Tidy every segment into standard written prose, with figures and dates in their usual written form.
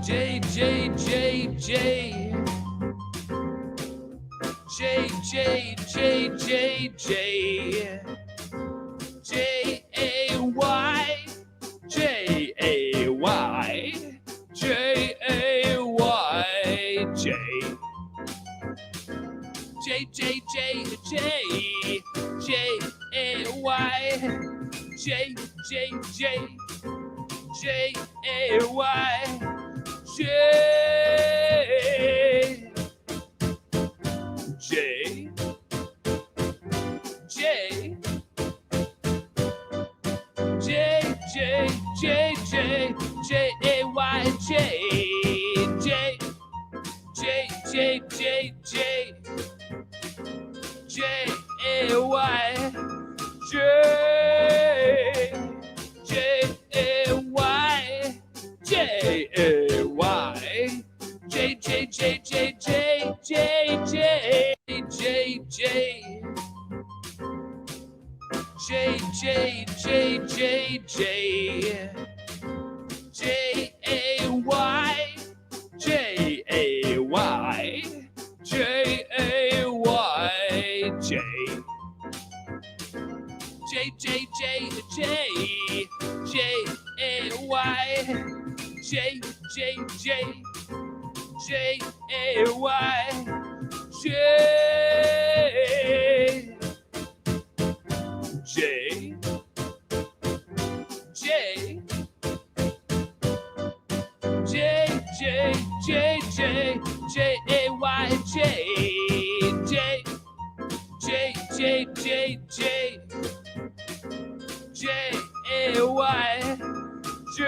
J J J J J J J J J J A Y J A Y J A Y J J J J J J A Y J J J J A Y J J J J J J J J A Y J J J J J J J A Y J J A Y J A Y J J J J J J J J J J J J J J J A Y J A Y J A Y J J J J J J A Y J J J J A Y J J J J J J J J A Y J J J J J J J A Y J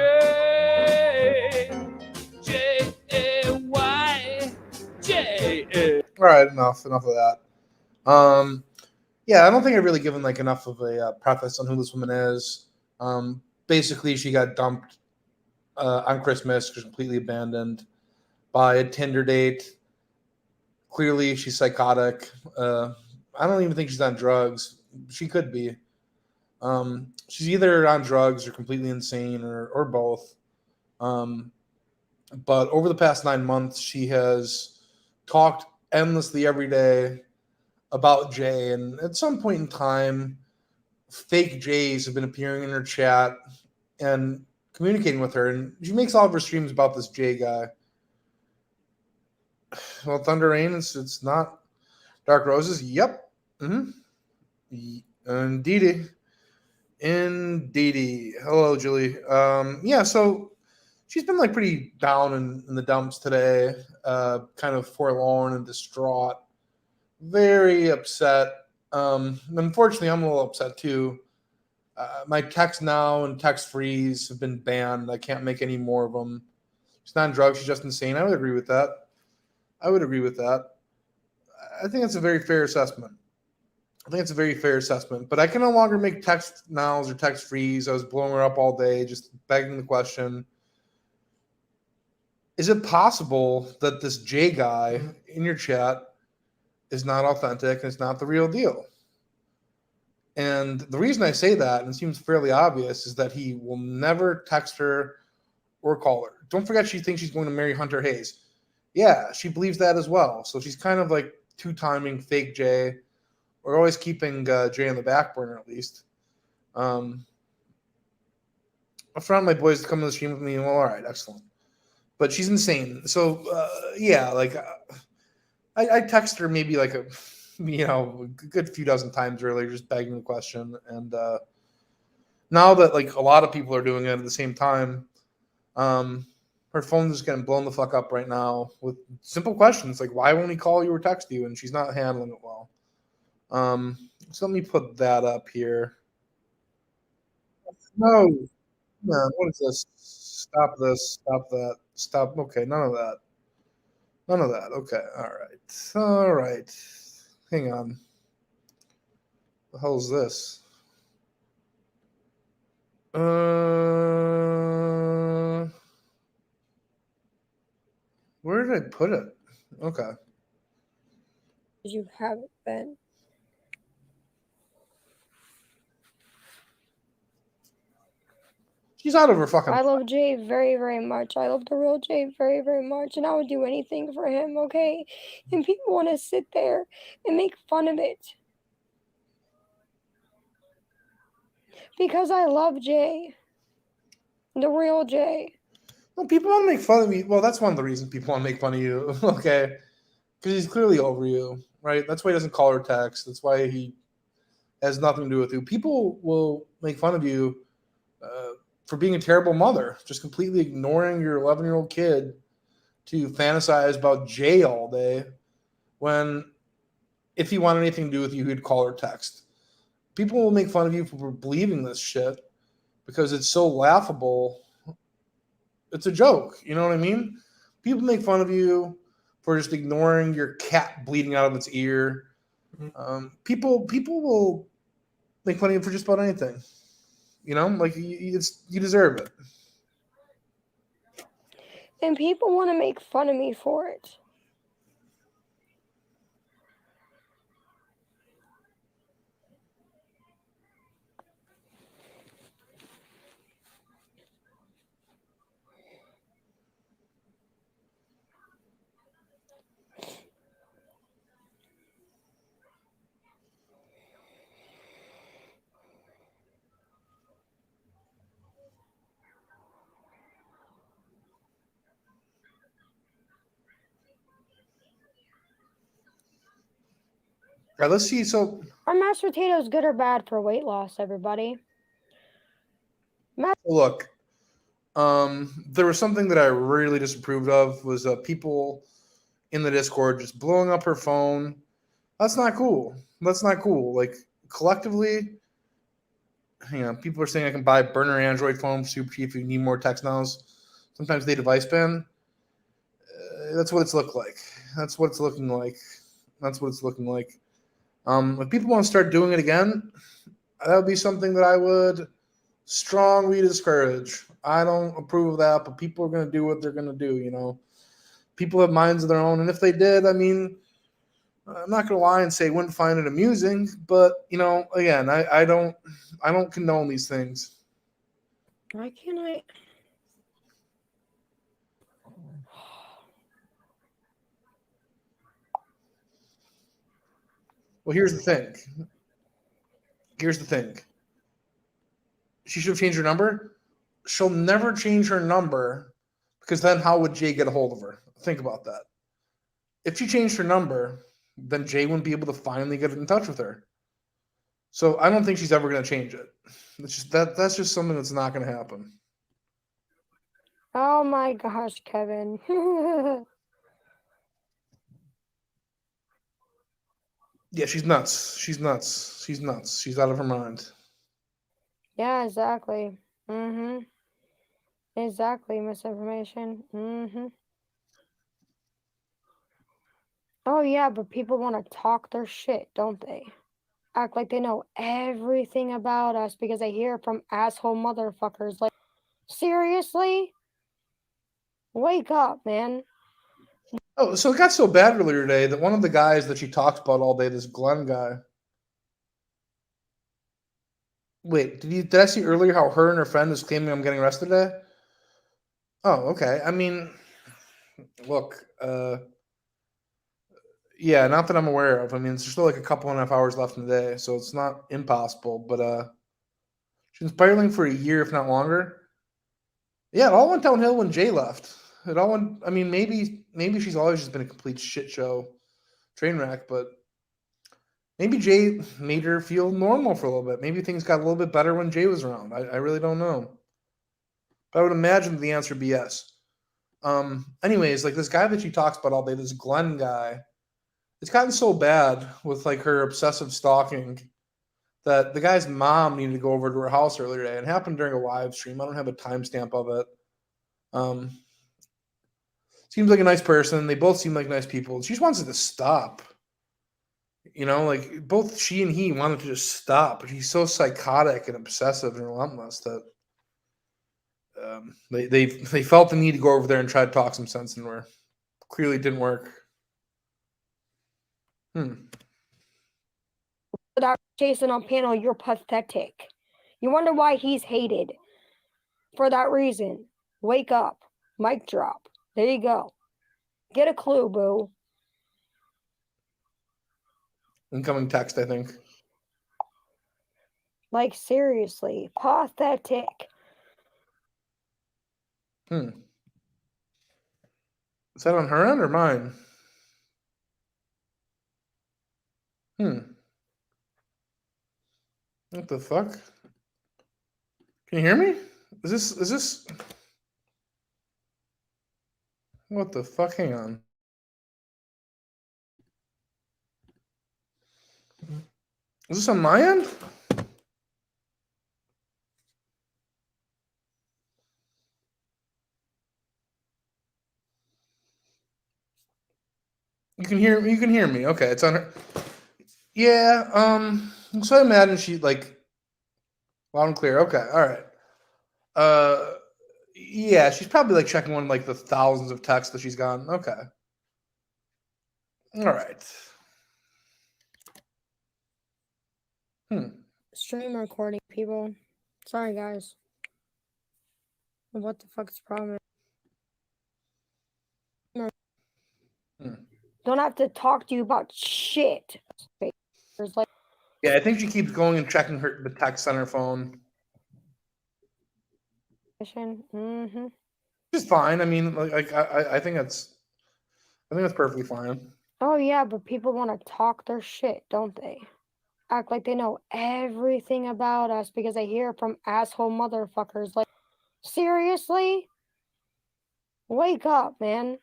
J A Y J A. All right, enough of that. Yeah, I don't think I've really given like enough of a preface on who this woman is. Basically, she got dumped on Christmas, completely abandoned by a Tinder date. Clearly, she's psychotic. I don't even think she's on drugs. She could be. She's either on drugs or completely insane or both. Um, but over the past 9 months, she has talked endlessly every day about Jay. And at some point in time, fake Jays have been appearing in her chat and communicating with her. And she makes all of her streams about this Jay guy. Well, Thunder Rain, it's not Dark Roses. Yep. Mm-hmm. Indeedy. Indeedy. Hello, Julie. Yeah, so she's been like pretty down in the dumps today, kind of forlorn and distraught, very upset. Unfortunately, I'm a little upset too. My text now and text freeze have been banned. I can't make any more of them. She's not on drugs. She's just insane. I would agree with that. I would agree with that. I think it's a very fair assessment. I think it's a very fair assessment. But I can no longer make text nows or text freeze. I was blowing her up all day, just begging the question. Is it possible that this J guy in your chat is not authentic and it's not the real deal? And the reason I say that, and it seems fairly obvious, is that he will never text her or call her. Don't forget she thinks she's going to marry Hunter Hayes. Yeah, she believes that as well. So she's kind of like two-timing fake Jay, or always keeping Jay on the back burner at least. I found my boys to come to the stream with me. Well, all right, excellent. But she's insane. So yeah, like I text her maybe like a good few dozen times earlier, just begging the question. And now that like a lot of people are doing it at the same time, her phone's just getting blown the fuck up right now with simple questions like, why won't he call you or text you? And she's not handling it well. So let me put that up here. No, what is this? Stop this. Stop that. Stop. Okay, none of that. None of that. Okay, all right. All right. Hang on. The hell's this? Where did I put it? Okay. You have it, Ben. She's out of her fucking. I love Jay very, very much. I love the real Jay very, very much. And I would do anything for him, okay? And people want to sit there and make fun of it. Because I love Jay. The real Jay. Well, people want to make fun of me. Well, that's one of the reasons people want to make fun of you. Okay. Because he's clearly over you, right? That's why he doesn't call or text. That's why he has nothing to do with you. People will make fun of you for being a terrible mother, just completely ignoring your 11-year-old kid to fantasize about Jay all day when if he wanted anything to do with you, he'd call or text. People will make fun of you for believing this shit because it's so laughable. It's a joke. You know what I mean? People make fun of you for just ignoring your cat bleeding out of its ear. People will make fun of you for just about anything. You know, like you deserve it. And people want to make fun of me for it. All right, let's see. So, Are mashed potatoes good or bad for weight loss, everybody? look, there was something that I really disapproved of was people in the Discord just blowing up her phone. That's not cool. That's not cool. Like collectively, people are saying I can buy a burner Android phone for super cheap if you need more text nows. Sometimes they device ban. That's what it's looked like. That's what it's looking like. That's what it's looking like. If people want to start doing it again, that would be something that I would strongly discourage. I don't approve of that, but people are going to do what they're going to do. You know, people have minds of their own, and if they did, I mean, I'm not going to lie and say I wouldn't find it amusing, but again, I don't condone these things. Why can't I? Well, here's the thing. She should have changed her number. She'll never change her number because then how would Jay get a hold of her? Think about that. If she changed her number, then Jay wouldn't be able to finally get in touch with her. So I don't think she's ever going to change it. It's just that's just something that's not going to happen. Oh my gosh, Kevin. Yeah, she's nuts. She's nuts. She's nuts. She's out of her mind. Yeah, exactly. Exactly, misinformation. Oh yeah, but people want to talk their shit, don't they? Act like they know everything about us because they hear from asshole motherfuckers. Like, seriously? Wake up, man. Oh, so it got so bad earlier today that one of the guys that she talks about all day, this Glenn guy. Wait, did I see earlier how her and her friend is claiming I'm getting arrested today? Oh, okay. I mean, look, yeah, not that I'm aware of. I mean, there's still like a couple and a half hours left in the day, so it's not impossible. But she's been spiraling for a year, if not longer. Yeah, it all went downhill when Jay left. It all went. I mean, maybe she's always just been a complete shit show, train wreck. But maybe Jay made her feel normal for a little bit. Maybe things got a little bit better when Jay was around. I really don't know. But I would imagine the answer would be yes. Anyways, like this guy that she talks about all day, this Glenn guy, it's gotten so bad with like her obsessive stalking that the guy's mom needed to go over to her house earlier today. It happened during a live stream. I don't have a timestamp of it. Seems like a nice person. They both seem like nice people. She just wants it to stop. Like both she and he wanted to just stop, but he's so psychotic and obsessive and relentless that they felt the need to go over there and try to talk some sense into her. Clearly didn't work. Without Jason on panel, you're pathetic. You wonder why he's hated. For that reason, wake up. Mic drop. There you go. Get a clue, boo. Incoming text, I think. Like, seriously. Pathetic. Is that on her end or mine? What the fuck? Can you hear me? Is this what the fuck? Hang on. Is this on my end? You can hear me. Okay, it's on her. Yeah, so I imagine she like loud and clear. Okay, all right. Yeah, she's probably like checking one of like the thousands of texts that she's gotten. Okay. All right. Stream recording, people. Sorry, guys. What the fuck's the problem? Don't have to talk to you about shit. There's like, Yeah, I think she keeps going and checking the text on her phone. mm-hmm. Which is fine. I mean, I think that's perfectly fine. Oh yeah, but people want to talk their shit, don't they? Act like they know everything about us because I hear from asshole motherfuckers. Like, seriously? Wake up, man.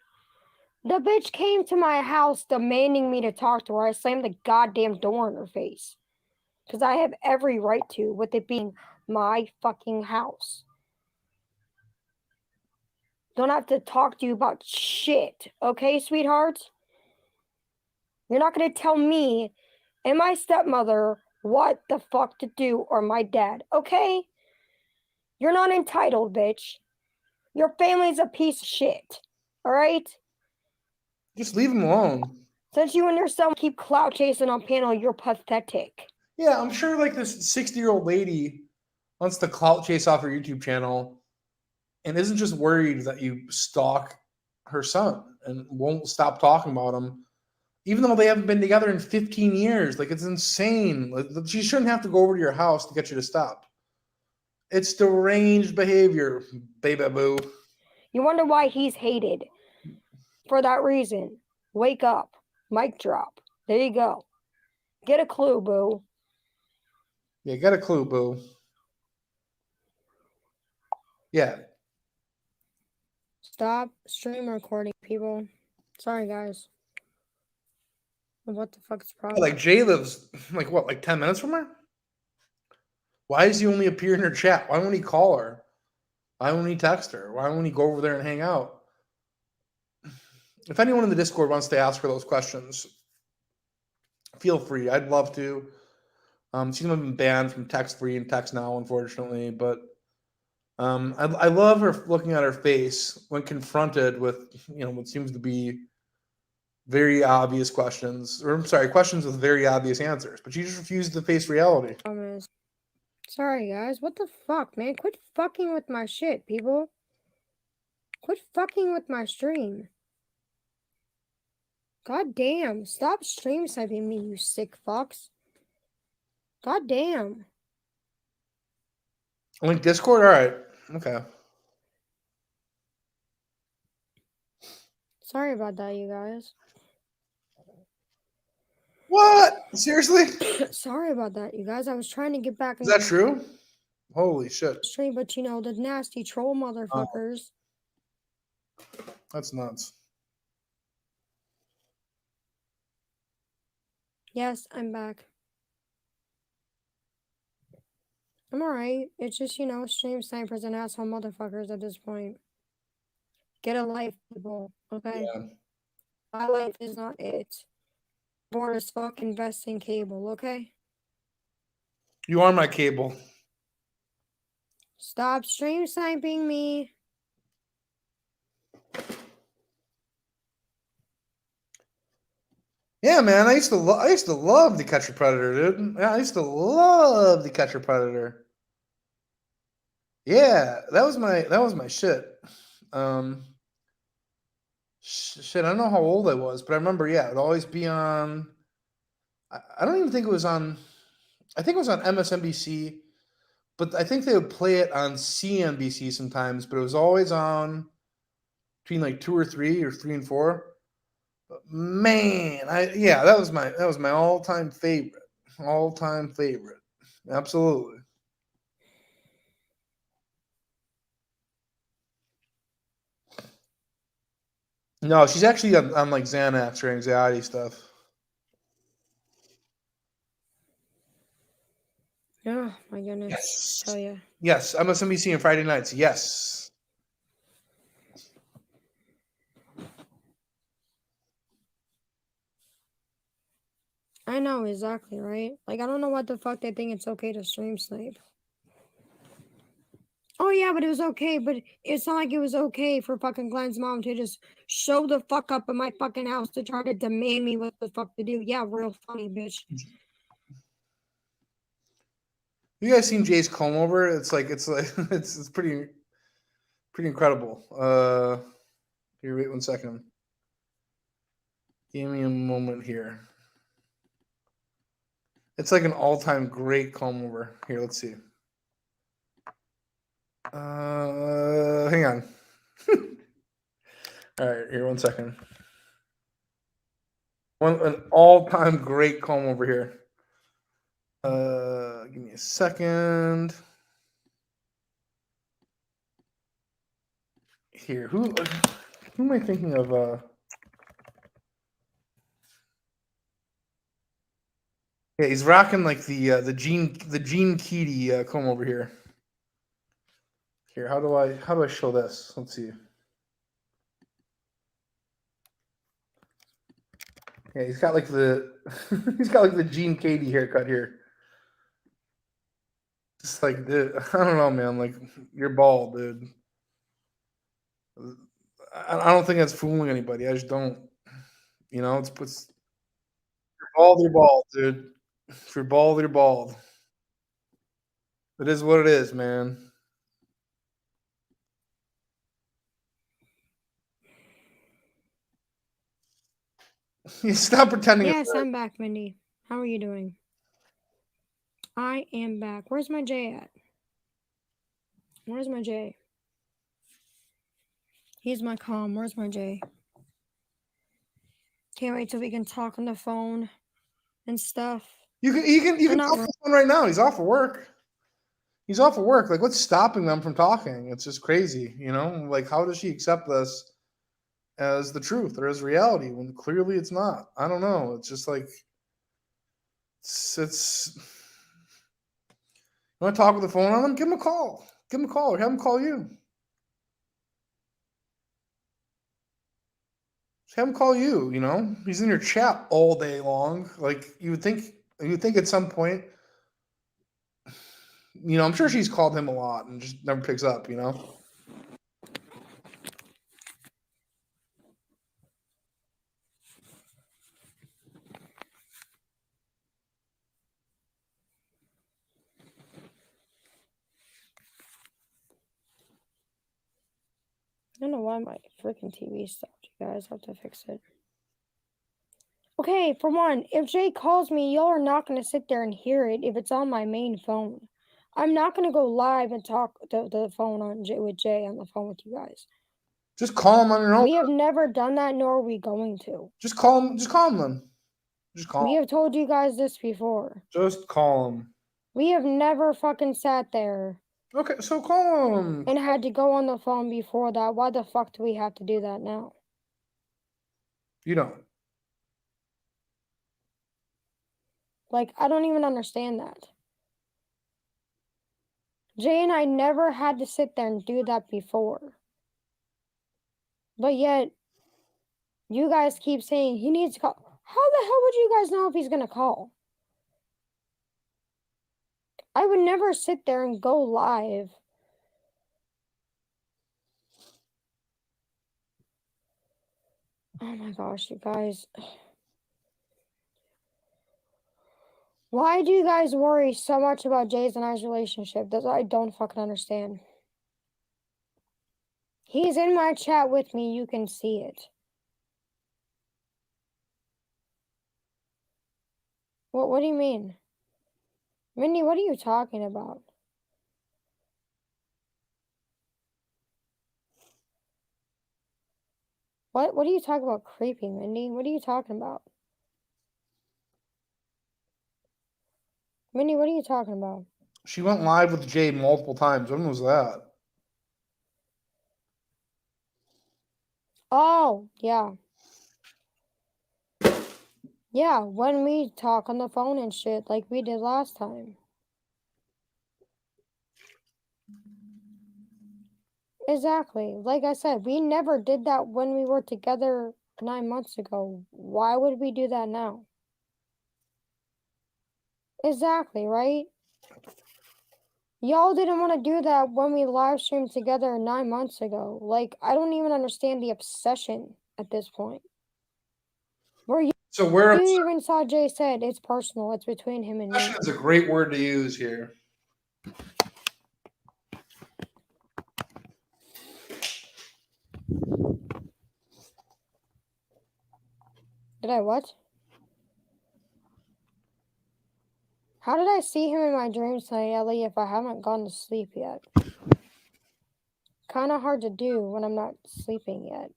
The bitch came to my house demanding me to talk to her. I slammed the goddamn door in her face. Because I have every right to, with it being my fucking house. Don't have to talk to you about shit, okay, sweethearts? You're not going to tell me and my stepmother what the fuck to do or my dad, okay? You're not entitled, bitch. Your family's a piece of shit, all right? Just leave him alone. Since you and your son keep clout chasing on panel, you're pathetic. Yeah, I'm sure like this 60-year-old lady wants to clout chase off her YouTube channel and isn't just worried that you stalk her son and won't stop talking about him, even though they haven't been together in 15 years. Like, it's insane. Like, she shouldn't have to go over to your house to get you to stop. It's deranged behavior, baby boo. You wonder why he's hated. For that reason, wake up. Mic drop. There you go. Get a clue, boo. Yeah, get a clue, boo. Yeah. Stop stream recording, people. Sorry, guys. What the fuck's the problem? Like, Jay lives, like, what, like 10 minutes from her? Why does he only appear in her chat? Why won't he call her? Why won't he text her? Why won't he go over there and hang out? If anyone in the Discord wants to ask her those questions, feel free. I'd love to. She's been banned from Text Free and Text Now, unfortunately, but I love her looking at her face when confronted with, what seems to be very obvious questions, or I'm sorry, questions with very obvious answers, but she just refuses to face reality. Sorry, guys. What the fuck, man? Quit fucking with my shit, people. Quit fucking with my stream. God damn. Stop stream sniping me, you sick fucks. God damn. Link Discord? All right. Okay. Sorry about that, you guys. What? Seriously? Sorry about that, you guys. I was trying to get back. Is that true? Holy shit. Stream, but the nasty troll motherfuckers. That's nuts. Yes, I'm back. I'm alright. It's just, stream snipers and asshole motherfuckers at this point. Get a life, people, okay? Yeah. My life is not it. Bored as fuck, invest in cable, okay? You are my cable. Stop stream sniping me. Yeah, man. I used to love To Catch a Predator, dude. Yeah, I used to love To Catch a Predator. Yeah, that was my shit. Shit, I don't know how old I was, but I remember, yeah, it would always be on. I don't even think it was on. I think it was on MSNBC, but I think they would play it on CNBC sometimes. But it was always on between like 2 or 3 or 3 and 4. But man, that was my all time favorite. All time favorite. Absolutely. No, she's actually on like Xanax or anxiety stuff. Oh my goodness. Yes. Tell you. Yes, MSNBC on Friday nights. Yes. I know exactly, right? Like I don't know what the fuck they think it's okay to stream snipe. Oh yeah, but it was okay. But it's not like it was okay for fucking Glenn's mom to just show the fuck up at my fucking house to try to demand me what the fuck to do. Yeah, real funny, bitch. You guys seen Jay's comb over? It's it's pretty incredible. Here, wait 1 second. Give me a moment here. It's like an all-time great comb over. Here, let's see. Hang on. All right, here 1 second. An all-time great comb over here. Give me a second. Here, who am I thinking of? Yeah, he's rocking like the Gene Keedy comb over here. Here, how do I show this? Let's see. Yeah, he's got like the Gene Keedy haircut here. Just like, dude, I don't know, man. Like, you're bald, dude. I don't think that's fooling anybody. I just don't. You know, it's you're bald, you're bald, dude. If you're bald, you're bald. It is what it is, man. You stop pretending. Yes, I'm back, Mindy. How are you doing? I am back. Where's my J at? Where's my J? He's my calm. Where's my J? Can't wait till we can talk on the phone and stuff. You can talk to someone right now. He's off of work. He's off of work. Like, what's stopping them from talking? It's just crazy, you know? Like, how does she accept this as the truth or as reality when clearly it's not? I don't know. It's just like it's you want to talk with the phone on him? Give him a call. Give him a call or have him call you. Just have him call you, you know? He's in your chat all day long. Like, you would think at some point, you know, I'm sure she's called him a lot and just never picks up, you know? I don't know why my freaking TV stopped, you guys. I have to fix it. Okay, for one, if Jay calls me, y'all are not going to sit there and hear it if it's on my main phone. I'm not going to go live and talk the phone with Jay on the phone with you guys. Just call him on your own. We have never done that, nor are we going to. Just call him. Just call him then. Just call him. We have told you guys this before. Just call him. We have never fucking sat there. Okay, so call him. And had to go on the phone before that. Why the fuck do we have to do that now? You don't. Like, I don't even understand that. Jay and I never had to sit there and do that before. But yet, you guys keep saying he needs to call. How the hell would you guys know if he's going to call? I would never sit there and go live. Oh my gosh, you guys. Why do you guys worry so much about Jay's and I's relationship? That I don't fucking understand. He's in my chat with me. You can see it. What do you mean? Mindy, what are you talking about? What are you talking about creeping, Mindy? What are you talking about? Mindy, what are you talking about? She went live with Jay multiple times. When was that? Oh, yeah. Yeah, when we talk on the phone and shit like we did last time. Exactly. Like I said, we never did that when we were together 9 months ago. Why would we do that now? Exactly, right? Y'all didn't want to do that when we live streamed together 9 months ago. Like, I don't even understand the obsession at this point. So where You even saw Jay said it's personal. It's between him and me. obsession is a great word to use here. Did I what? How did I see him in my dreams tonight, Ellie, if I haven't gone to sleep yet? Kind of hard to do when I'm not sleeping yet.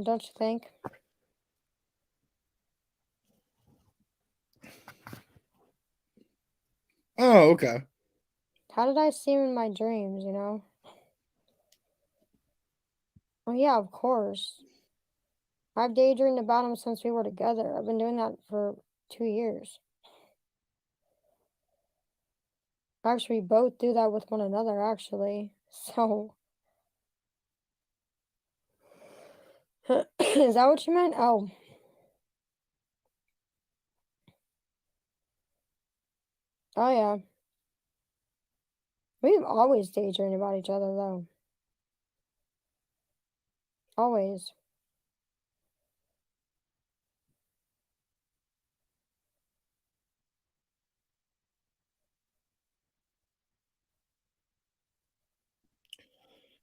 Don't you think? Oh, okay. How did I see him in my dreams, you know? Oh, yeah, of course. I've daydreamed about him since we were together. I've been doing that for 2 years. Actually, we both do that with one another, actually. So. Is that what you meant? Oh. Oh, yeah. We've always daydreamed about each other, though. Always.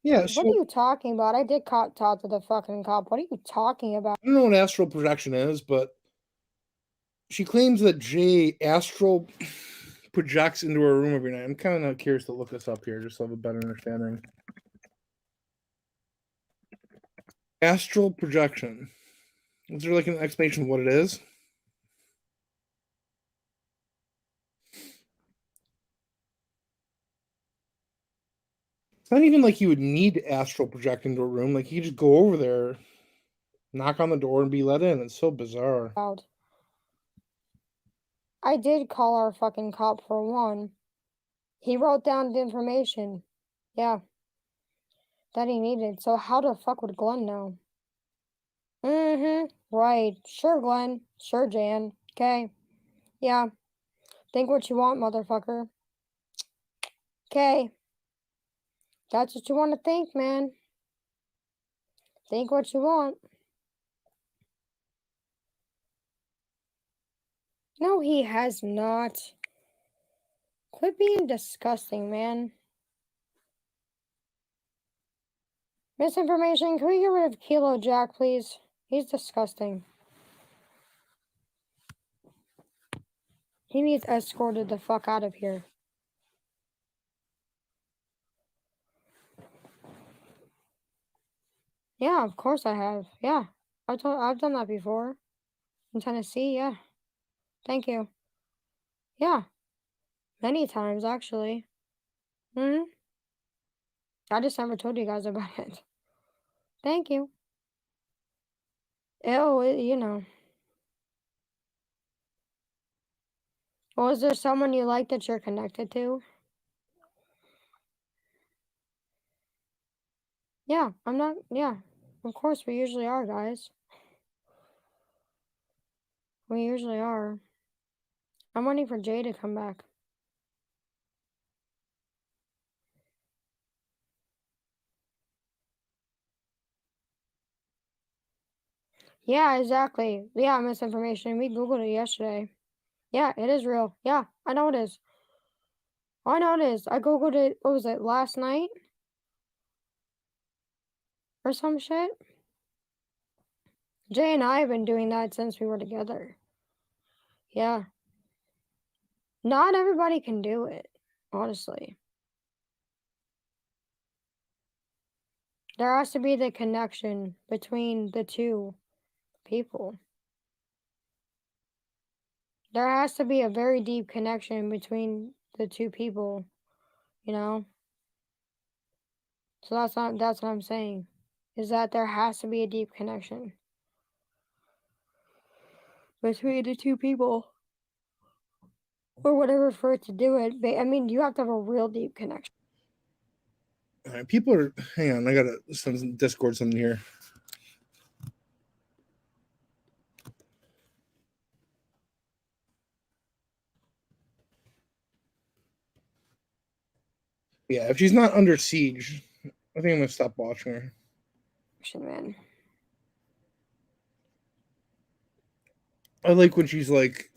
Yeah. What are you talking about? I did talk to the fucking cop. What are you talking about? I don't know what astral projection is, but she claims that Jay astral projects into her room every night. I'm kind of curious to look this up here just to have a better understanding. Astral projection. Is there like an explanation of what it is? It's not even like you would need to astral project into a room. Like you could just go over there, knock on the door, and be let in. It's so bizarre. I did call our fucking cop for one. He wrote down the information. Yeah. That he needed. So how the fuck would Glenn know? Right. Sure, Glenn. Sure, Jan. Okay. Yeah. Think what you want, motherfucker. Okay. That's what you want to think, man. Think what you want. No, he has not. Quit being disgusting, man. Misinformation. Can we get rid of Kilo Jack, please? He's disgusting. He needs escorted the fuck out of here. Yeah, of course I have. Yeah. I've done that before. In Tennessee, yeah. Thank you. Yeah. Many times, actually. I just never told you guys about it. Thank you. You know. Well, is there someone you like that you're connected to? Yeah, I'm not. Yeah. Of course, we usually are, guys. We usually are. I'm waiting for Jay to come back. Yeah, exactly. Yeah, misinformation. We Googled it yesterday. Yeah, it is real. Yeah, I know it is. I know it is. I Googled it, what was it, last night? or some shit. Jay and I have been doing that since we were together. Yeah. Not everybody can do it, honestly. There has to be the connection between the two people. There has to be a very deep connection between the two people, you know? So that's what I'm saying. Is that there has to be a deep connection between the two people. Or whatever for it to do it. I mean, you have to have a real deep connection. All right, people are. Hang on, I gotta send some Discord something here. Yeah, if she's not under siege, I think I'm gonna stop watching her. Man. I like when she's like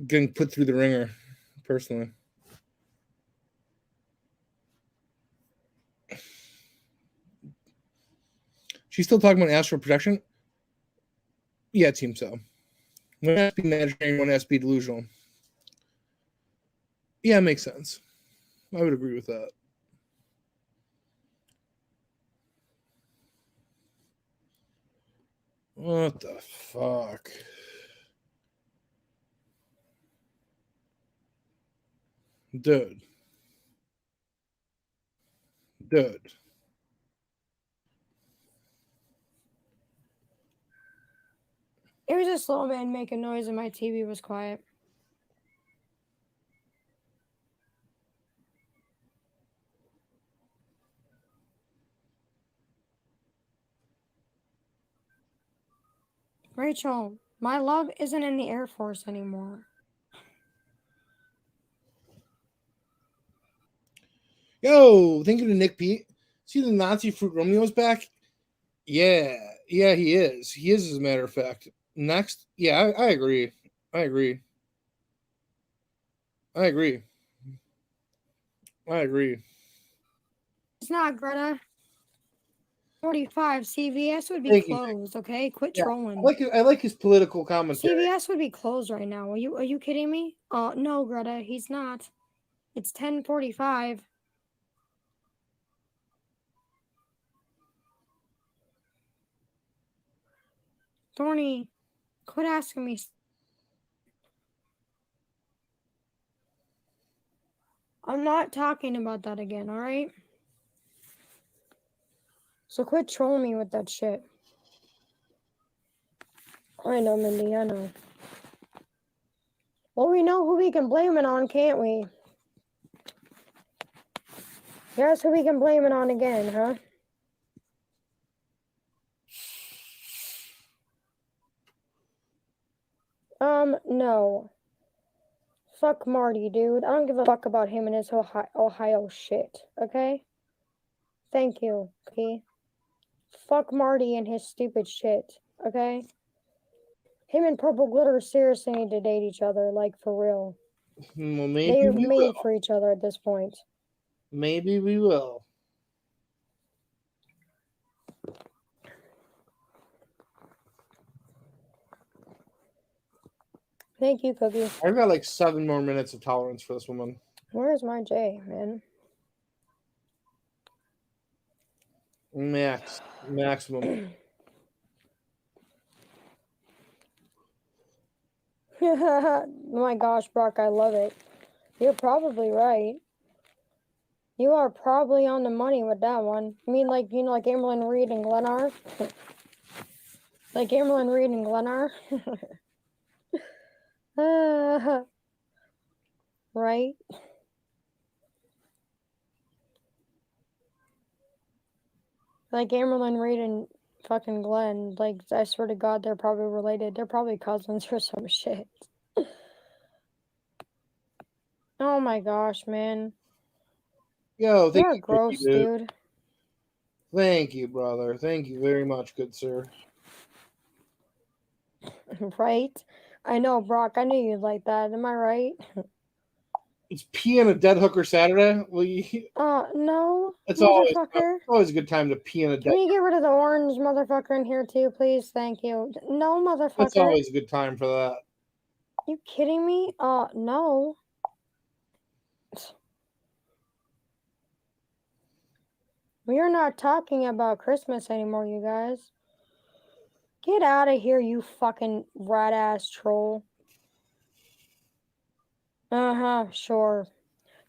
getting put through the ringer, personally. She's still talking about astral projection? Yeah, it seems so. One has to be imaginary, one has to be delusional. Yeah, it makes sense. I would agree with that. What the fuck? Dude. Dude. It was a slow man making noise and my TV was quiet. Rachel, my love isn't in the Air Force anymore. Yo, thank you to Nick Pete. See the Nazi Fruit Romeo's back? Yeah, he is. He is, as a matter of fact. Next, yeah, I agree. I agree. It's not, Greta. 45 CVS would be Thank you. closed, okay? Quit Yeah, trolling. I like his political commentary. CVS would be closed right now. Are you kidding me? No, Greta, he's not. It's 10:45. Thorny, quit asking me. I'm not talking about that again, alright? So quit trolling me with that shit. I know, Mindy, I know. Well, we know who we can blame it on, can't we? Guess who we can blame it on again, huh? No. Fuck Marty, dude. I don't give a fuck about him and his Ohio shit, okay? Thank you, okay? Fuck Marty and his stupid shit, okay? Him and Purple Glitter seriously need to date each other, like, for real. Well, maybe They're we made will. for each other at this point. Maybe we will. Thank you, Cookie. I've got like 7 more minutes of tolerance for this woman. Where's my J, man? Maximum. Oh my gosh, Brock, I love it. You're probably right. You are probably on the money with that one. I mean, like, you know, like Amberlyn Reed and Glennar? Like Amberlyn Reed and Glennar? Right? Like Amberlyn Reed and fucking Glenn. Like, I swear to God, they're probably related. They're probably cousins or some shit. Oh my gosh, man. Yo, thank You're you, gross, dude. Thank you, brother. Thank you very much, good sir. Right? I know, Brock. I knew you'd like that. Am I right? It's pee in a dead hooker Saturday. Well, No, it's motherfucker. always a good time to pee in a dead. Can you get rid of the orange motherfucker in here too, please? Thank you. No, motherfucker. It's always a good time for that. You kidding me? No. We are not talking about Christmas anymore, you guys. Get out of here, you fucking rat ass troll. Sure.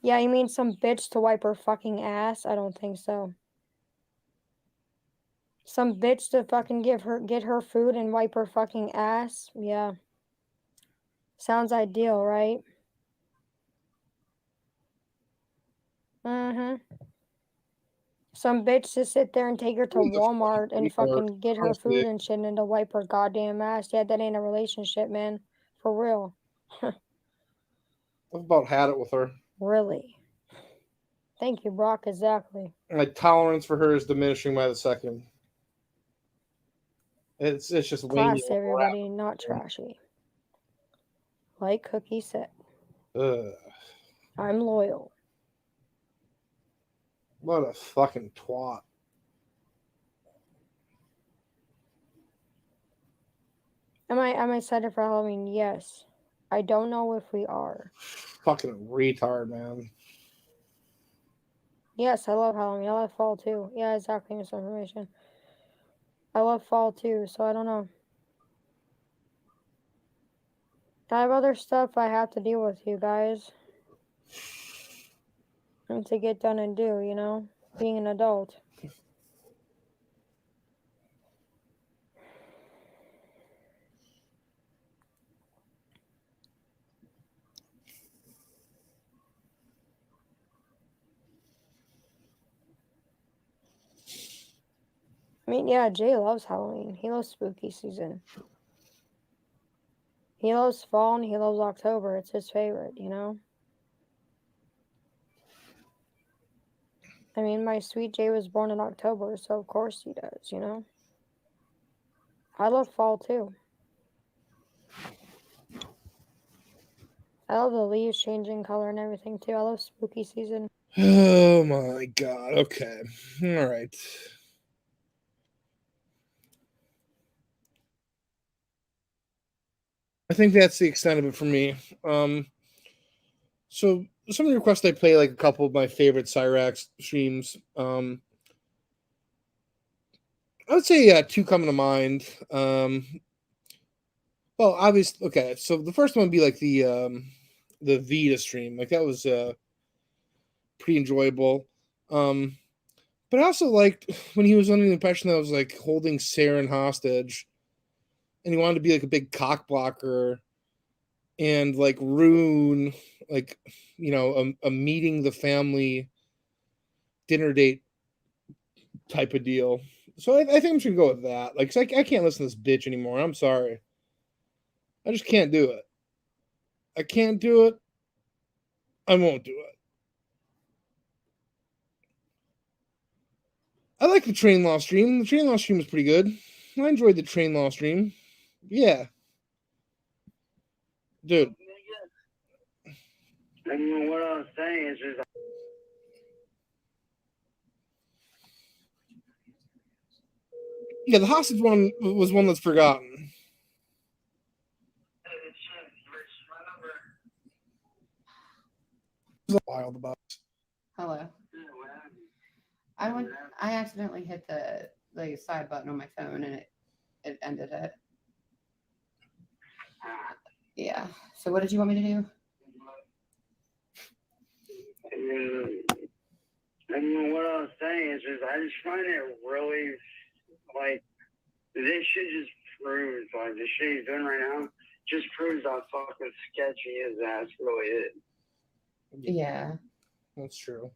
Yeah, you mean some bitch to wipe her fucking ass? I don't think so. Some bitch to fucking get her food and wipe her fucking ass? Yeah. Sounds ideal, right? Some bitch to sit there and take her to Walmart and fucking get her food and shit and to wipe her goddamn ass. Yeah, that ain't a relationship, man. For real. I've about had it with her. Really? Thank you, Brock. Exactly. My tolerance for her is diminishing by the second. It's just waning. Class, everybody, not trashy. Like Cookie said. I'm loyal. What a fucking twat. Am I excited for Halloween? Yes. I don't know if we are. Fucking retard, man. Yes, I love Halloween. I love fall too. Yeah, exactly. Misinformation. I love fall too, so I don't know. I have other stuff I have to deal with, you guys. And to get done and do, you know? Being an adult. I mean, yeah, Jay loves Halloween. He loves spooky season. He loves fall and he loves October. It's his favorite, you know? I mean, my sweet Jay was born in October, so of course he does, you know? I love fall too. I love the leaves changing color and everything too. I love spooky season. Oh my god. Okay. All right. I think that's the extent of it for me. So some of the requests I play like a couple of my favorite cyrax streams. I would say two come to mind. Well, obviously, okay. So the first one would be like the Vita stream. Like that was pretty enjoyable. But I also liked when he was under the impression that I was like holding Saren hostage, and he wanted to be like a big cock blocker, and like ruin like a meeting the family dinner date type of deal. So I think I'm just gonna go with that. Like, 'cause I can't listen to this bitch anymore. I'm sorry. I just can't do it. I can't do it. I won't do it. I like the train law stream. The train law stream was pretty good. I enjoyed the train law stream. Yeah. Dude. I mean, what I was saying is just. Yeah, the hostage one was one that's forgotten. Wild about it. Hello. I accidentally hit the side button on my phone and it ended it. Yeah. So what did you want me to do? I mean, what I was saying is just I just find it really like this shit just proves like the shit he's doing right now just proves how fucking sketchy his ass really is. Yeah. That's true.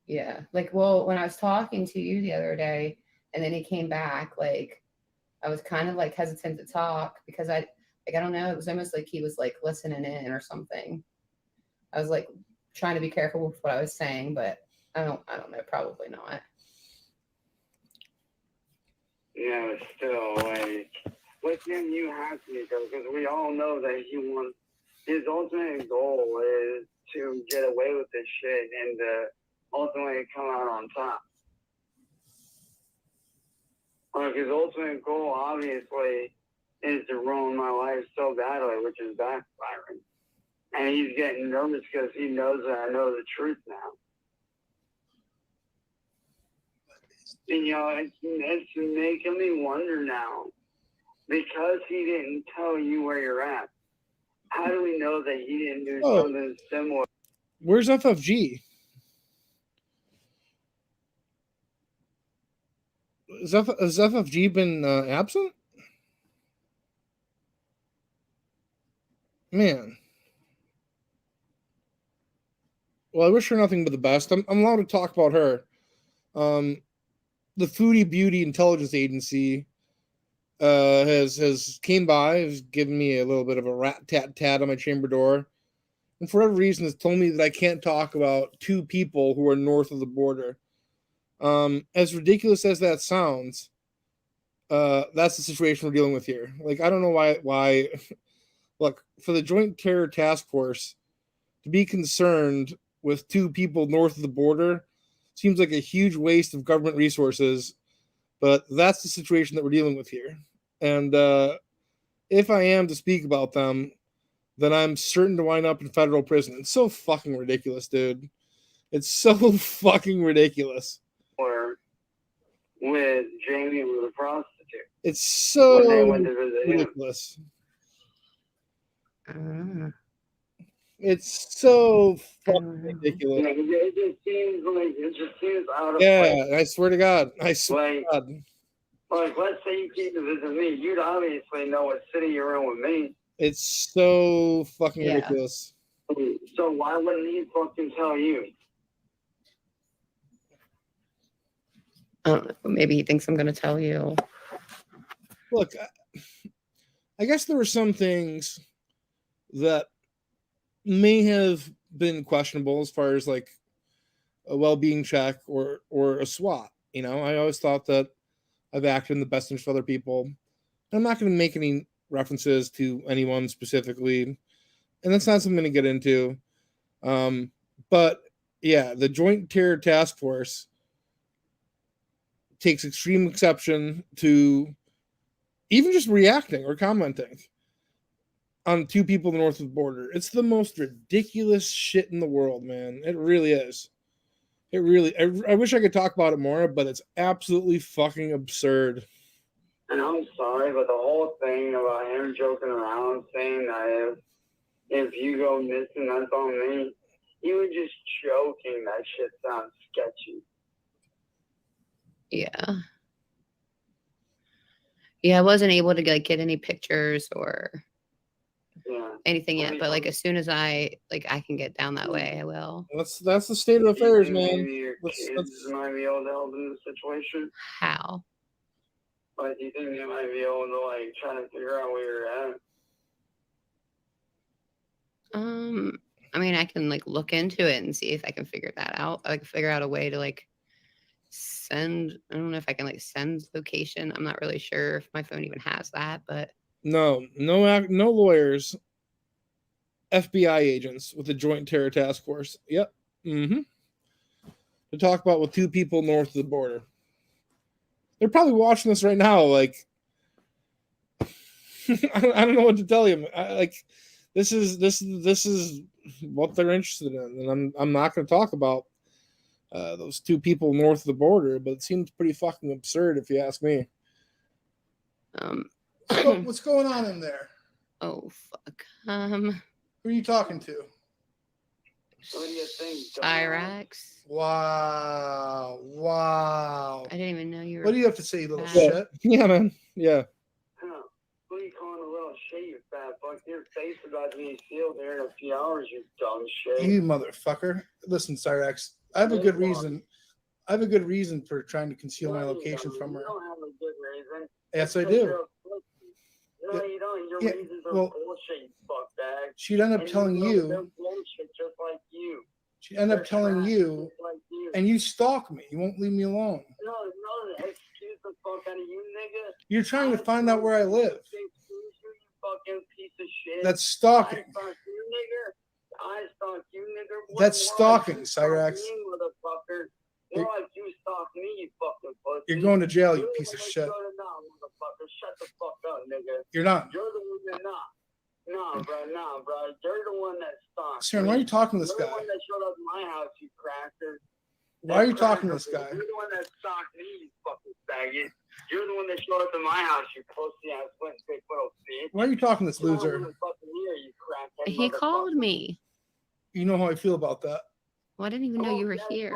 Yeah. Like, well, when I was talking to you the other day and then he came back, like I was kind of like hesitant to talk because I don't know, it was almost like he was like listening in or something. I was like trying to be careful with what I was saying, but I don't know, probably not. Yeah, but still, like, with him, you have to be careful because we all know that he wants, his ultimate goal is to get away with this shit and ultimately come out on top. Like his ultimate goal, obviously, is to ruin my life so badly, which is backfiring. And he's getting nervous because he knows that I know the truth now. And, you know, it's making me wonder now, because he didn't tell you where you're at, how do we know that he didn't do something similar? Where's FFG? Has FFG been absent? Man. Well, I wish her nothing but the best. I'm allowed to talk about her. The Foodie Beauty Intelligence Agency has came by, has given me a little bit of a rat tat on my chamber door, and for whatever reason has told me that I can't talk about two people who are north of the border. As ridiculous as that sounds, that's the situation we're dealing with here. Like, I don't know why look, for the Joint Terror Task Force to be concerned with two people north of the border seems like a huge waste of government resources, but that's the situation that we're dealing with here. And if I am to speak about them, then I'm certain to wind up in federal prison. It's so fucking ridiculous, dude. It's so fucking ridiculous. Or with Jamie with a prostitute. It's so when they went to visit ridiculous. Mm. It's so fucking ridiculous. Yeah, it just seems out of place. Yeah, I swear to God. I swear to God. Like, let's say you came to visit me. You'd obviously know what city you're in with me. It's so fucking ridiculous. So why wouldn't he fucking tell you? I don't know. Maybe he thinks I'm going to tell you. Look, I guess there were some things that may have been questionable as far as like a well-being check or a SWAT. You know, I always thought that I've acted in the best interest of other people. I'm not going to make any references to anyone specifically, and that's not something I'm going to get into. But yeah, the Joint Terror Task Force takes extreme exception to even just reacting or commenting on two people north of the border. It's the most ridiculous shit in the world, man. It really is. It really, I wish I could talk about it more, but it's absolutely fucking absurd. And I'm sorry, but the whole thing about him joking around saying that if you go missing, that's on me. He was just joking. That shit sounds sketchy. Yeah. Yeah, I wasn't able to get any pictures or anything yet, but like as soon as I can get down that way, I will. That's the state of affairs, man. Maybe your kids might be able to help in this situation. How? Like, do you think they might be able to like try to figure out where you're at? I mean, I can like look into it and see if I can figure that out. I can figure out a way to like send. I don't know if I can like send location. I'm not really sure if my phone even has that, but no lawyers, FBI agents with the Joint Terror Task Force. Yep. To talk about with two people north of the border. They're probably watching this right now. Like, I don't know what to tell you. This is what they're interested in, and I'm not going to talk about those two people north of the border, but it seems pretty fucking absurd if you ask me. What's going on in there? Oh fuck. Who are you talking to? What do you think? Cyrax. Wow. I didn't even know you were. What do you have to say, little shit? Yeah, man. Yeah. Huh. Who are you calling a little shit, you fat fuck? Your face is about to be sealed here in a few hours, you dumb shit. You motherfucker. Listen, Cyrax, I have a good reason. I have a good reason for trying to conceal my location from her. You don't have a good reason. Yes, I do. No, you don't. Your reasons are bullshit, you fuckbag. She'd end up telling you. They're bullshit just like you. She'd end up telling you, and you stalk me. You won't leave me alone. No, excuse the fuck out of you, nigga. You're trying to find out where I live. You fucking piece of shit. That's stalking. I stalk you, nigga. That's stalking, Cyrax. Motherfucker. More like you stalk me, you fucking pussy. You're going to jail, you You're the piece of one that shit. showed it now, motherfucker. Shut the fuck up, nigga. You're not. You're the one that Nah, bro. You're the one that stalked. Sharon, why are you talking to this You're guy? the one that showed up at my house, you cracker. Why are you talking to this guy? You're the one that stalked me, you fucking faggot. You're the one that showed up at my house, you pussy ass big little bitch. Why are you talking to this loser? He called me. You know how I feel about that. Well, I didn't even know you were here. I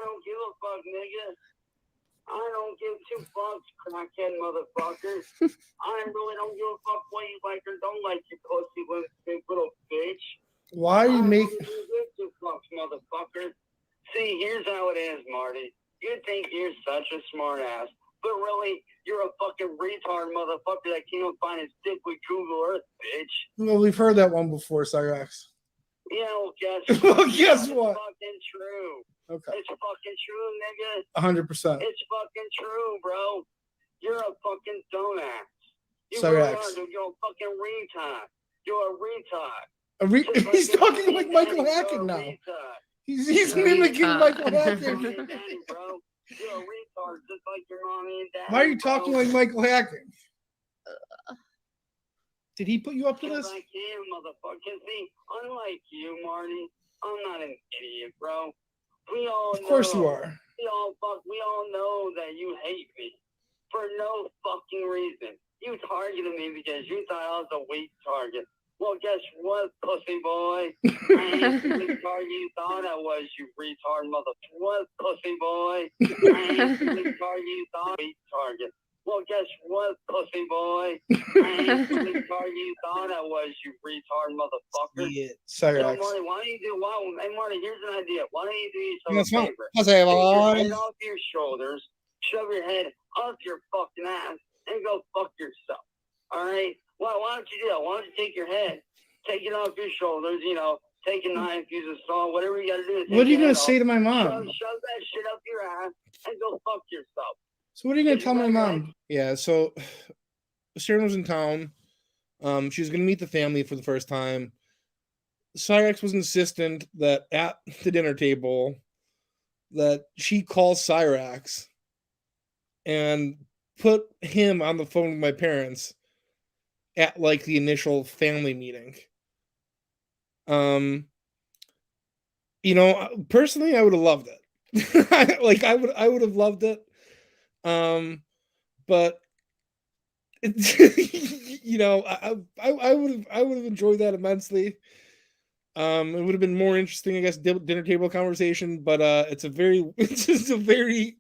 don't give a fuck, nigga. I don't give two fucks, crackhead motherfucker. I really don't give a fuck what you like or don't like, you pussy big little bitch. Why are you making... Two fucks, motherfucker. See, here's how it is, Marty. You think you're such a smart ass, but really, you're a fucking retard motherfucker that can't find his dick with Google Earth, bitch. Well, we've heard that one before, Cyrax. Yeah, well, guess what? Well, guess what? It's fucking true. Okay. It's fucking true, nigga. 100%. It's fucking true, bro. You're a fucking dumbass. You Cyrax. really are, dude. You're a fucking retard. You're a retard. He's talking like Michael Hacken now. He's mimicking Michael Hacken. Bro. You're a retard, just like your mommy and dad. Why are you talking like Michael Hacken? Did he put you up to this? I can, motherfucker. See, unlike you, Marty, I'm not an idiot, bro. We all know. Of course you are. We all know that you hate me for no fucking reason. You targeted me because you thought I was a weak target. Well, guess what, pussy boy? I ain't the weak target you thought I was, you retard motherfucker. What, pussy boy? I ain't the weak target you thought, weak target. Well, guess what, pussy boy? I ain't the weak target you thought I was, you retard motherfucker. Yeah, So, Cyrax. Marty, why don't you do hey, Marty, here's an idea. Why don't you do yourself a favor? How's Take it, your boys? head off your shoulders, shove your head up your fucking ass, and go fuck yourself. All right? Why don't you do that? Why don't you take your head, take it off your shoulders, take a knife, use a saw, whatever you got to do. What are you going to say to my mom? Shove that shit up your ass and go fuck yourself. So what are you going to tell my mom? Yeah, so Sharon was in town. She was going to meet the family for the first time. Cyrax was insistent that at the dinner table that she call Cyrax and put him on the phone with my parents at like the initial family meeting. Personally, I would have loved it. I would have loved it. But I would have enjoyed that immensely. It would have been more interesting, I guess, dinner table conversation. But it's just a very,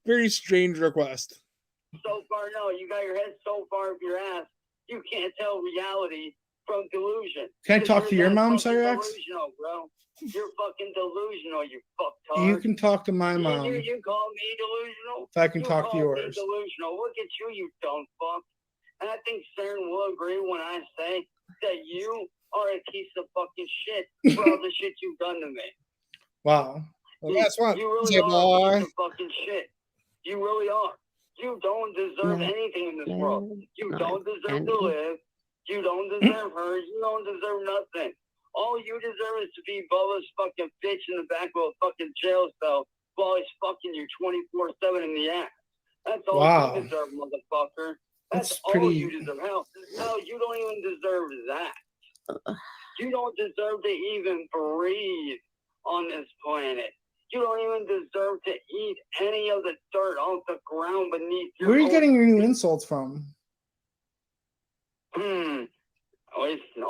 very strange request. So far, no, you got your head so far up your ass, you can't tell reality from delusion. Can I talk to your mom, Cyrax? Delusional, bro. You're fucking delusional, you fucktard. You can talk to my mom. You call me delusional? If I can talk to yours. Delusional. Look at you, you dumb fuck. And I think Sharon will agree when I say that you are a piece of fucking shit for all the shit you've done to me. Wow. Well, that's what. You really are a piece of fucking shit. You really are. You don't deserve anything in this world. You don't deserve to live. You don't deserve her. You don't deserve nothing. All you deserve is to be Bubba's fucking bitch in the back of a fucking jail cell while he's fucking you 24/7 in the ass. That's all you deserve, motherfucker. That's all you deserve. Hell, you don't even deserve that. You don't deserve to even breathe on this planet. You don't even deserve to eat any of the dirt off the ground beneath your. Where are you getting your new insults from?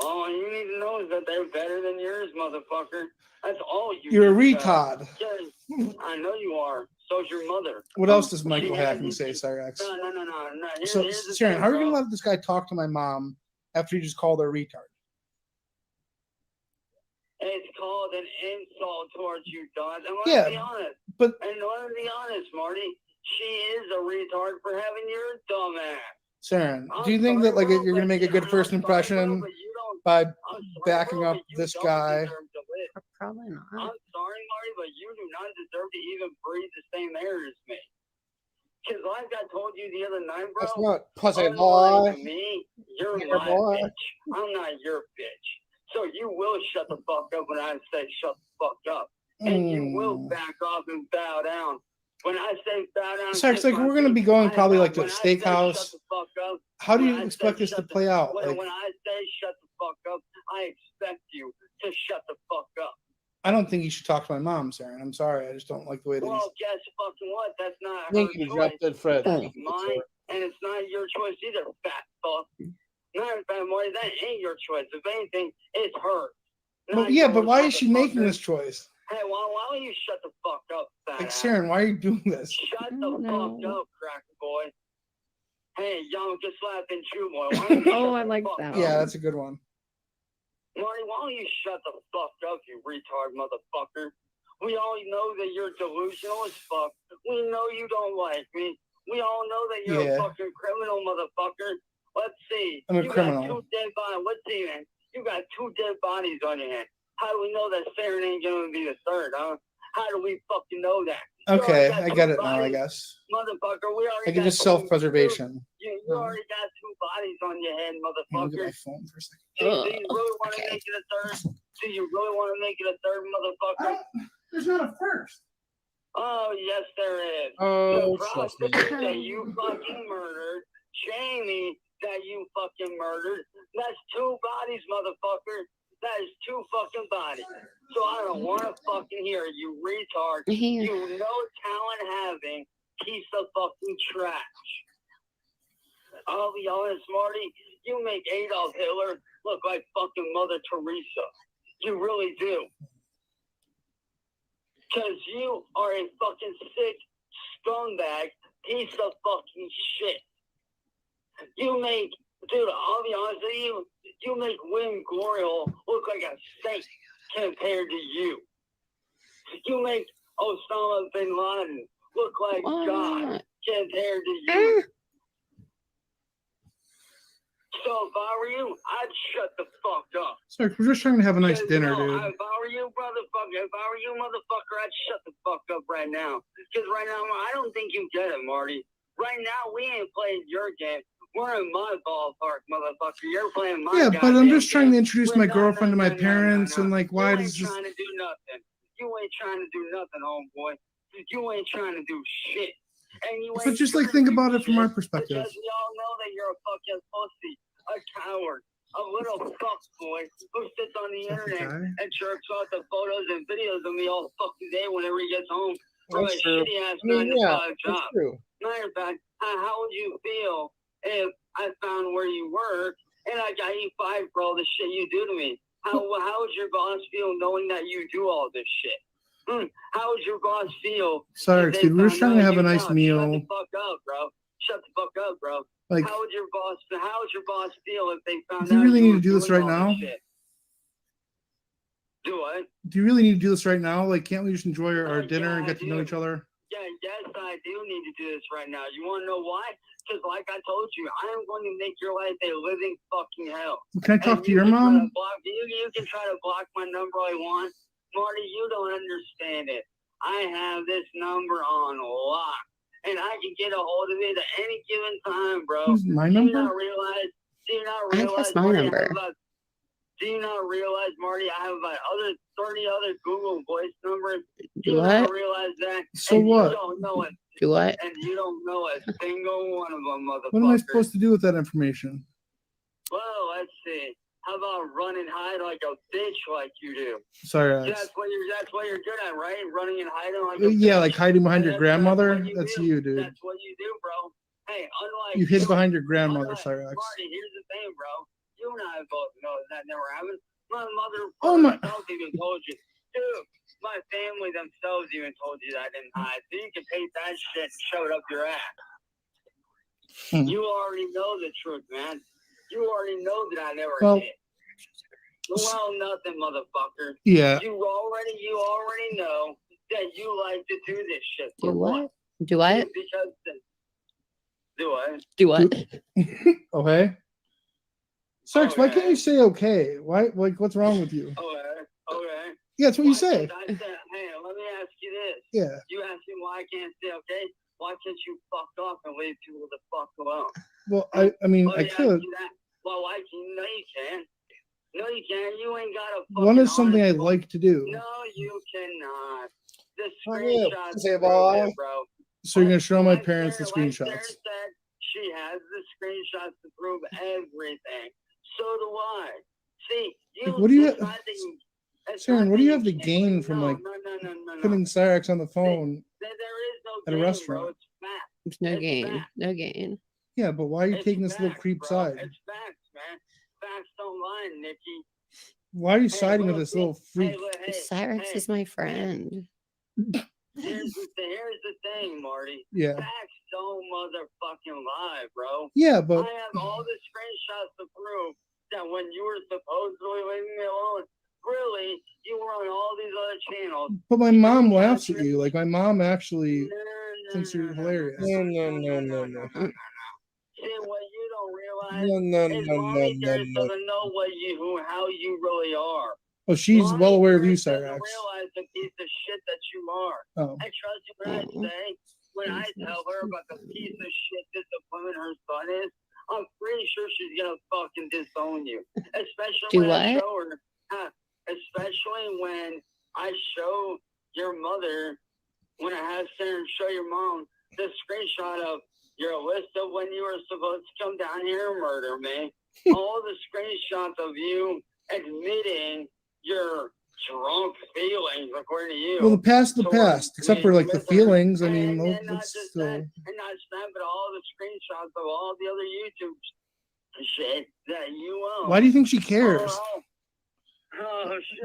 All you need to know is that they're better than yours, motherfucker. That's all you. You're a retard. I know you are. So's your mother. What else does Michael Hacken say, Cyrax? No. So, Sharon, how are you going to let this guy talk to my mom after you just called her a retard? It's called an insult towards you, Don. I want to be honest. But I want to be honest, Marty. She is a retard for having your dumb ass. Sharon, do you think that you're going to make a good first impression by backing up this guy? Probably not. I'm sorry, Marty, but you do not deserve to even breathe the same air as me. Because like I told you the other night, bro. That's not pussy boy. Me, you're my bitch. I'm not your bitch. So So you will shut the fuck up when I say shut the fuck up. And you will back off and bow down. When I say bow down, Cyrax, like we're gonna be going probably like to a steakhouse. Shut the fuck up, How do you expect this to play out? when Like, I say shut the fuck up, I expect you to shut the fuck up. I don't think you should talk to my mom, Sarah. I'm sorry. I just don't like the way it is. Well, guess fucking what? That's not her Thank you, choice. Justin Fred. That's mine, and it's not your choice either, fat fuck. Not fat Marty. That ain't your choice. If anything, it's hers. Well, yeah, but why is she making this choice? Hey, why don't you shut the fuck up, fat Like, ass? Sharon, why are you doing this? Shut the don't know. fuck up, cracker boy. Hey, young, just laughing true boy. Why don't you Oh, shut I the like fuck that. up? Yeah, that's a good one. Marty, why don't you shut the fuck up, you retard motherfucker? We all know that you're delusional as fuck. We know you don't like me. We all know that you're a fucking criminal motherfucker. Let's see. I'm a criminal. Got 2 dead bodies. Let's see, man. You got 2 dead bodies on your hand. How do we know that Sarah ain't gonna be the third, huh? How do we fucking know that? Okay, I get it now, I guess. Motherfucker, we already I can got just self-preservation. You already got 2 bodies on your head, Let me look at motherfucker. my phone for a second. Do you really want to make it a third? Do you really want to make it a third, motherfucker? There's not a first. Oh, yes, there is. Oh, The prostitute that you fucking murdered, Jamie, that you fucking murdered, that's 2 bodies, motherfucker. That is 2 fucking bodies. So I don't want to fucking hear it, you retard. You no talent having piece of fucking trash. I'll be honest, Marty, you make Adolf Hitler look like fucking Mother Teresa. You really do. Because you are a fucking sick scumbag piece of fucking shit. You make, dude, I'll be honest with you, you make Wim Glorial look like a saint compared to you. You make Osama bin Laden look like God compared to you. So if I were you, I'd shut the fuck up. Sorry, we're just trying to have a nice dinner, dude. If I were you, motherfucker, I'd shut the fuck up right now. Because right now, I don't think you get it, Marty. Right now, we ain't playing your game. We're in my ballpark, motherfucker. You're playing my Yeah, but I'm just trying to game. introduce my girlfriend to my parents and like why You does ain't this trying to do nothing. You ain't trying to do nothing, homeboy. You ain't trying to do shit. And you but ain't just like trying think to do about it from our shit perspective. Because we all know that you're a fucking pussy, a coward, a little fuckboy who sits on the internet and jerks off the photos and videos of me all fucking day whenever he gets home from a That's true. shitty ass I mean, 9 to yeah, 5 it's job. true. Matter of fact, how would you feel if I found where you work and I got you fired for all the shit you do to me? How would your boss feel knowing that you do all this shit? How would your boss feel? Sorry, dude, we're just trying to have a nice meal. Shut the fuck up, bro. Shut the fuck up, bro. Like, How would your boss feel if they found do you out really you need were to do this doing right all now? shit? Do what? Do you really need to do this right now? Like, can't we just enjoy our dinner and get to know each other? Yeah, yes, I do need to do this right now. You want to know why? Because like I told you, I am going to make your life a living fucking hell. Can I talk And to your can try mom? to block- You can try to block my number all you want. Marty, you don't understand it. I have this number on lock, and I can get a hold of it at any given time, bro. Who's my Do you number? not realize? Do you not I realize? guess my Marty, number. do you not realize, Marty? I have about 30 other Google Voice numbers. Do Do you not what? realize that? So And what? You don't know it. Do what? And you don't know a single one of them, motherfucker. What am I supposed to do with that information? Well, let's see. How about run and hide like a bitch like you do? Sorry, So Alex. that's what you're good at, right? Running and hiding like a Yeah, bitch. like hiding behind your That's grandmother. what That's do. you, dude. That's what you do, bro. Hey, unlike You hid behind your grandmother, unlike- sorry, Alex. Marty, here's the thing, bro. You and I both know that never happened. My mother Oh my- herself even told you. Dude, my family themselves even told you that I didn't hide. So you can take that shit and shove it up your ass. You already know the truth, man. You already know that I never did. Well, nothing, motherfucker. Yeah. You already know that you like to do this shit. Do For what? Do what? Because do what? Do what? Okay. Sarx, why Okay. can't you say okay? Why? Like, what's wrong with you? Okay. Yeah, that's what you say. I said, hey, let me ask you this. Yeah. You asked me why I can't say okay. Why can't you fuck off and leave people the fuck alone? Well, I mean, Let I me ask could. you that. Well, why can you know you can? No, you can't. You ain't got a One fucking is something I honest like to do. No, you cannot. The Oh, yeah. screenshots Say, prove boy. it, bro. So you're gonna show my Like parents the Sarah screenshots. said, she has the screenshots to prove everything. So do I. See, you. Like, what do you? it's not that you- it's Sharon, not what that do you have to can't- gain from no, like no. putting cyrax on the phone There is no at a gain, restaurant? bro. It's fact. There's no It's gain. fact. No gain. Yeah, but why are you It's taking this little facts, creep bro. side? It's facts, man. Facts don't lie, Nikki. Why are you Hey, siding with look, this little freak? Cyrax is my friend. Here's the thing, Marty. Yeah. Facts don't motherfucking lie, bro. Yeah, but I have all the screenshots to prove that when you were supposedly leaving me alone, really, you were on all these other channels. but my mom laughs at you. Like my mom actually thinks you're hilarious. No. See, what you don't realize is mommy Teresa doesn't know how you really are. Oh, she's Mommy well aware of you, Teresa doesn't cyrax. realize the piece of shit that you are. Oh. And trust me when I say, when I tell her about the piece of shit disappointment her son is, I'm pretty sure she's gonna fucking disown you. Especially when I show her, especially when I show your mother, when I have Sarah show your mom the screenshot of your list of when you were supposed to come down here and murder me. All the screenshots of you admitting your drunk feelings, according to you. Well, the past, except for like the feelings. I mean, that's still. And not just that, but all the screenshots of all the other YouTube shit that you own. Why do you think she cares?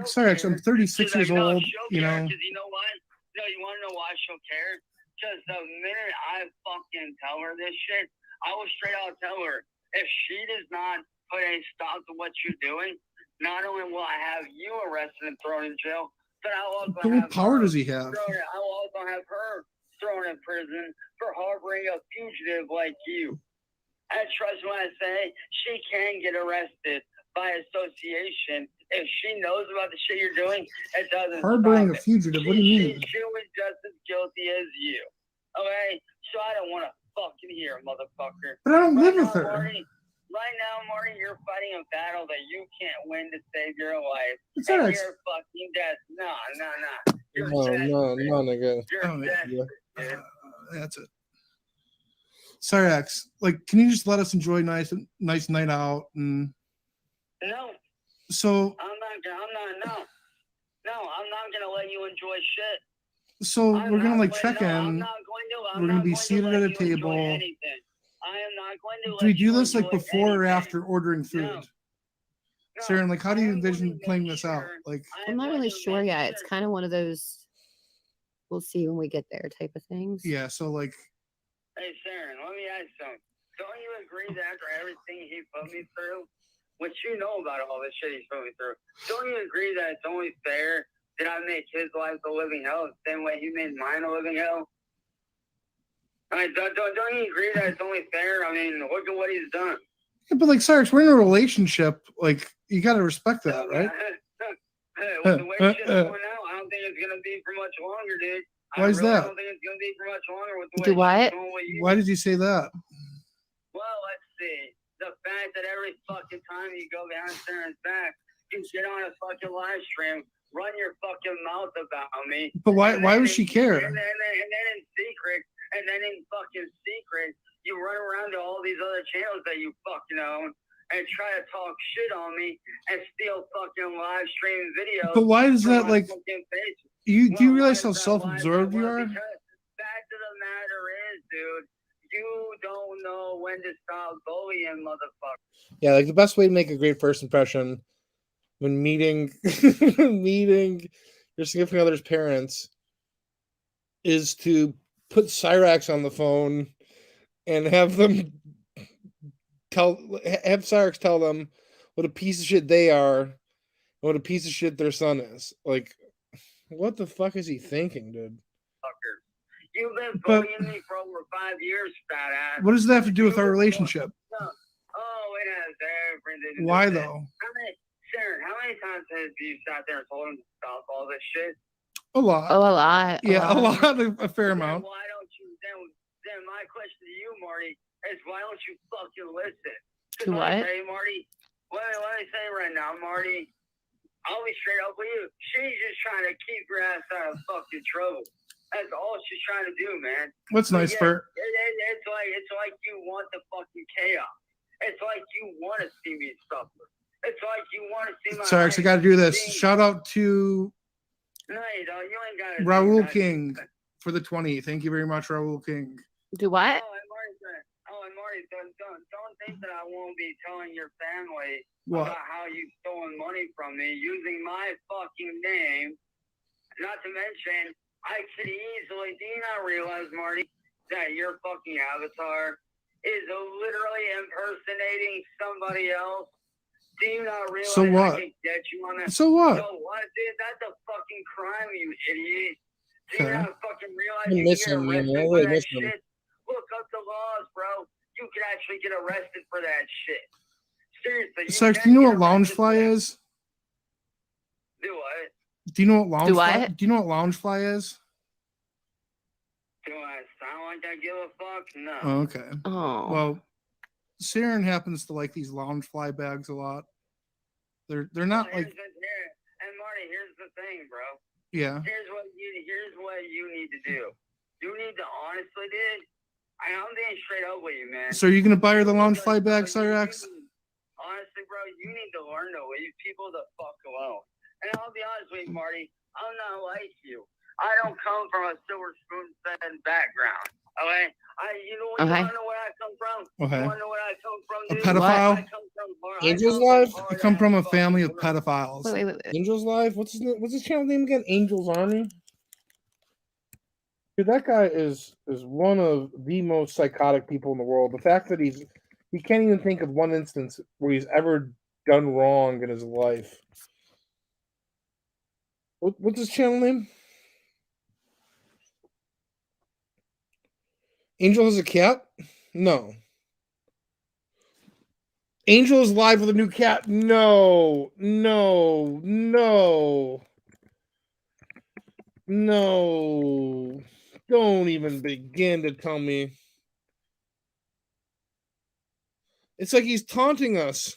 Sorry, I'm 36 years old. You know. Because you know what? No, you want to know why she'll care? Because the minute I fucking tell her this shit, I will straight out tell her, if she does not put a stop to what you're doing, not only will I have you arrested and thrown in jail, but I will also What power does he have? I will also have her thrown in prison for harboring a fugitive like you. And trust me when I say, she can get arrested by association if she knows about the shit you're doing. It doesn't harboring a fugitive. What do you mean? She was just as guilty as you. Okay, so I don't want to fucking hear, motherfucker. But I don't live with her. Right now, Marty, you're fighting a battle that you can't win to save your life. It's and right. You're fucking dead. No. No, nigga. You're dead. That's it. Cyrax, like, can you just let us enjoy nice night out and? No. So. I'm not gonna let you enjoy shit. So we're gonna like check in. We're gonna be seated at a table. I am not going to. Do we do this like before or after ordering food? Sarah, like, how do you envision playing this out? Like, I'm not really sure yet. It's kind of one of those we'll see when we get there type of things. Yeah. So like. Hey, Sharon, let me ask you something. Don't you agree that after everything he put me through, which you know about all this shit he's put me through, don't you agree that it's only fair that I make his life a living hell the same way he made mine a living hell? I mean, don't you agree that it's only fair? I mean, look at what he's done. Yeah, but like, Cyrus, we're in a relationship. Like, you got to respect that, right? With the way shit's going now, I don't think it's gonna be for much longer, dude. Why is that? I don't think it's gonna be for much longer with the way shit's going with you. Why did you say that? Well, let's see. The fact that every fucking time you go behind Sharon's back, you get on a fucking live stream, run your fucking mouth about me. But why would she care? And then in secret. And then in fucking secret, you run around to all these other channels that you fucking own and try to talk shit on me and steal fucking live stream videos. But why is that like? Do you realize how self-absorbed you are? Because the fact of the matter is, dude, you don't know when to stop bullying, motherfucker. Yeah, like the best way to make a great first impression when meeting your significant other's parents is to put Cyrax on the phone and have Cyrax tell them what a piece of shit they are and what a piece of shit their son is. Like, what the fuck is he thinking, dude? You've been bullying me for over 5 years, fat ass. What does that have to do with our relationship? Oh, it has everything. Why though? Sharon, how many times have you sat there and told him to stop all this shit? A lot. Oh, a lot. Yeah, a lot. A fair amount. Why don't you? Then my question to you, Marty, is why don't you fucking listen? To what? Hey, Marty, let me say right now, Marty. I'll be straight up with you. She's just trying to keep your ass out of fucking trouble. That's all she's trying to do, man. What's nice for? It's like you want the fucking chaos. It's like you want to see me suffer. It's like you want to see my. Sorry, I got to do this. Shout out to No, you don't. You ain't got to. Raul King for the 20. Thank you very much, Raul King. Do what? And Marty, don't think that I won't be telling your family What? about how you've stolen money from me using my fucking name. Not to mention, I could easily. Do you not realize, Marty, that your fucking avatar is literally impersonating somebody else? Do you not realize So what? I could get you on that? So what? So what, dude? That's a fucking crime, you idiot. Do Okay. you not fucking realize I'm you missing can you, get man. I arrested for really that miss him. shit? Look up the laws, bro. You can actually get arrested for that shit. Seriously. Sarge, do you know what Loungefly is? Do what? Do you know what Do Loungefly? what? Do you know what Loungefly is? Do I sound like I give a fuck? No. Oh, okay. Oh. Well, Saren happens to like these Loungefly bags a lot. They're not like. And Marty, here's the thing, bro. Yeah. Here's what you need to do. You need to honestly, dude. I'm being straight up with you, man. So are you gonna buy her the Loungefly bag, Cyrax? Honestly, bro, you need to learn to leave people the fuck alone. And I'll be honest with you, Marty, I'm not like you. I don't come from a silver spoon-fed background. Okay? You know Okay. where I come from? Okay. You wanna know where I come from, A dude? pedophile? I come from Angel's Life? I come from a family of pedophiles. Wait. Angel's Life? What's his channel name again? Angel's Army? Dude, that guy is one of the most psychotic people in the world. The fact that he can't even think of one instance where he's ever done wrong in his life. What's his channel name? Angel has a cat? No. Angel is live with a new cat? No. Don't even begin to tell me. It's like he's taunting us.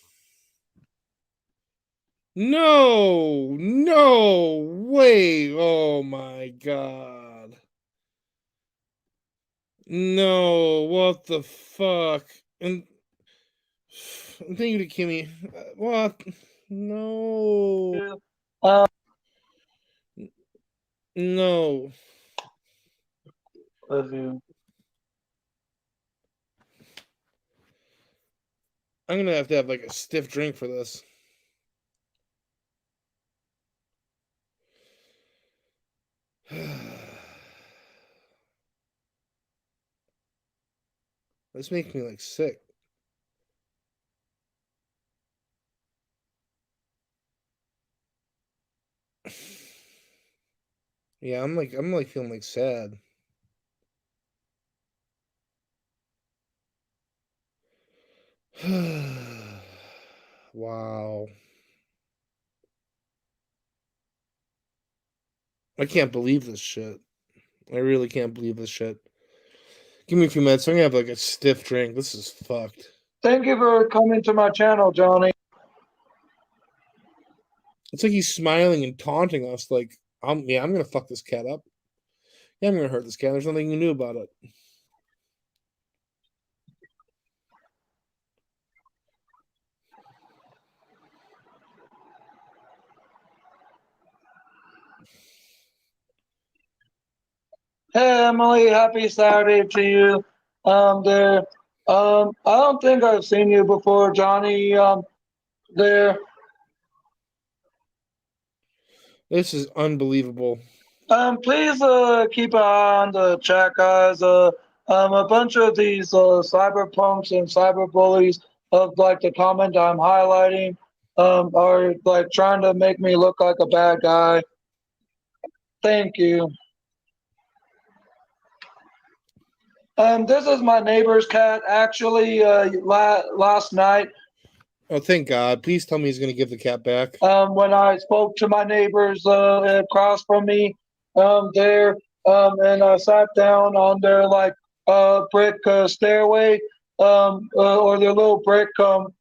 No, wait. Oh my God. No, what the fuck? And thank you to Kimmy. What? No. No. Love you. I'm gonna have to have like a stiff drink for this. This makes me like sick. Yeah, I'm like feeling like sad. Wow. I can't believe this shit. I really can't believe this shit. Give me a few minutes. I'm gonna have like a stiff drink. This is fucked. Thank you for coming to my channel, Johnny. It's like he's smiling and taunting us. Like, I'm gonna fuck this cat up. Yeah, I'm gonna hurt this cat. There's nothing you knew about it. Hey Emily, happy Saturday to you. There. I don't think I've seen you before, Johnny. There. This is unbelievable. Please keep an eye on the chat, guys. A bunch of these cyberpunks and cyberbullies of like the comment I'm highlighting are like trying to make me look like a bad guy. Thank you. This is my neighbor's cat. Actually, last night. Oh, thank God. Please tell me he's going to give the cat back. When I spoke to my neighbors across from me there, and I sat down on their like brick stairway, or their little brick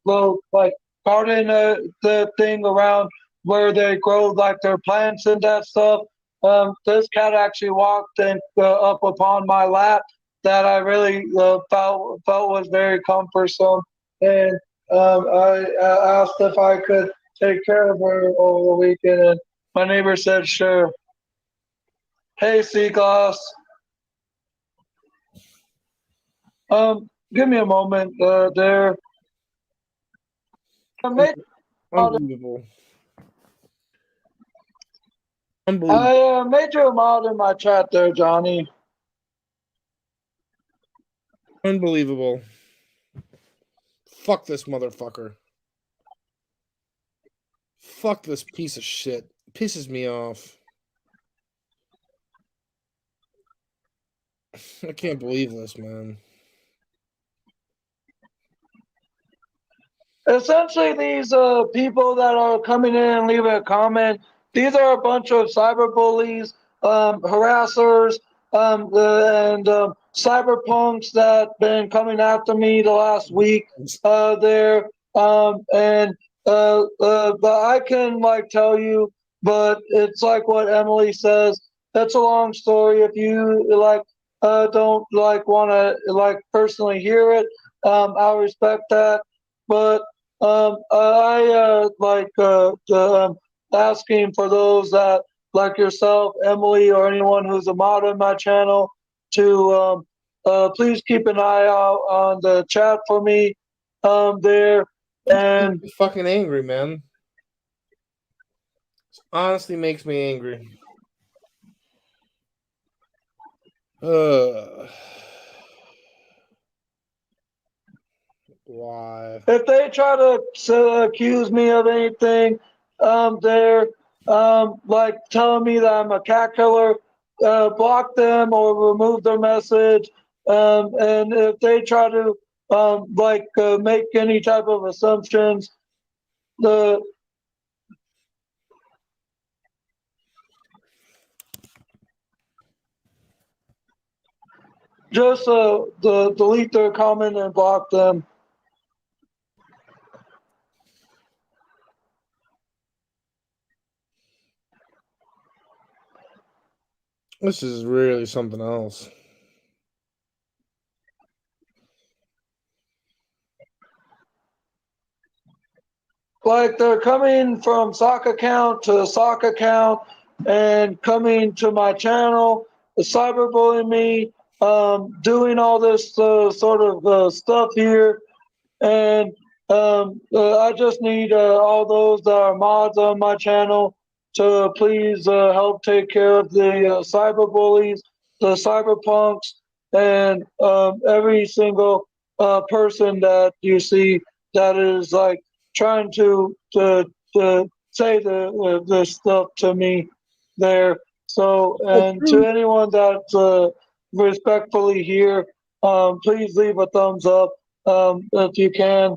little like garden, the thing around where they grow like their plants and that stuff. This cat actually walked and up upon my lap that I really felt was very comfortsome, and I asked if I could take care of her over the weekend, and my neighbor said sure. Hey, Seaglass. Give me a moment there. Unbelievable. Unbelievable. I made you a mod in my chat there, Johnny. Unbelievable. Fuck this motherfucker. Fuck this piece of shit. Pisses me off. I can't believe this, man. Essentially, these people that are coming in and leaving a comment, these are a bunch of cyberbullies, harassers, and cyberpunks that been coming after me the last week there. But I can like tell you, but it's like what Emily says. That's a long story. If you like don't like want to like personally hear it, I'll respect that. But I asking for those that like yourself, Emily, or anyone who's a mod on my channel to please keep an eye out on the chat for me there. And I'm fucking angry, man. This honestly makes me angry. Why? if they try to accuse me of anything, they're like telling me that I'm a cat killer, block them or remove their message. And if they try to make any type of assumptions, the just delete their comment and block them. This is really something else. Like they're coming from sock account to sock account and coming to my channel, cyberbullying me, doing all this sort of stuff here. And I just need all those that are mods on my channel to please help take care of the cyberbullies, the cyberpunks, and every single person that you see that is like trying to say the stuff to me there. So, and to anyone that's respectfully here, please leave a thumbs up if you can.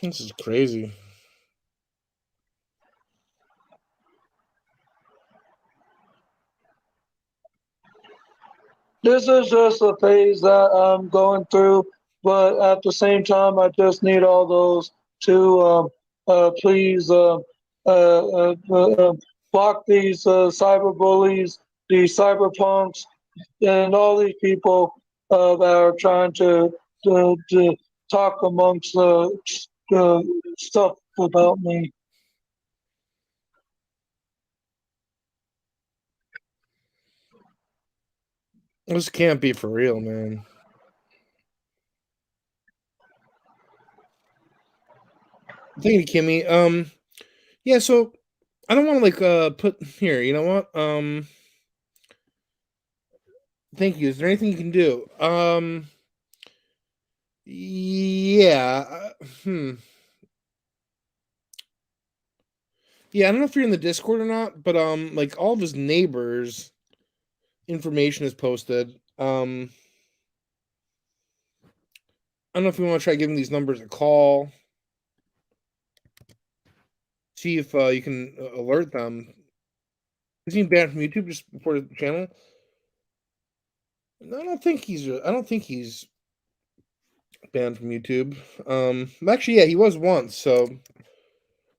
This is crazy. This is just a phase that I'm going through, but at the same time, I just need all those to please block these cyberbullies, these cyberpunks, and all these people that are trying to talk amongst stuff about me. This can't be for real, man. Thank you, Kimmy. Yeah, so I don't want to like put here, you know what? Thank you. Is there anything you can do? Yeah. Yeah, I don't know if you're in the Discord or not, but like all of his neighbors' information is posted. I don't know if we want to try giving these numbers a call. See if you can alert them. Is he banned from YouTube just before the channel? I don't think he's banned from YouTube. Actually, yeah, he was once. So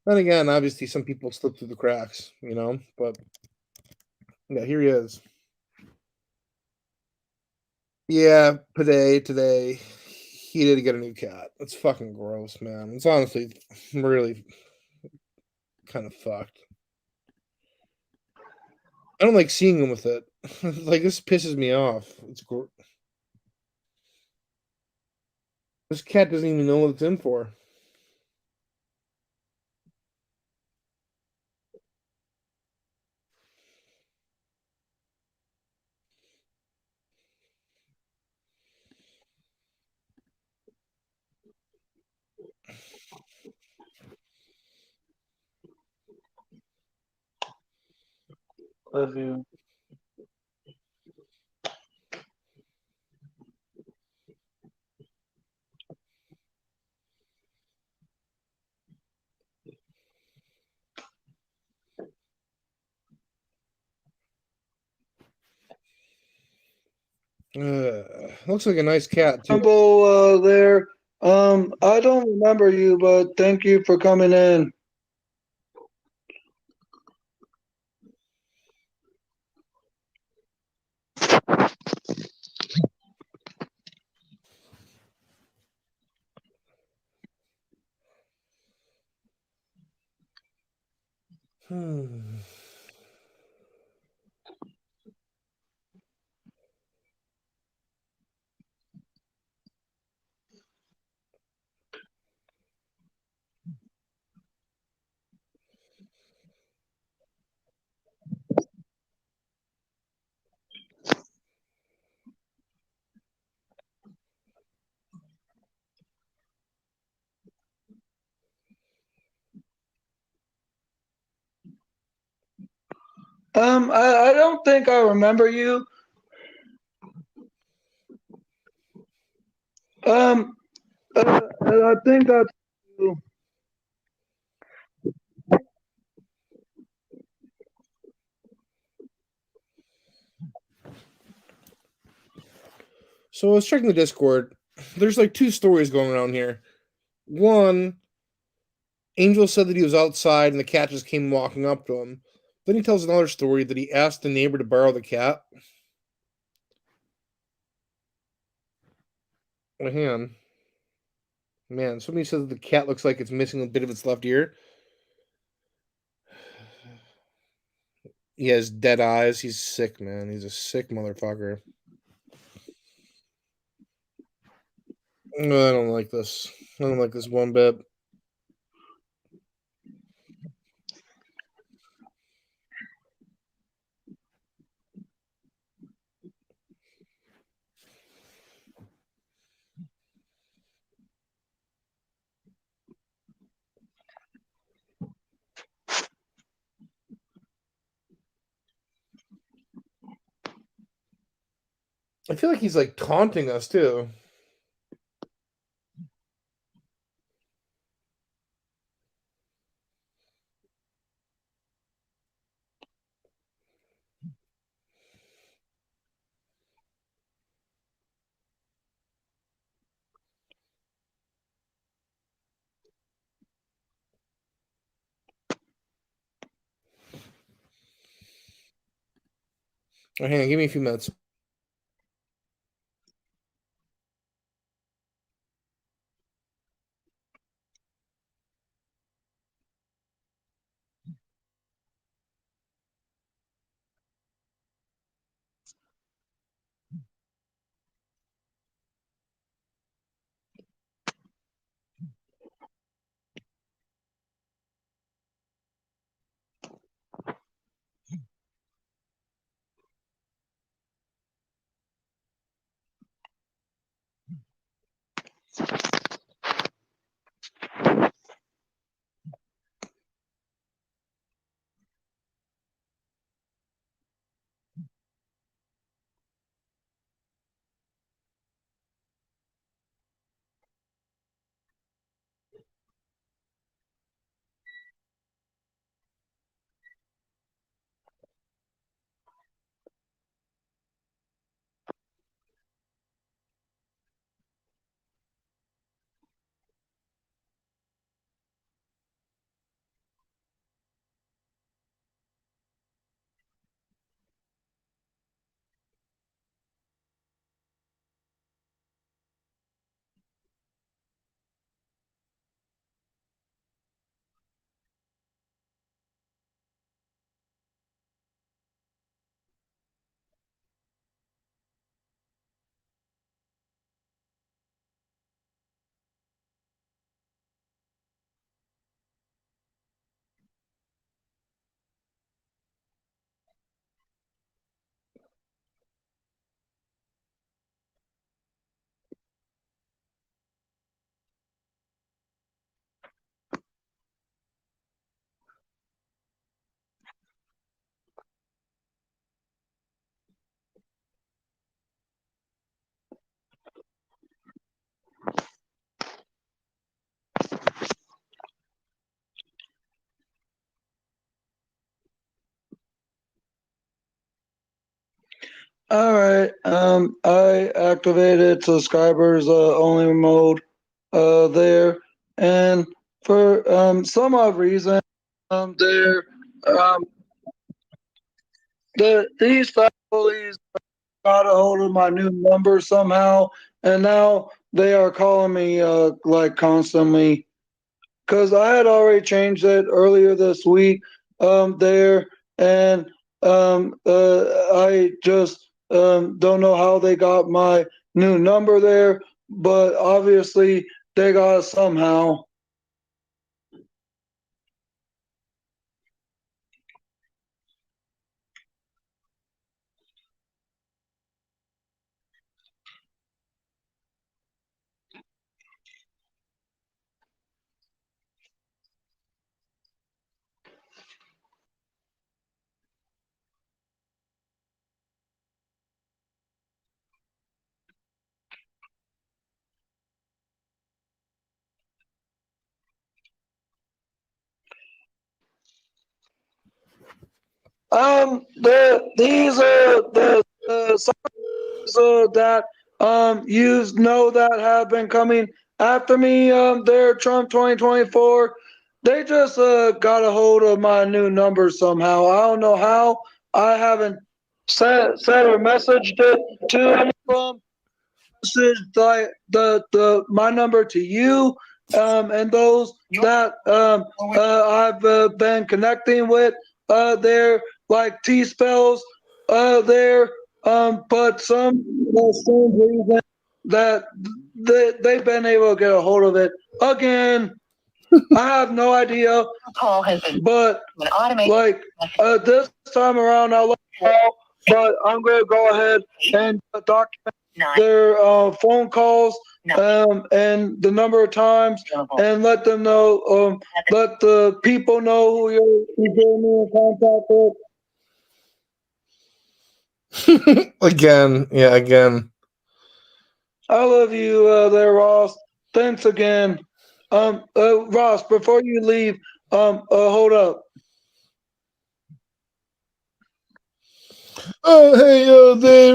then again, obviously, some people slip through the cracks, you know. But yeah, here he is. Yeah, today, he did get a new cat. It's fucking gross, man. It's honestly really kind of fucked. I don't like seeing him with it. Like this pisses me off. This cat doesn't even know what it's in for. Love you. Looks like a nice cat too. There. I don't remember you, but thank you for coming in. Hmm. I don't think I remember you. Um, I think that's you. So I was checking the Discord. There's like two stories going around here. One, Angel said that he was outside and the cat just came walking up to him. Then he tells another story that he asked the neighbor to borrow the cat. Oh, hang on. Man, somebody says that the cat looks like it's missing a bit of its left ear. He has dead eyes. He's sick, man. He's a sick motherfucker. No, I don't like this. I don't like this one bit. I feel like he's like taunting us too. Oh, hang on, give me a few minutes. All right. I activated subscribers only mode there, and for some odd reason, there um these families got a hold of my new number somehow, and now they are calling me like constantly because I had already changed it earlier this week there, and I just don't know how they got my new number there, but obviously they got it somehow. These are the songs that you know that have been coming after me. They're Trump 2024. They just got a hold of my new number somehow. I don't know how. I haven't sent or messaged it to any of them. Messaged like the my number to you and those that I've been connecting with. They're like T spells there, but some strange reason that they've been able to get a hold of it again. I have no idea, but like this time around, I'll let you know. But I'm gonna go ahead and document their phone calls and the number of times, and let them know. Let the people know who you're getting in contact with. Again, yeah, again. I love you there, Ross. Thanks again. Ross, before you leave, hold up. Oh, hey, there,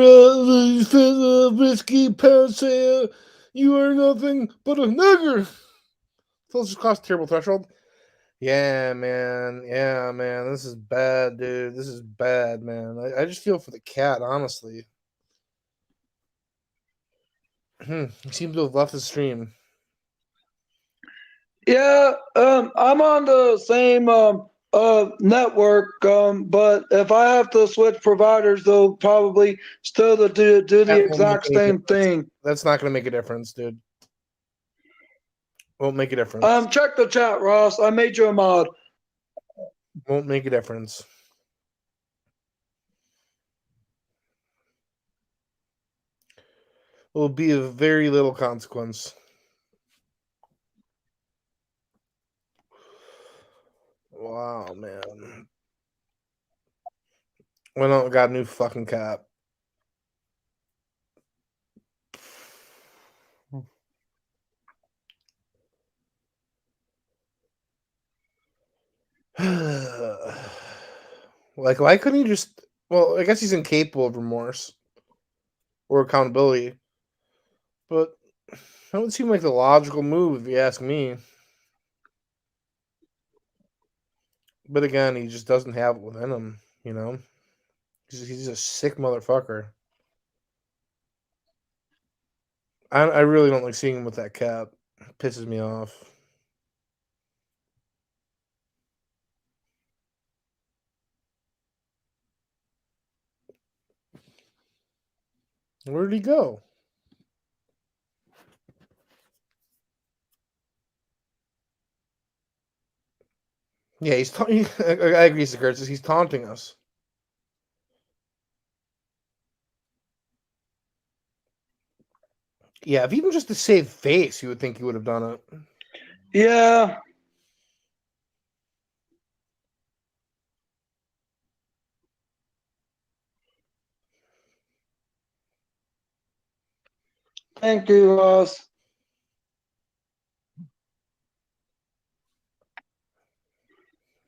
Risky Parents say, you are nothing but a nigger. Those just crossed terrible threshold. Yeah, man. Yeah, man. This is bad, dude. This is bad, man. I just feel for the cat, honestly. He seems to have left the stream. Yeah, I'm on the same network, but if I have to switch providers, they'll probably still do the That won't make exact any same difference. thing. That's not going to make a difference, dude. Won't make a difference. Check the chat, Ross. I made you a mod. Won't make a difference. Will be of very little consequence. Wow, man. We don't got a new fucking cap. Like, why couldn't he just? Well, I guess he's incapable of remorse or accountability, but that would seem like the logical move if you ask me. But again, he just doesn't have it within him, you know? He's a sick motherfucker. I really don't like seeing him with that cap. It pisses me off. Where did he go? Yeah, he's I agree, Curtis. He's taunting us. Yeah, if even just to save face, you would think he would have done it. Yeah. Thank you, Ross.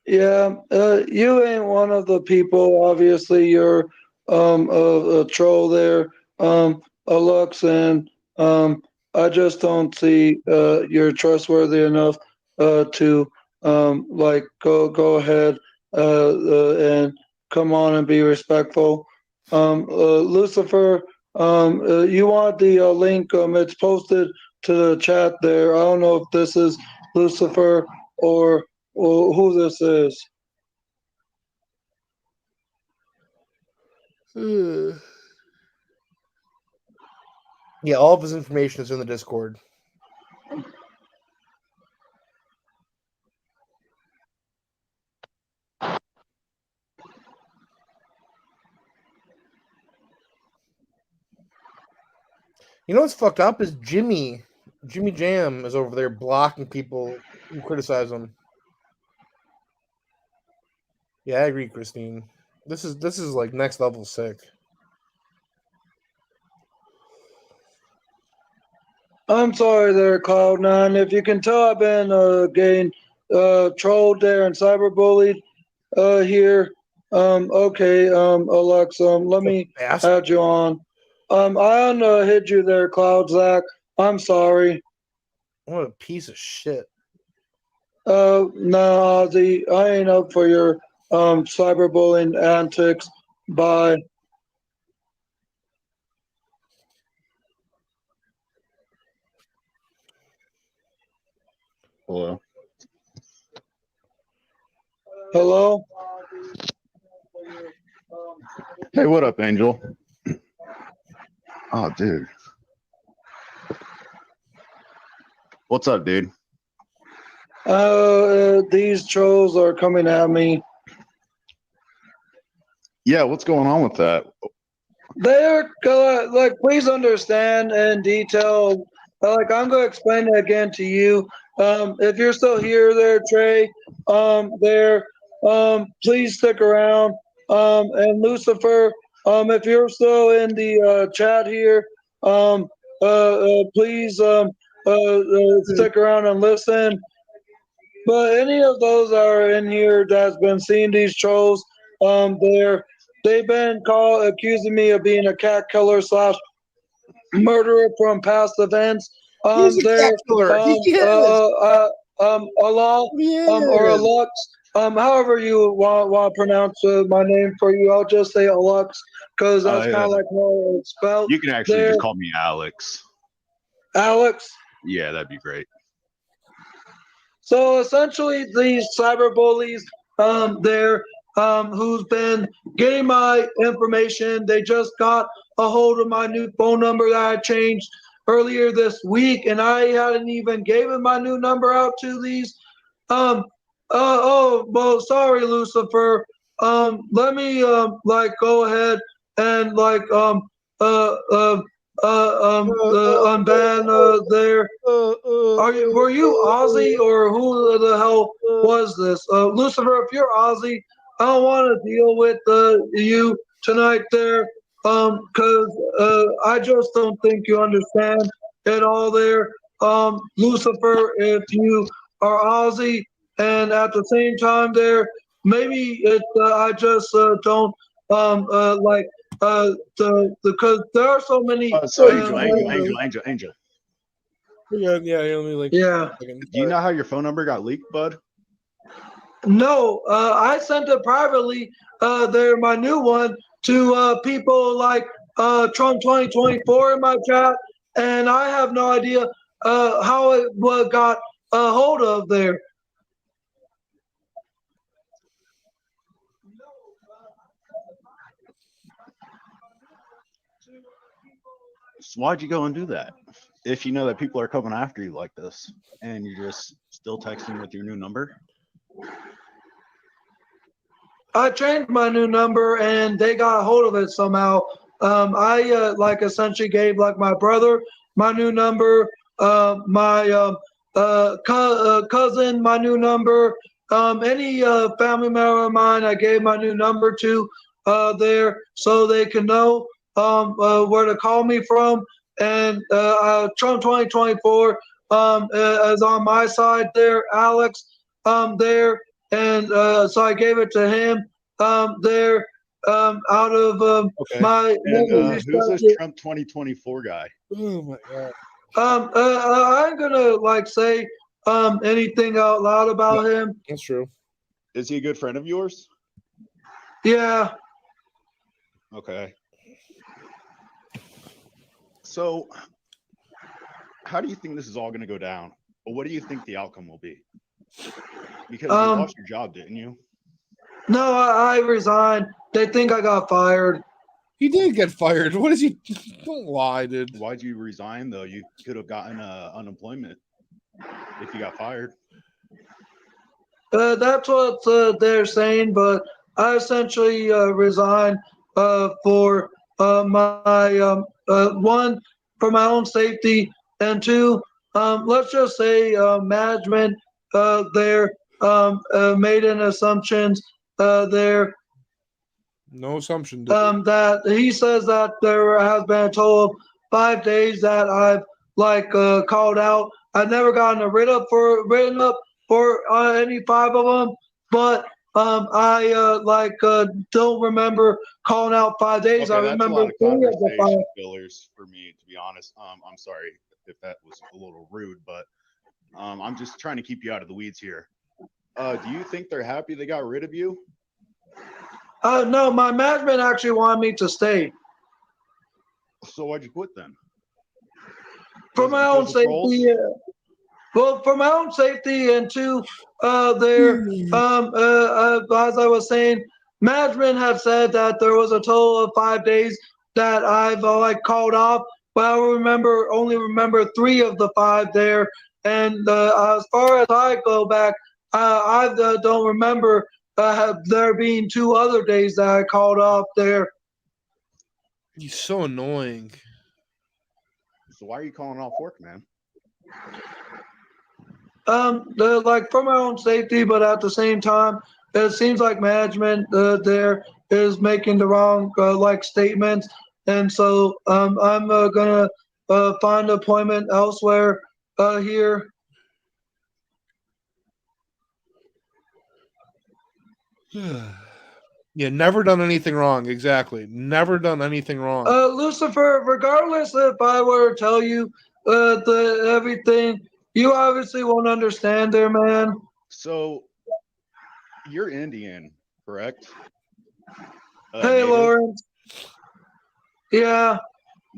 Yeah, you ain't one of the people. Obviously, you're a troll there, a Lux, and I just don't see you're trustworthy enough to like go ahead and come on and be respectful. Lucifer, you want the link? It's posted to the chat there. I don't know if this is Lucifer or who this is. Yeah, all of his information is in the Discord. You know what's fucked up is Jimmy Jam is over there blocking people who criticize him. Yeah, I agree, Christine. This is like next level sick. I'm sorry there, Cloud9. If you can tell, I've been getting trolled there and cyberbullied here. Okay, Alexa, let me add you on. I unhid you there, Cloud Zach. I'm sorry. What a piece of shit. No, Ozzy, I ain't up for your cyberbullying antics. Bye. Hello. Hello? Hey, what up, Angel? Oh, dude. What's up, dude? These trolls are coming at me. Yeah, what's going on with that? They're like, please understand in detail. Like, I'm gonna explain it again to you. If you're still here, there, Trey, please stick around. And Lucifer, if you're still in the chat here, please stick around and listen. But any of those that are in here that's been seeing these trolls, they've been accusing me of being a cat killer / murderer from past events. He's a cat killer. Allah, or a Lux, however you want to pronounce my name for you, I'll just say Alux because that's kind of like how it's spelled. You can actually just call me Alex. Alex? Yeah, that'd be great. So essentially, these cyber bullies, who's been getting my information, they just got a hold of my new phone number that I changed earlier this week, and I hadn't even given my new number out to these. Well, sorry, Lucifer. Let me go ahead and unban there. Were you Ozzy or who the hell was this? Lucifer, if you're Ozzy, I don't want to deal with you tonight there, because I just don't think you understand it all there. Lucifer, if you are Ozzy, and at the same time there, maybe I just don't because there are so many. Angel. Yeah, let me like. Yeah. Do you know how your phone number got leaked, bud? No, I sent it privately. My new one to people like Trump 2024 in my chat, and I have no idea how it got a hold of there. So why'd you go and do that? If you know that people are coming after you like this, and you're just still texting with your new number? I changed my new number, and they got a hold of it somehow. I essentially gave my brother my new number, my cousin my new number, any family member of mine I gave my new number to there so they can know where to call me from. And Trump 2024 is on my side there, Alex there. And so I gave it to him there. out of Okay. my And memory who's this subject. Trump 2024 guy? Oh my god. I ain't gonna like say anything out loud about him. That's true. Is he a good friend of yours? Yeah. Okay. So, how do you think this is all going to go down? Or what do you think the outcome will be? Because you lost your job, didn't you? No, I resigned. They think I got fired. He did get fired. What is he? Don't lie, dude. Why'd you resign, though? You could have gotten unemployment if you got fired. That's what they're saying, but I essentially resigned for my one, for my own safety, and two, let's just say management there made an assumptions there No assumption, dude. that he says that there has been a total of 5 days that I've like called out. I've never gotten written up for any 5 of them, but I don't remember calling out 5 days. Okay, I that's a remember lot of 3 of the 5. conversation fillers for me, to be honest. I'm sorry if that was a little rude, but I'm just trying to keep you out of the weeds here. Do you think they're happy they got rid of you? No, my management actually wanted me to stay. So why'd you quit then? For Was it my own because of trolls? safety, well, for my own safety, and two, there, as I was saying, management have said that there was a total of 5 days that I've like called off, but I only remember 3 of the 5 there. And as far as I go back, I don't remember there being 2 other days that I called off there. He's so annoying. So why are you calling off work, man? Like for my own safety, but at the same time, it seems like management there is making the wrong like statements, and so I'm gonna find employment elsewhere here. Yeah, never done anything wrong. Exactly. Never done anything wrong. Lucifer, regardless if I were to tell you everything, you obviously won't understand there, man. So you're Indian, correct? Hey, Native? Lawrence. Yeah,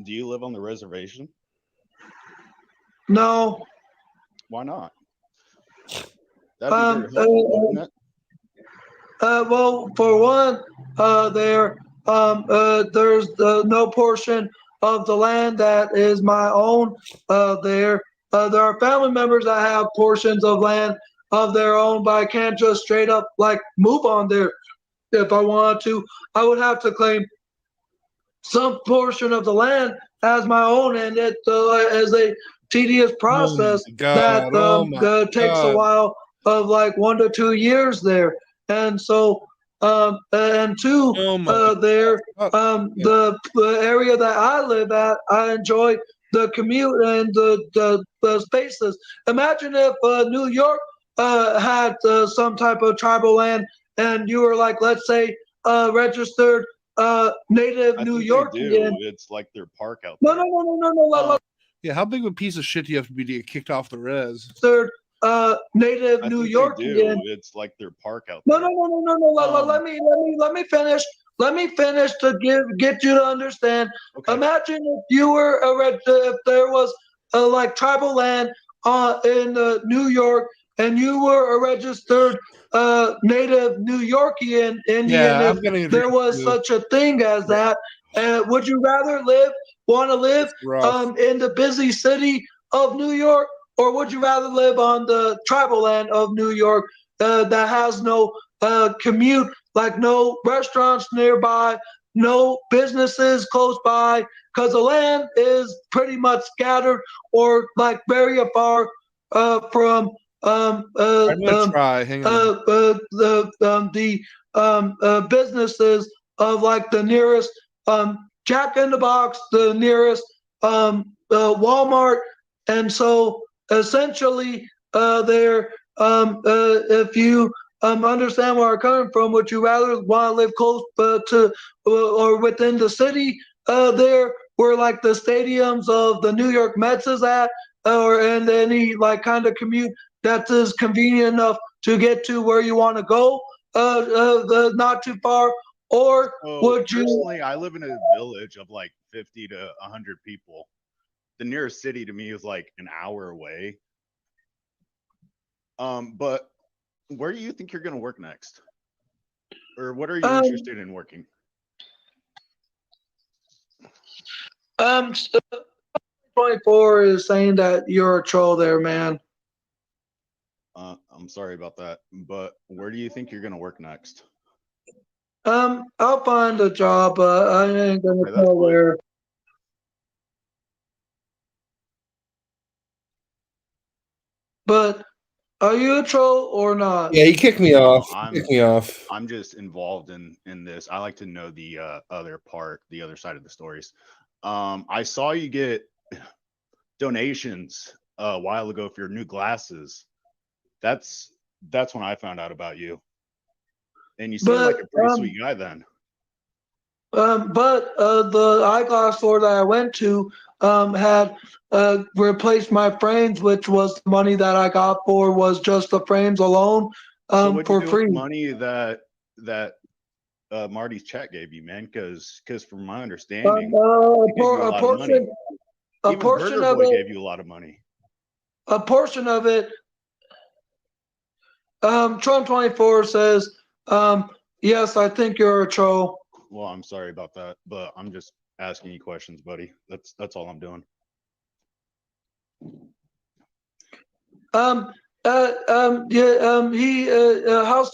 Do you live on the reservation? no. Why not? That'd be very helpful, wouldn't it? Well, for one, there's no portion of the land that is my own. There are family members that have portions of land of their own, but I can't just straight up like move on there. If I wanted to, I would have to claim some portion of the land as my own, and it is a tedious process that takes a while of like 1 to 2 years there. And so, and two, the area that I live at, I enjoy the commute and the spaces. Imagine if New York had some type of tribal land, and you were like, let's say, registered native I New think Yorkian. they do. It's like their park out there. No. Yeah, how big of a piece of shit do you have to be to get kicked off the res? Registered native I New think they do. Yorkian. It's like their park out No. there. Let me finish. Let me finish to get you to understand. Okay. Imagine if you were if there was like tribal land in New York, and you were a registered native New Yorkian Indian. Yeah, if there was such a thing as that, would you rather want to live in the busy city of New York, or would you rather live on the tribal land of New York that has no commute, like no restaurants nearby, no businesses close by, because the land is pretty much scattered or like very far from I'm gonna try. Hang on. the businesses of like the nearest Jack in the Box, the nearest Walmart, and so essentially there if you understand where I'm coming from. Would you rather want to live close to or within the city there, where like the stadiums of the New York Mets is at, or and any like kind of commute that is convenient enough to get to where you want to go, not too far, or So would you? personally, I live in a village of like 50 to 100 people. The nearest city to me is like an hour away. But where do you think you're going to work next? Or what are you interested in working? 24 is saying that you're a troll there, man. I'm sorry about that, but where do you think you're going to work next? I'll find a job. I ain't gonna Okay, that's tell fine. where. But are you a troll or not? Yeah, he kicked me No, off. Kicked me off. I'm just involved in this. I like to know the other part, the other side of the stories. I saw you get donations a while ago for your new glasses. That's when I found out about you. And you seem like But a pretty sweet guy then. the eyeglass store that I went to had replaced my frames, which was the money that I got for was just the frames alone So what'd you for do with free. the money that Marty's chat gave you, man? Because from my understanding, he gave you a lot of money. A Even portion Burger of Boy it, gave you a lot of money. a portion of it. Trump 24 says, yes, I think you're a troll. Well, I'm sorry about that, but I'm just asking you questions, buddy. That's all I'm doing. House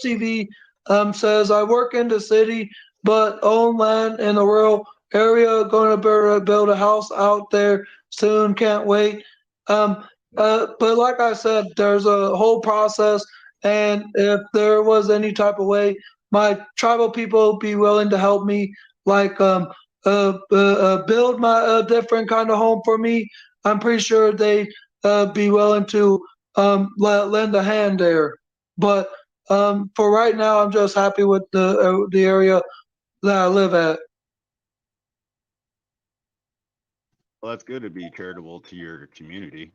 TV says I work in the city, but own land in the rural area. Going to build a house out there soon. Can't wait. But like I said, there's a whole process, and if there was any type of way, my tribal people be willing to help me, like build my different kind of home for me. I'm pretty sure they be willing to lend a hand there. But for right now, I'm just happy with the area that I live at. Well, that's good to be charitable to your community.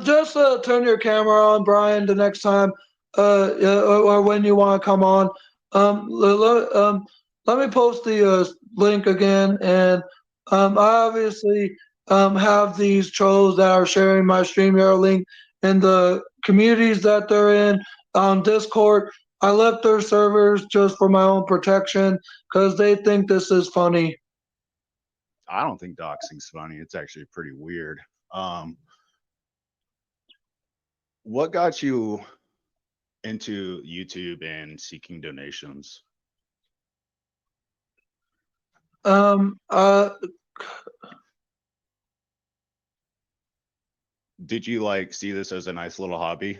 Just turn your camera on, Brian, the next time, or when you want to come on. Let me post the link again, and I obviously have these trolls that are sharing my StreamYard link in the communities that they're in on Discord. I left their servers just for my own protection because they think this is funny. I don't think doxing's funny. It's actually pretty weird. What got you into YouTube and seeking donations? Um, uh, Did you like see this as a nice little hobby?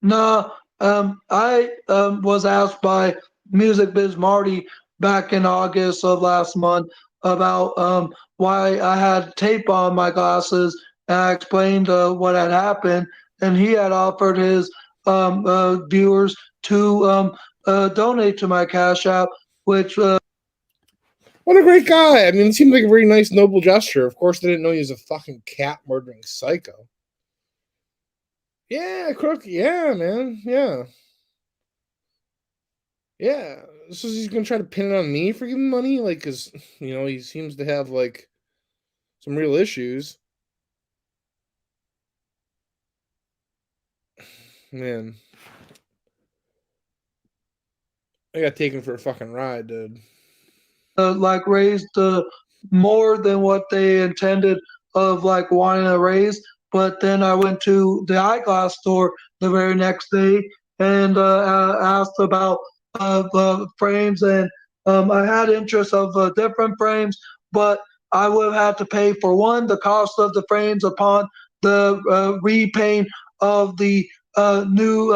No, I was asked by musicbizmarty back in August of last month about why I had tape on my glasses, and I explained what had happened, and he had offered his viewers to donate to my Cash App, which What a great guy. I mean, it seemed like a very nice, noble gesture. Of course, they didn't know he was a fucking cat murdering psycho. Yeah, crook. Yeah, man. Yeah. Yeah. So he's going to try to pin it on me for giving money? Like, because, he seems to have, like, some real issues. Man. I got taken for a fucking ride, dude. like raised more than what they intended of like wanting to raise. But then I went to the eyeglass store the very next day and asked about frames, and I had interest of different frames, but I would have had to pay for one the cost of the frames upon the repaint of the new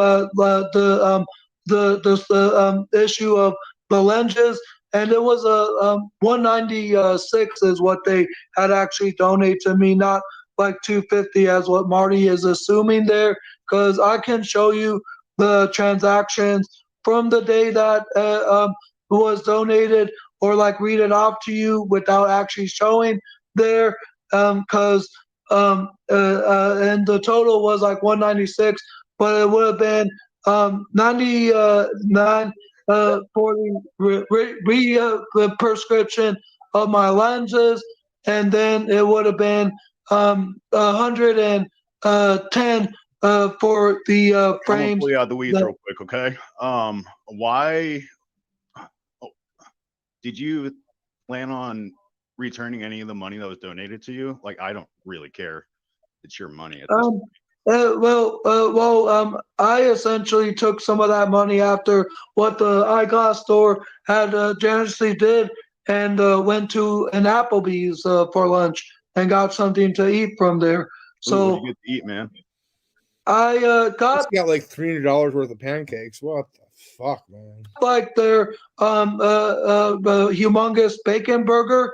the issue of the lenses, and it was a 196 is what they had actually donated to me, not like 250 as what Marty is assuming there. Because I can show you the transactions from the day that was donated, or like read it off to you without actually showing there, because and the total was like 196, but it would have been 99 for the prescription of my lenses, and then it would have been 110 for the I'm gonna frames. pull you out the weeds that- real quick, okay? Why did you plan on returning any of the money that was donated to you? Like, I don't really care. It's your money at this point. I essentially took some of that money after what the eyeglass store had generously did, and went to an Applebee's for lunch and got something to eat from there. Ooh, So what'd you get to eat, man? I It's got got like $300 worth of pancakes. What the fuck, man? like their humongous bacon burger.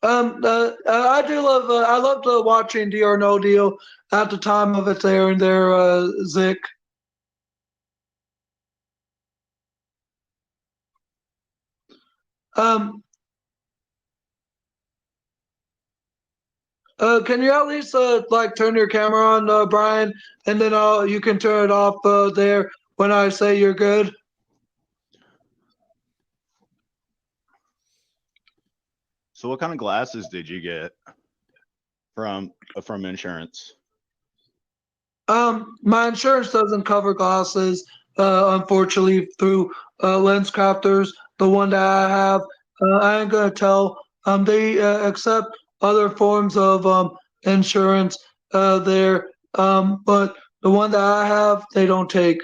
I do love. I loved watching Deal or No Deal at the time of its air in their Zik. Can you at least like turn your camera on, Brian, and then you can turn it off there when I say you're good. So what kind of glasses did you get from insurance? My insurance doesn't cover glasses, unfortunately, through Lens Crafters. The one that I have, I ain't gonna tell. They accept other forms of insurance there, but the one that I have, they don't take.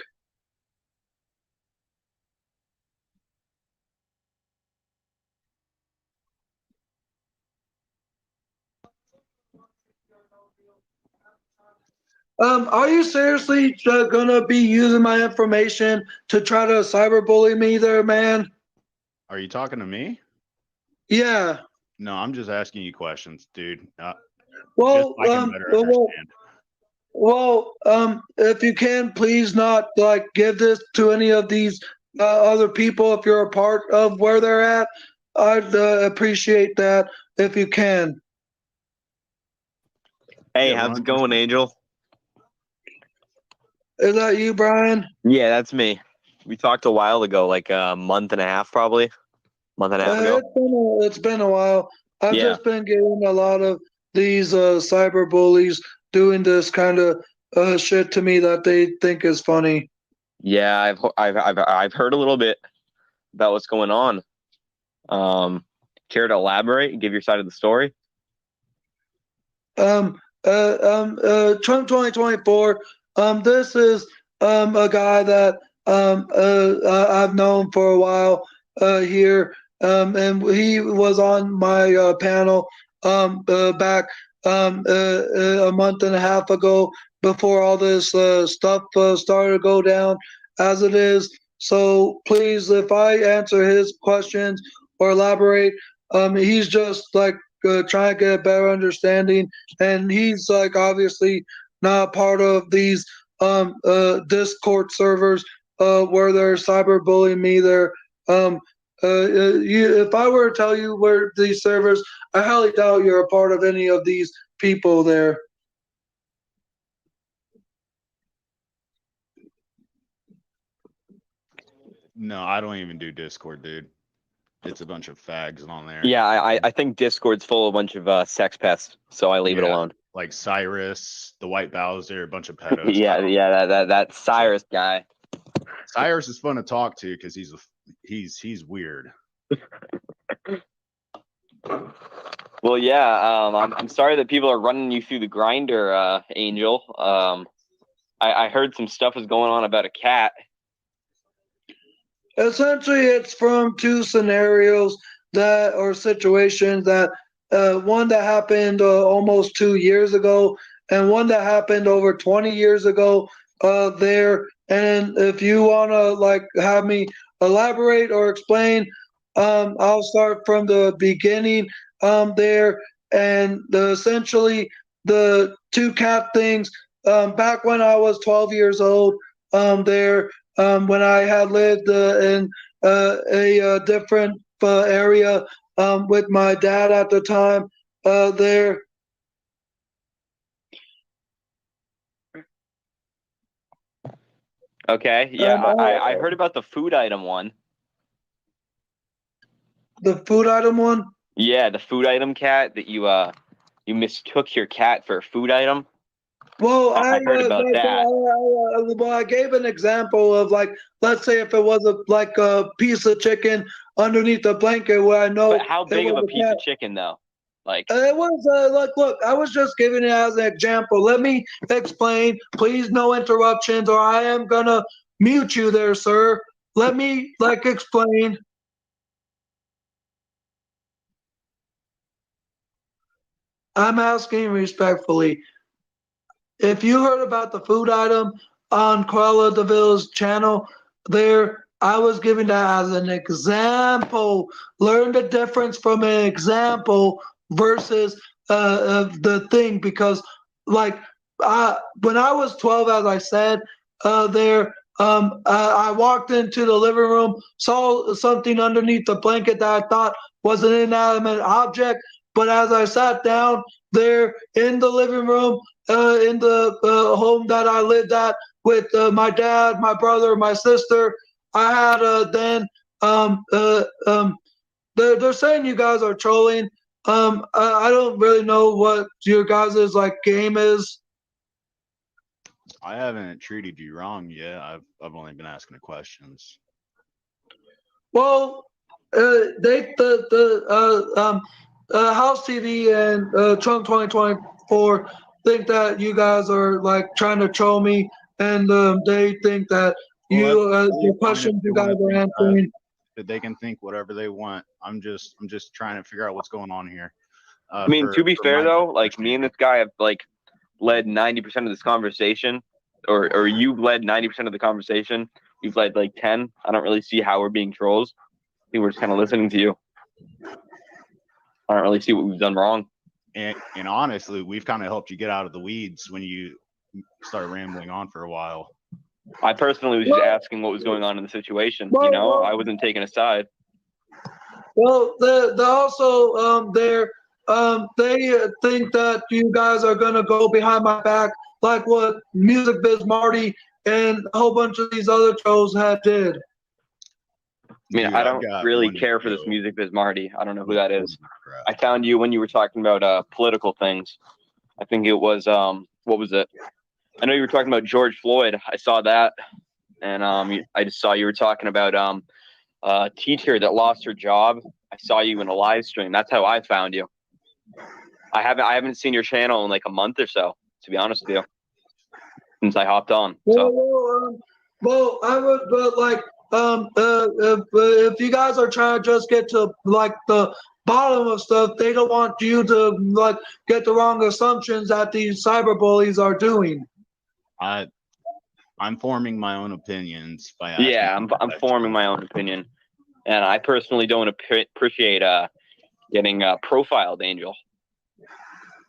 Are you seriously gonna be using my information to try to cyberbully me there, man? Are you talking to me? Yeah. No, I'm just asking you questions, dude. Well, just so I can better understand. If you can, please not like give this to any of these other people if you're a part of where they're at. I'd appreciate that if you can. Hey, Yeah, how's it going, Angel? Is that you, Brian? Yeah, that's me. We talked a while ago, like a month and a half, probably. Month and a half ago. It's been a while. I've Yeah. just been getting a lot of these cyber bullies doing this kind of shit to me that they think is funny. Yeah, I've heard a little bit about what's going on. Care to elaborate and give your side of the story? Trump 2024. This is a guy that I've known for a while here, and he was on my panel back a month and a half ago before all this stuff started to go down as it is. So please, if I answer his questions or elaborate, he's just like trying to get a better understanding, and he's like obviously not part of these Discord servers where they're cyberbullying me. They're if I were to tell you where these servers, I highly doubt you're a part of any of these people there. No, I don't even do Discord, dude. It's a bunch of fags on there. Yeah, I think Discord's full of a bunch of sex pests, so I leave it Yeah. alone. Like Cyrus, the White Bowser, a bunch of pedos. Yeah, that Cyrus guy. Cyrus is fun to talk to because he's weird. Well, yeah, I'm sorry that people are running you through the grinder, Angel. I heard some stuff was going on about a cat. Essentially, it's from two scenarios that or situations that one that happened almost 2 years ago, and one that happened over 20 years ago there. And if you want to like have me elaborate or explain, I'll start from the beginning there. And essentially, the two cat things back when I was 12 years old, when I had lived in a different area with my dad at the time, there. Okay, yeah, I heard about the food item one. The food item one? Yeah, the food item cat that you mistook your cat for a food item. Well, I heard about that. Well, I gave an example of like, let's say if it was a piece of chicken underneath the blanket where I know. But how big of a piece of chicken though? Like it was look, I was just giving it as an example. Let me explain. Please, no interruptions, or I am gonna mute you there, sir. Let me explain. I'm asking respectfully. If you heard about the food item on Cruella DeVille's channel, there, I was giving that as an example. Learn the difference from an example versus the thing, because when I was 12, as I said, I walked into the living room, saw something underneath the blanket that I thought was an inanimate object, but as I sat down there in the living room, in the home that I lived at with my dad, my brother, my sister, I had they're saying you guys are trolling. I don't really know what your guys' game is. I haven't treated you wrong yet. I've only been asking the questions. Well, House TV and Trump 2024 think that you guys are trying to troll me, and they think that the questions you guys are answering. That they can think whatever they want. I'm just trying to figure out what's going on here. I mean, to be fair though, me and this guy have led 90% of this conversation, or you've led 90% of the conversation. You've led 10. I don't really see how we're being trolls. I think we're just kind of listening to you. I don't really see what we've done wrong. And honestly, we've kind of helped you get out of the weeds when you started rambling on for a while. I personally was just asking what was going on in the situation. I wasn't taking a side. Well, they also they think that you guys are gonna go behind my back like what musicbizmarty and a whole bunch of these other trolls have did. I mean, I don't really care for this musicbizmarty. I don't know who that is. I found you when you were talking about political things. I think it was what was it? I know you were talking about George Floyd. I saw that, and I just saw you were talking about a teacher that lost her job. I saw you in a live stream. That's how I found you. I haven't seen your channel in a month or so, to be honest with you, since I hopped on. So. Well, I would, but if you guys are trying to just get to the bottom of stuff, they don't want you to get the wrong assumptions that these cyberbullies are doing. I'm forming my own opinions by asking. Yeah, I'm forming my own opinion, and I personally don't appreciate getting profiled, Angel.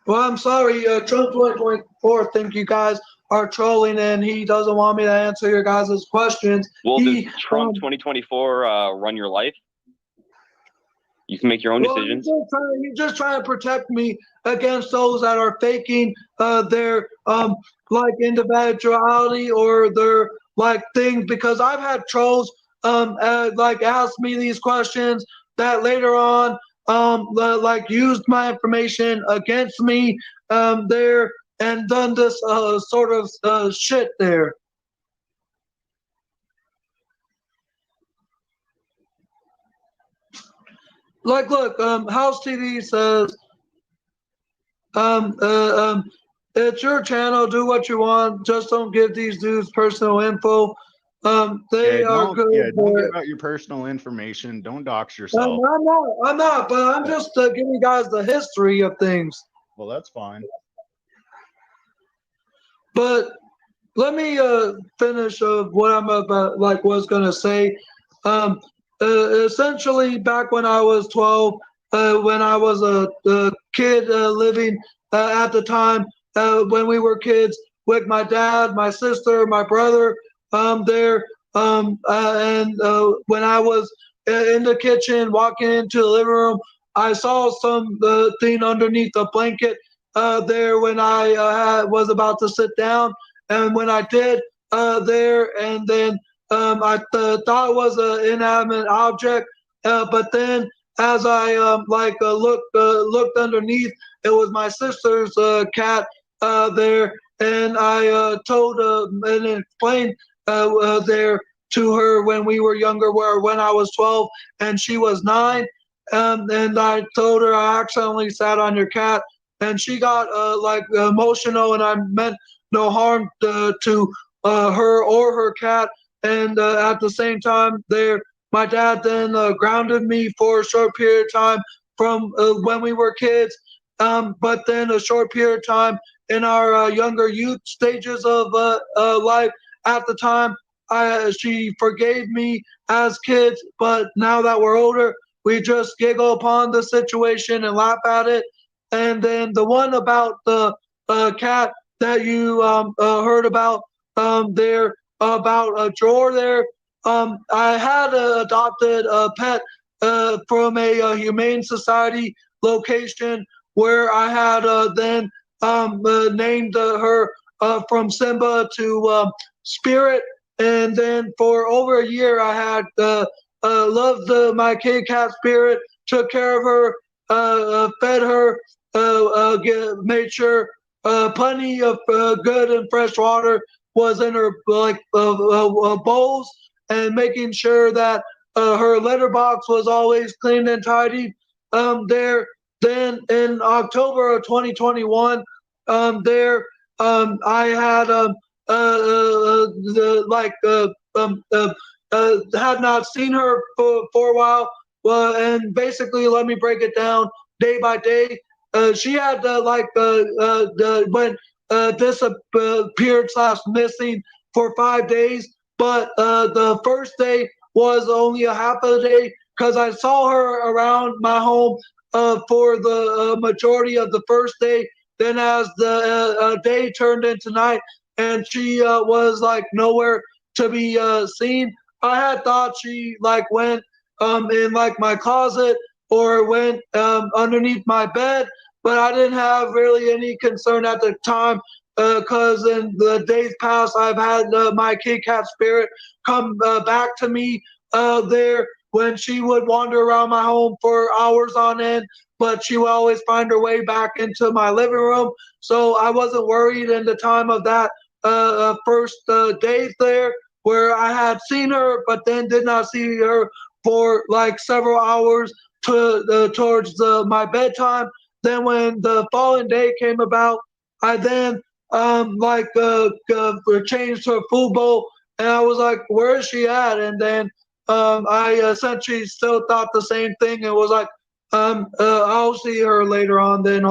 Well, I'm sorry, Trump 2024 think you guys are trolling, and he doesn't want me to answer your guys' questions. Well, does Trump 2024 run your life? You can make your own decisions. He's just trying to protect me against those that are faking their individuality or their things, because I've had trolls ask me these questions that later on used my information against me there and done this sort of shit there. Look, House TV says, it's your channel. Do what you want. Just don't give these dudes personal info. They are good. Yeah, don't give out your personal information. Don't dox yourself. I'm not. But I'm just giving you guys the history of things. Well, that's fine. But let me finish what I'm about. Was gonna say. Essentially, back when I was 12, when I was a kid living at the time, when we were kids, with my dad, my sister, my brother there. And when I was in the kitchen, walking into the living room, I saw some thing underneath the blanket there when I was about to sit down. And when I did there, and then I thought it was an inanimate object, but then as I looked underneath, it was my sister's cat there, and I told and explained there to her when we were younger, where when I was 12 and she was 9, and I told her I accidentally sat on your cat, and she got emotional, and I meant no harm to her or her cat. And at the same time, there, my dad then grounded me for a short period of time from when we were kids, but then a short period of time in our younger youth stages of life. At the time, she forgave me as kids, but now that we're older, we just giggle upon the situation and laugh at it. And then the one about the cat that you heard about there, about a drawer there. I had adopted a pet from a humane society location where I had then named her from Simba to Spirit. And then for over a year, I had loved my kitty cat Spirit, took care of her, fed her, made sure plenty of good and fresh water was in her bowls, and making sure that her litter box was always clean and tidy. There, then in October of 2021, there I had had not seen her for a while. Well, and basically, let me break it down day by day. She had went disappeared / missing for 5 days, but the first day was only a half of a day because I saw her around my home for the majority of the first day. Then as the day turned into night and she was like nowhere to be seen, I had thought she like went in like my closet or went underneath my bed, but I didn't have really any concern at the time because in the days past I've had my kitty cat Spirit come back to me there when she would wander around my home for hours on end, but she would always find her way back into my living room. So I wasn't worried in the time of that first days there where I had seen her, but then did not see her for like several hours towards my bedtime. Then when the following day came about, I then changed her food bowl, and I was like, "Where is she at?" And then I essentially still thought the same thing, and was like, "I'll see her later on." Then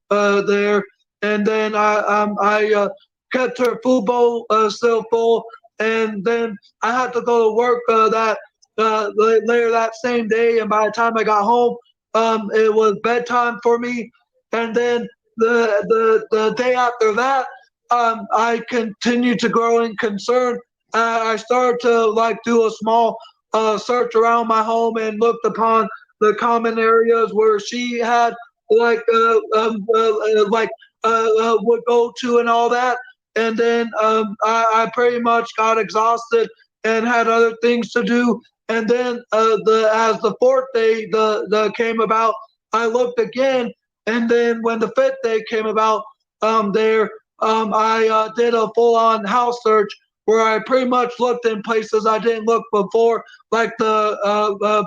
there, and then I kept her food bowl still full, and then I had to go to work later that same day, and by the time I got home, it was bedtime for me. And then the day after that, I continued to grow in concern. I started to like do a small search around my home and looked upon the common areas where she had like would go to and all that. And then I pretty much got exhausted and had other things to do. And then as the fourth day the came about, I looked again. And then when the fifth day came about, I did a full-on house search where I pretty much looked in places I didn't look before, like the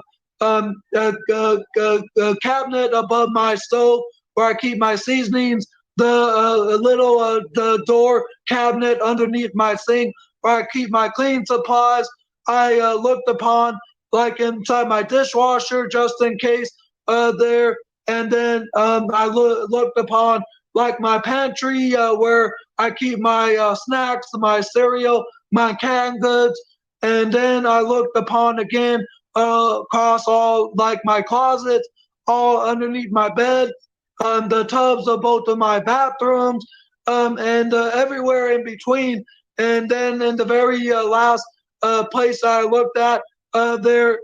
cabinet above my stove where I keep my seasonings, the little the door cabinet underneath my sink where I keep my cleaning supplies. I looked upon like inside my dishwasher just in case there. And then I looked upon like my pantry where I keep my snacks, my cereal, my canned goods. And then I looked upon again across all like my closets, all underneath my bed, the tubs of both of my bathrooms, and everywhere in between. And then in the very last place I looked at, there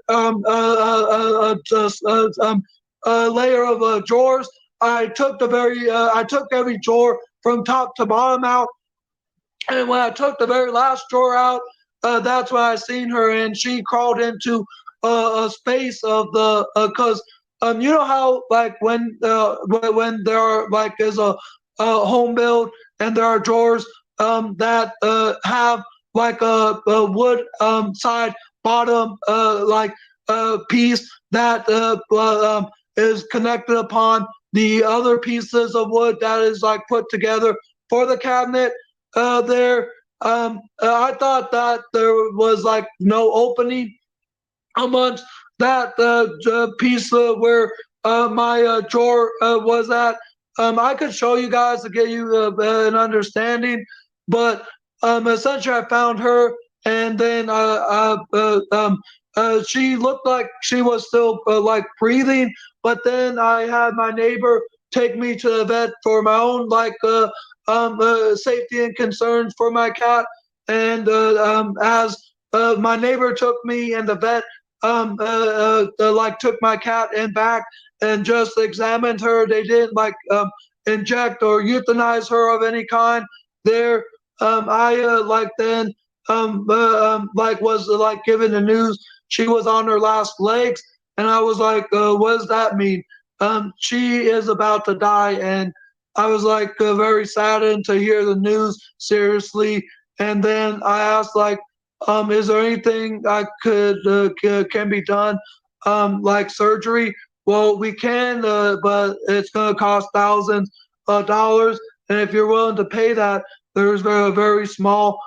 layer of drawers. I took every drawer from top to bottom out, and when I took the very last drawer out, that's when I seen her, and she crawled into a space of the because you know how like when there are like there's a home build and there are drawers that have like a wood side bottom like piece that is connected upon the other pieces of wood that is like put together for the cabinet there. I thought that there was like no opening amongst that piece where my drawer was at. I could show you guys to get you an understanding, but essentially I found her, and then she looked like she was still like breathing, but then I had my neighbor take me to the vet for my own like safety and concerns for my cat, and as my neighbor took me and the vet like took my cat in back and just examined her. They didn't like inject or euthanize her of any kind. There, I like then like was like given the news she was on her last legs, and I was like, what does that mean? She is about to die, and I was like very saddened to hear the news. Seriously, and then I asked like, is there anything I could can be done, like surgery? Well, we can, but it's going to cost thousands of dollars, and if you're willing to pay that, there's a very small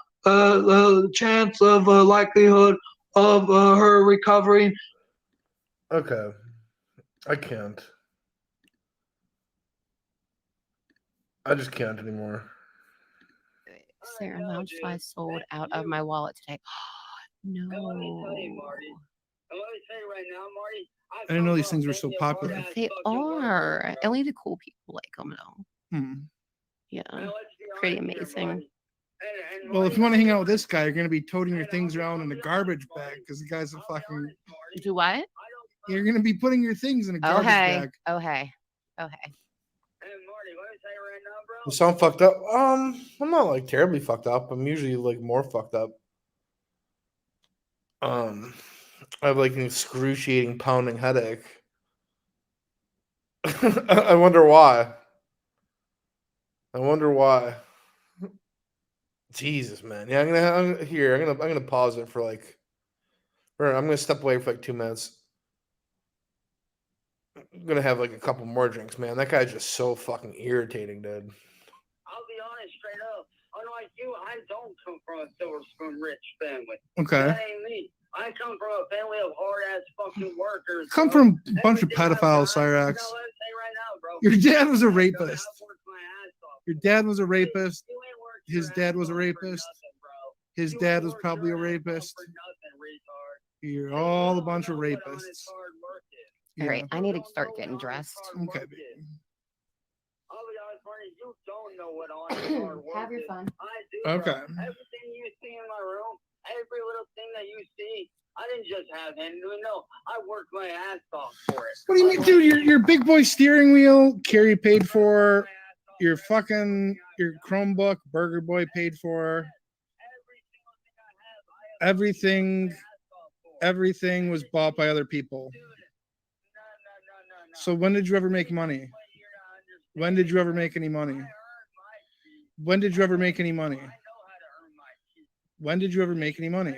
chance of likelihood of her recovering. Okay, I can't. I just can't anymore. Sarah Loungefly sold out of my wallet today. No. I didn't know these things were so popular. They are. Only the cool people like them, though. Yeah. Pretty amazing. Well, if you want to hang out with this guy, you're going to be toting your things around in a garbage bag because the guy's a fucking. Do what? You're going to be putting your things in a garbage bag. Oh, hey. You sound fucked up. I'm not like terribly fucked up. I'm usually like more fucked up. I have like an excruciating pounding headache. I wonder why. Jesus, man. Yeah, I'm gonna pause it for like. I'm gonna step away for like 2 minutes. I'm gonna have like a couple more drinks, man. That guy's just so fucking irritating, dude. I'll be honest, straight up. Unlike you, I don't come from a silver spoon rich family. Okay. That ain't me. I come from a family of hard ass fucking workers. Come from a bunch of pedophiles, Cyrax. Your dad was a rapist. Your dad was a rapist. His dad was a rapist. His dad was probably a rapist. You're all a bunch of rapists. All right, I need to start getting dressed. Okay, baby. You don't know what honest hard work Have your is. fun. I do. Okay. Bro. Everything you see in my room, every little thing that you see, I didn't just have it. No, I worked my ass off for it. What do you mean, dude? Your big boy steering wheel, Carrie paid for. Your Chromebook, Burger Boy paid for. Everything was bought by other people. So when did you ever make money? When did you ever make any money? When did you ever make any money? When did you ever make any money?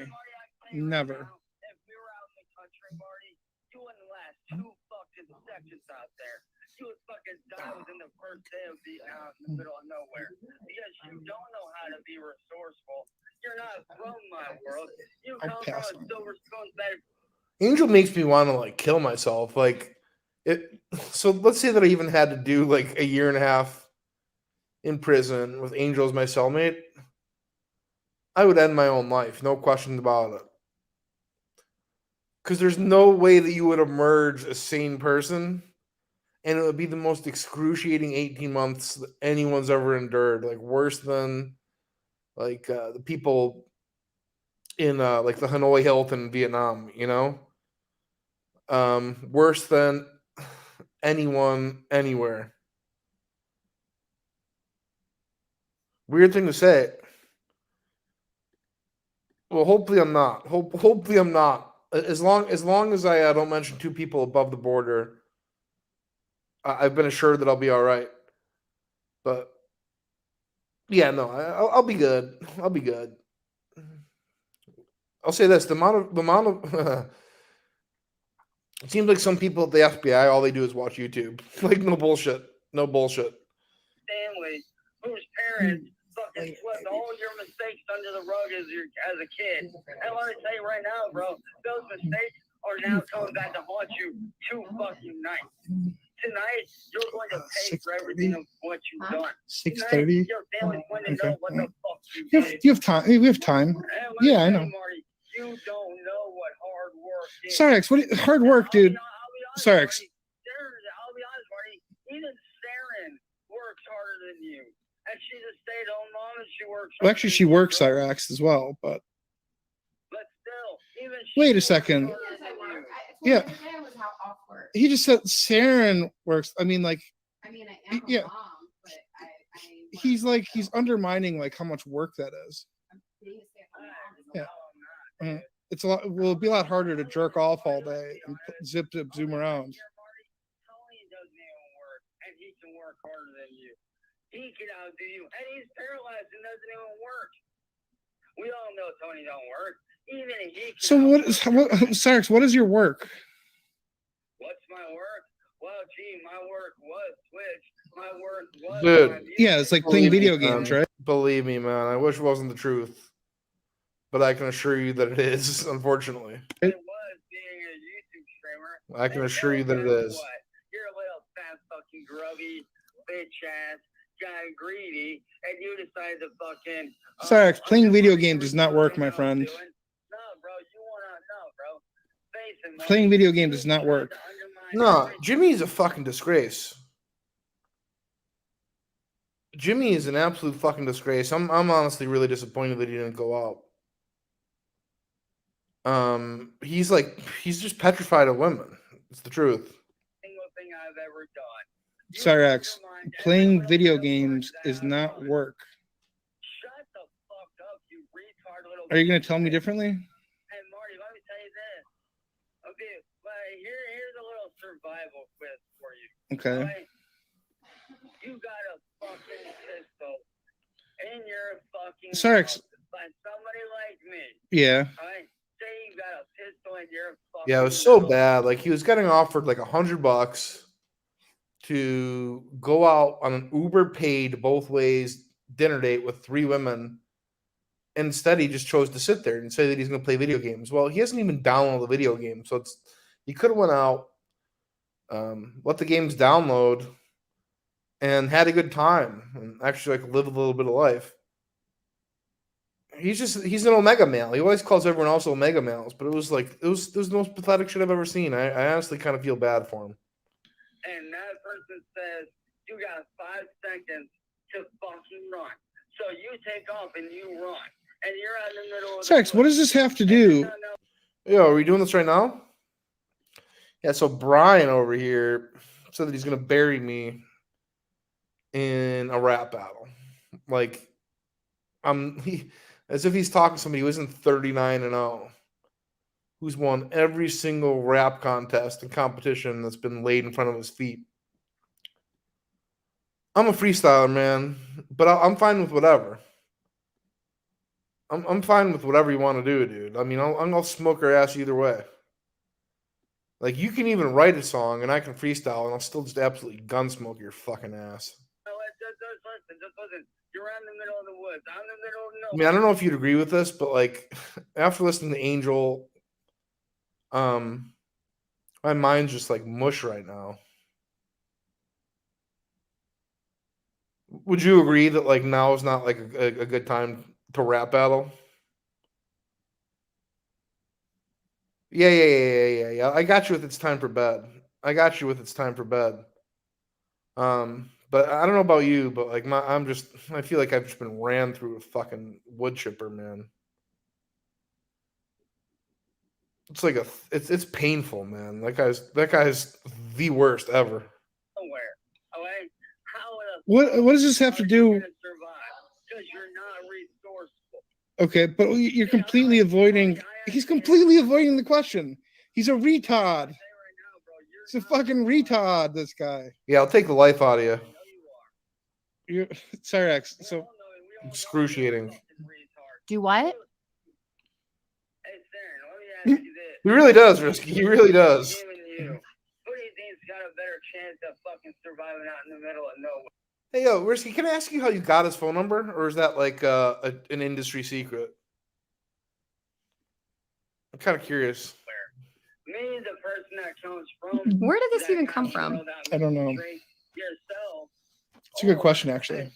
Never. If we were out in the country, Marty, you wouldn't last 2 fucking seconds out there. You would fucking die within the first day of being out in the middle of nowhere. Because you don't know how to be resourceful. You're not from my world. You come from a silver spoon bed. Angel makes me want to like kill myself. Like it. So let's say that I even had to do like a 1.5 years in prison with Angel as my cellmate. I would end my own life, no question about it. Because there's no way that you would emerge a sane person and it would be the most excruciating 18 months that anyone's ever endured. Like worse than like the people in like the Hanoi Hilton in Vietnam. You know, worse than anyone anywhere. Weird thing to say. Well, hopefully I'm not. Hopefully I'm not. As long as I don't mention two people above the border, I've been assured that I'll be all right. But yeah, no, I'll be good. I'll be good. I'll say this: the amount of it seems like some people at the FBI, all they do is watch YouTube. Like no bullshit, no bullshit. Family whose parents fucking swept all your mistakes under the rug as a kid. And let me tell you right now, bro, those mistakes are now coming back to haunt you two fucking nights. Tonight, you're going to pay for everything of what you've done. 6:30. Your family's going to know what the fuck you You did. have time. We have time. Yeah, I know. Marty, you don't know what hard work is. Cyrax, hard work, dude. Cyrax. I'll be honest, Marty. Even Saren works harder than you. And she's a stay-at-home mom, and she works. Well, actually, she works Cyrax as well, but. But still, even Wait a second. Yeah. He just said Saren works. I mean, like. I mean, I am a yeah. mom, but He's like he's undermining like how much work that is. Yeah. It's a lot. Will it be a lot harder to jerk off all day and zip zoom around? Tony doesn't even work, and he can work harder than you. He can outdo you, and he's paralyzed and doesn't even work. We all know Tony don't work. Even he. So Cyrax, what is your work? What's my work? Well, gee, my work was Twitch. My work was. Dude, yeah, it's like playing video games, right? Believe me, man. I wish it wasn't the truth, but I can assure you that it is. Unfortunately, it was being a YouTube streamer. I can assure you that it is. What? You're a little fat, fucking grubby, bitch ass guy, greedy, and you decide to fucking. Cyrax, playing video games does not work, my friend. No, bro, you wanna bro. Face it, Playing video games does not work. No, Jimmy is a fucking disgrace. Jimmy is an absolute fucking disgrace. I'm honestly really disappointed that he didn't go out. He's just petrified of women. It's the truth. Single thing I've ever done. Cyrax, playing video games is not work. Shut the fuck up, you retard little. Are you gonna tell me differently? Hey Marty, let me tell you this. Okay, here's a little survival quiz for you. Okay. Right? You got a fucking pistol in your fucking Cyrax. by somebody like me. Yeah. Right? Say you got a pistol in your fucking. Yeah, it was so bad. Like he was getting offered like $100 to go out on an Uber paid both ways dinner date with 3 women. Instead, he just chose to sit there and say that he's going to play video games. Well, he hasn't even downloaded the video game, so he could have went out, let the games download, and had a good time and actually like live a little bit of life. He's an omega male. He always calls everyone else omega males, but it was the most pathetic shit I've ever seen. I honestly kind of feel bad for him. And that person says you got 5 seconds to fucking run. So you take off and you run, and you're out in the middle of. Cyrax, what does this have to do? Yo, are we doing this right now? Yeah. So Brian over here said that he's gonna bury me in a rap battle. Like, as if he's talking to somebody who isn't 39-0, who's won every single rap contest and competition that's been laid in front of his feet. I'm a freestyler, man, but I'm fine with whatever. I'm fine with whatever you want to do, dude. I mean, I'll smoke her ass either way. Like, you can even write a song, and I can freestyle, and I'll still just absolutely gunsmoke your fucking ass. Just listen. You're in the middle of the woods. I'm in the middle of nowhere. I mean, I don't know if you'd agree with this, but like after listening to Angel, my mind's just like mush right now. Would you agree that like now is not like a good time to rap battle? Yeah. I got you with it's time for bed. But I don't know about you, but like I feel like I've just been ran through a fucking wood chipper, man. It's like it's painful, man. That guy's the worst ever. What does this have to do? Okay, but you're completely avoiding. He's completely avoiding the question. He's a retard. He's a fucking retard. This guy. Yeah, I'll take the life out of you. You're cyrax. So excruciating. Do what? He really does, Risky. He really does. Who do you think's got a better chance of fucking surviving out in the middle of nowhere? Hey, yo, Risky, can I ask you how you got his phone number, or is that like an industry secret? I'm kind of curious. Me, the person that comes from. Where did this even come from? I don't know. Yourself. It's a good question, actually. Fucking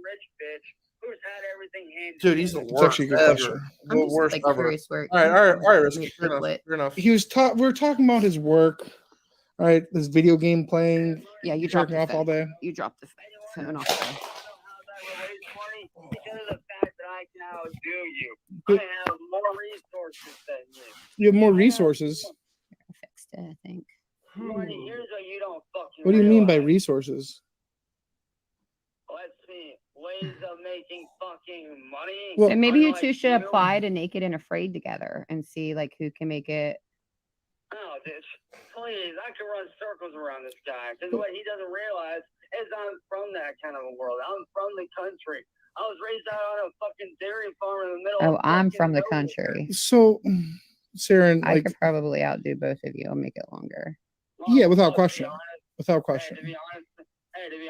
rich bitch who's had everything handed. Dude, he's the worst. It's actually a good ever. question. I'm The just worst like ever. curious where. All right, Risky. Fair enough. He was we were talking about his work. All right, this video game playing. Yeah, you dropped jerking off all day. You dropped the phone off there. Because of the fact that I can outdo you. I have more resources than you. You have more resources. I fixed it, I think. Marty, here's what you don't fucking What do you mean by realize. resources? Let's see. Ways of making fucking money. Well, So maybe you Unlike two should you. apply to Naked and Afraid together and see like who can make it. Oh, this. Please, I can run circles around this guy. Because what he doesn't realize is I'm from that kind of a world. I'm from the country. I was raised out on a fucking dairy farm in the middle Oh, of I'm fucking from the nowhere. country. So, Saren, I like, could probably outdo both of you. I'll make it longer. Well, yeah, without look, to be question. honest, Without Hey, question. to be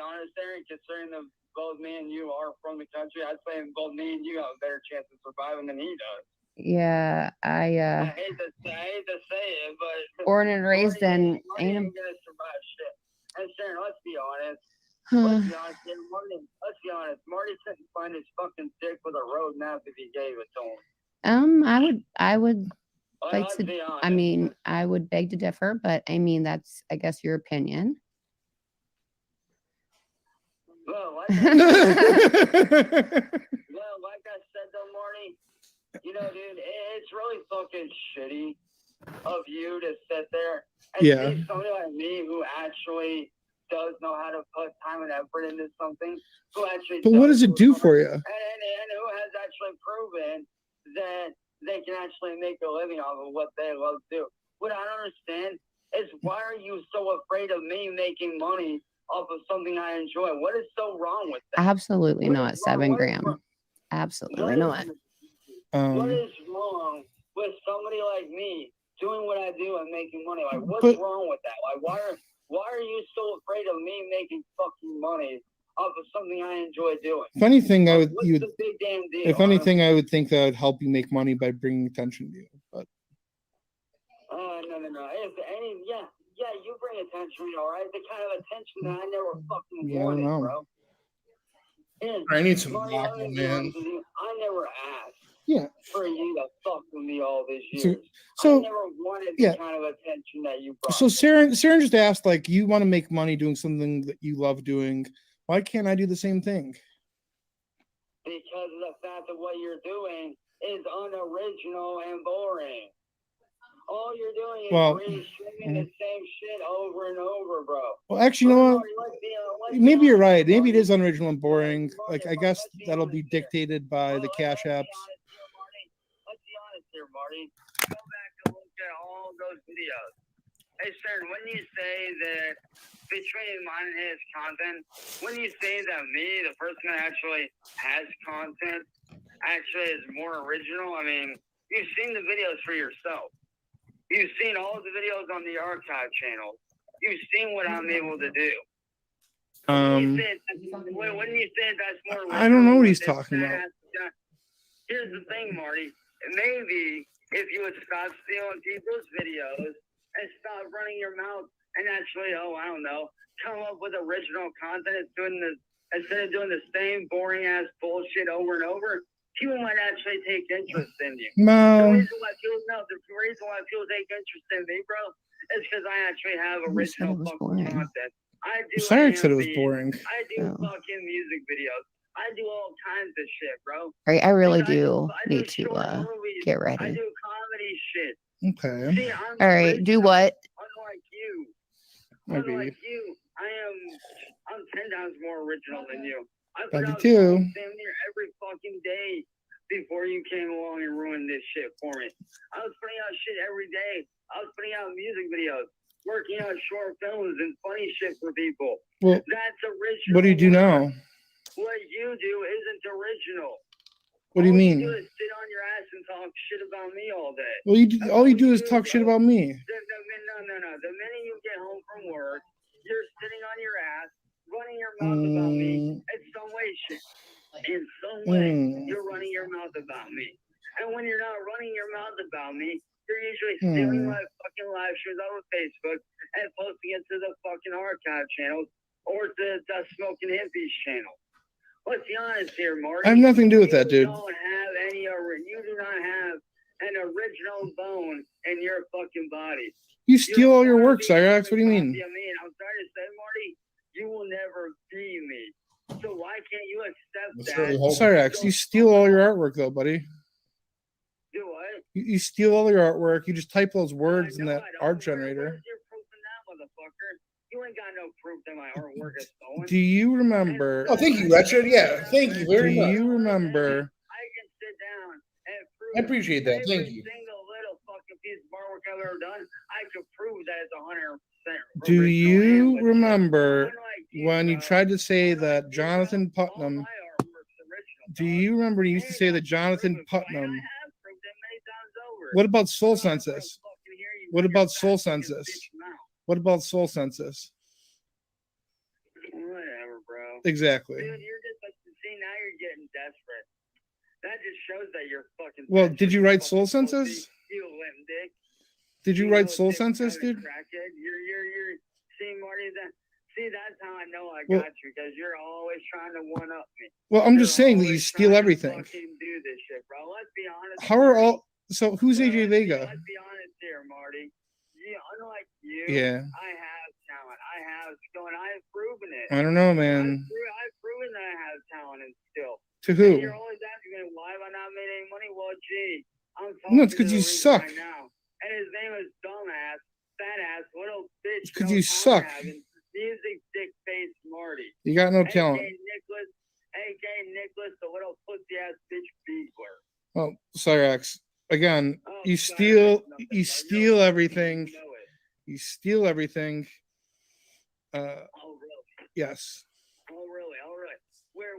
honest, Aaron, considering that both me and you are from the country, I'd say both me and you have a better chance of surviving than he does. Yeah, I hate to say it, but born and raised in Marty ain't ain't gonna survive shit. And Sharon, let's be honest. a. Let's be honest, here, let's be honest. Marty couldn't find his fucking dick with a road map if he gave it to him. I would like Let's to. be honest. I mean, I would beg to differ, but I mean that's I guess your opinion. Well, like I said though, Marty, you know, dude, it's really fucking shitty of you to sit there and see somebody like me who actually does know how to put time and effort into something, who actually. But what does it do for you? And who has actually proven that they can actually make a living off of what they love to do. What I don't understand is why are you so afraid of me making money off of something I enjoy? What is so wrong with that? Absolutely What not. is wrong? 7 What is gram. wrong? Absolutely not. What is wrong with somebody like me doing what I do and making money? Like, what's wrong with that? Like, why are you so afraid of me making fucking money off of something I enjoy doing? If anything, I Like, would. what's You. the big damn deal? If anything, I would think that would help you make money by bringing attention to you. But. No. If any, yeah, you bring attention to me, all right? The kind of attention that I never fucking Yeah, I wanted, don't know. bro. And I need some Marty, guapo, man. I never asked. Yeah. For you to fuck with me all these years. So I never wanted yeah. the kind of attention that you brought. So Saren just asked, like, you want to make money doing something that you love doing. Why can't I do the same thing? Because of the fact that what you're doing is unoriginal and boring. All you're doing is restreaming the same shit over and over, bro. Well, actually, you know what? Maybe you're right. Maybe it is unoriginal and boring. Like, I guess that'll be dictated by the cash apps. Let's be honest here, Marty. Go back and look at all those videos. Hey, Sharon, when you say that between mine and his content, when you say that me, the person that actually has content, actually is more original, I mean, you've seen the videos for yourself. You've seen all of the videos on the archive channel. You've seen what I'm able to do. When you said that's more original, I don't know what he's talking about. Here's the thing, Marty. Maybe if you would stop stealing people's videos and stop running your mouth and actually, I don't know, come up with original content instead of doing the same boring ass bullshit over and over, people might actually take interest in you. No. The reason why people take interest in me, bro, is because I actually have original fucking content. I I do Cyrax said it was AMVs. boring. I do fucking music videos. I do all kinds of shit, bro. I really I do I need to short movies. get I ready. do comedy shit. Okay. See, I'm All right, do original, what? Unlike you. Maybe. Unlike you, I'm 10 times more original than you. I put Maybe out too. songs damn near every fucking day before you came along and ruined this shit for me. I was putting out shit every day. I was putting out music videos, working on short films and funny shit for people. Well, that's original. what do you do work. now? What you do isn't original. What do you mean? All you do is sit on your ass and talk shit about me all day. Well, all you do is talk shit about me. No. The minute you get home from work, you're sitting on your ass, running your mouth about me. In some way, you're running your mouth about me. And when you're not running your mouth about me, you're usually stealing my fucking live streams off of Facebook and posting it to the fucking archive channels or to the Smoking Hippies channel. Let's be honest here, Marty. I have nothing to do with that, dude. You do not have an original bone in your fucking body. You steal all your work, Cyrax. What do you mean? I'm sorry to say, Marty, you will never be me. So why can't you accept that? Cyrax, you steal all your artwork, though, buddy. Do what? You steal all your artwork. You just type those words in that art generator. Where's your proof in that, motherfucker? You ain't got no proof that my artwork is stolen. Do you remember? Oh, thank you, Richard. Yeah, thank you very much. Do you remember? I can sit down and prove. I appreciate that. Thank you. Every single little fucking piece of artwork I've ever done, I could prove that it's 100%. Do you remember when you tried to say that Jonathan Putnam? Do you remember you used to say that Jonathan Putnam? What about Soul Census? What about Soul Census? What about Soul Census? Whatever, bro. Exactly. Dude, you're just like, see, now you're getting desperate. That just shows that you're fucking. Well, did you write Soul Census? You limp dick. Did you write Soul Census, dude? You're see, Marty, that's how I know I got you, because you're always trying to one up me. Well, I'm just saying that you steal everything. Fucking do this shit, bro. Let's be honest. How are all? So who's AJ Vega? Let's be honest here, Marty. Unlike you, Yeah. I have talent. I have skill, and I have proven it. I don't know, man. I've proven that I have talent and skill. To who? And you're always asking me why have I not made any money? Well, gee, I'm No, it's because you suck. right now. And his name is dumbass, fat ass, little bitch. It's because you suck. Music dick face Marty. You got no talent. AKA Nicholas, the little pussy ass bitch beagler. Oh, Cyrax. Again, you steal everything. You steal everything. Oh, really? Yes. Oh, really? All right. Where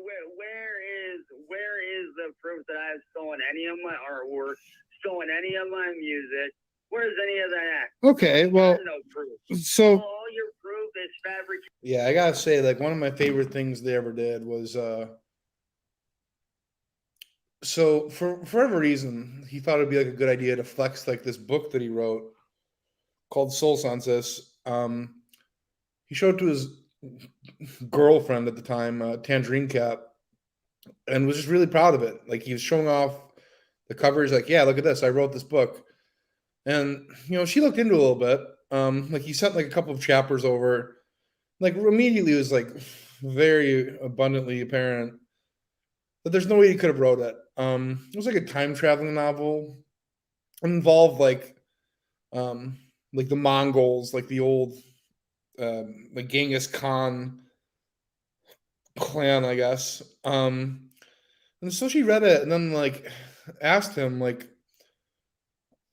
is the proof that I've stolen any of my artwork, stolen any of my music? Where's any of that? Okay, well, no proof. So all your proof is fabricated. Yeah, I gotta say, like, one of my favorite things they ever did was so for whatever reason, he thought it'd be like a good idea to flex like this book that he wrote called Soul Census. He showed it to his girlfriend at the time, Tangerine Cap, and was just really proud of it. Like, he was showing off the cover. He's like, yeah, look at this. I wrote this book. And, she looked into it a little bit. Like, he sent like a couple of chapters over. Like, immediately it was like very abundantly apparent that there's no way he could have wrote it. It was like a time traveling novel. It involved like the Mongols, like the old like Genghis Khan clan, I guess. And so she read it and then like asked him like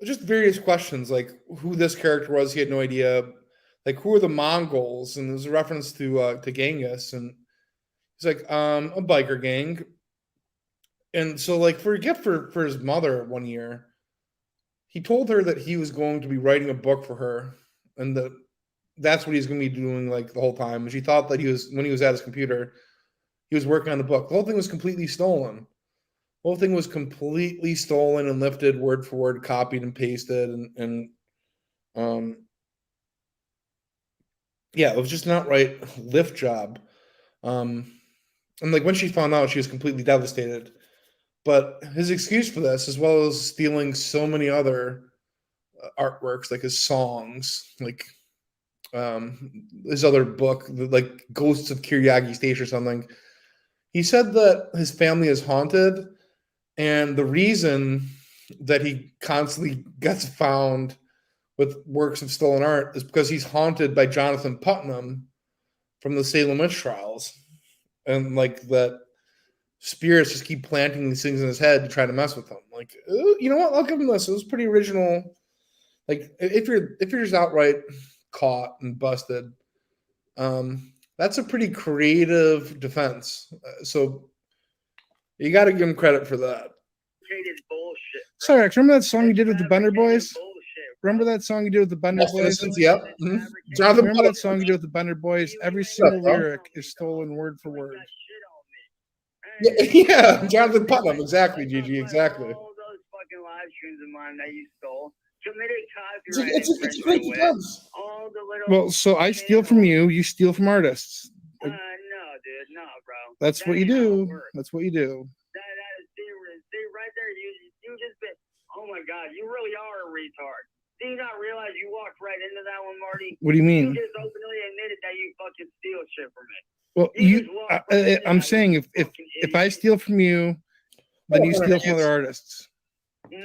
just various questions, like who this character was. He had no idea. Like, who are the Mongols? And there's a reference to Genghis, and he's like, a biker gang. And so, like, for a gift for his mother one year, he told her that he was going to be writing a book for her, and that's what he's going to be doing like the whole time. And she thought that when he was at his computer, he was working on the book. The whole thing was completely stolen. The whole thing was completely stolen and lifted word for word, copied and pasted, and yeah, it was just an outright lift job. And like when she found out, she was completely devastated. But his excuse for this, as well as stealing so many other artworks, like his songs, like his other book, like Ghosts of Kiryagi Station or something. He said that his family is haunted, and the reason that he constantly gets found with works of stolen art is because he's haunted by Jonathan Putnam from the Salem witch trials, and like that spirits just keep planting these things in his head to try to mess with him. Like, you know what? I'll give him this. It was pretty original. Like, if you're just outright caught and busted, that's a pretty creative defense. So you got to give him credit for that. Cyrax, remember that song you did with the Bender Boys? Remember that song you did with the Bender Boys? Yep. Mm-hmm. Jonathan, remember that song you did with the Bender Boys? Every single lyric is stolen word for word. Yeah, Jonathan Putnam, exactly, Gigi, exactly. All those fucking live streams of mine that you stole, committed copyright infringement with all the little. Well, so I steal from you. You steal from artists. No, dude, no, bro. That's what you do. That's what you do. That is serious. See, right there, you just been. Oh my God, you really are a retard. Do you not realize you walked right into that one, Marty? What do you mean? You just openly admitted that you fucking steal shit from me. Well, I'm saying if I steal from you, then you steal from other artists. No.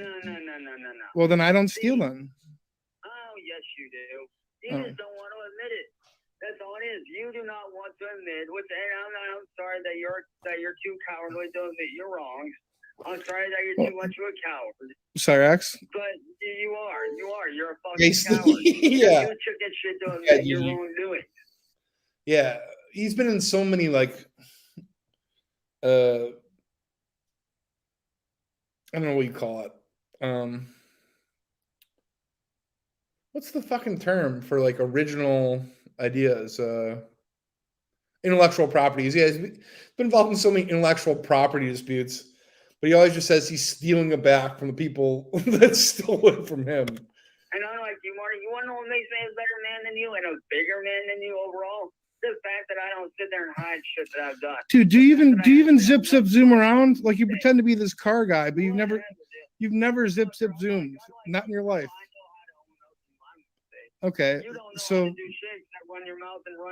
Well, then I don't steal them. Oh, yes, you do. You just don't want to admit it. That's all it is. You do not want to admit. I'm sorry that you're too cowardly to admit you're wrong. I'm sorry that you're too much of a coward. Cyrax. But you are. You're a fucking coward. Yeah. You took that shit to admit your wrongdoing. Yeah. He's been in so many like I don't know what you call it. What's the fucking term for like original ideas? Intellectual properties. Yeah, he's been involved in so many intellectual property disputes, but he always just says he's stealing it back from the people that stole it from him. And I'm like you, Marty. You want to know what makes me a better man than you and a bigger man than you overall? The fact that I don't sit there and hide shit that I've done. Dude, do you even zip zoom around? Like you pretend to be this car guy, but you've never zip zoomed. Not in your life. Okay, so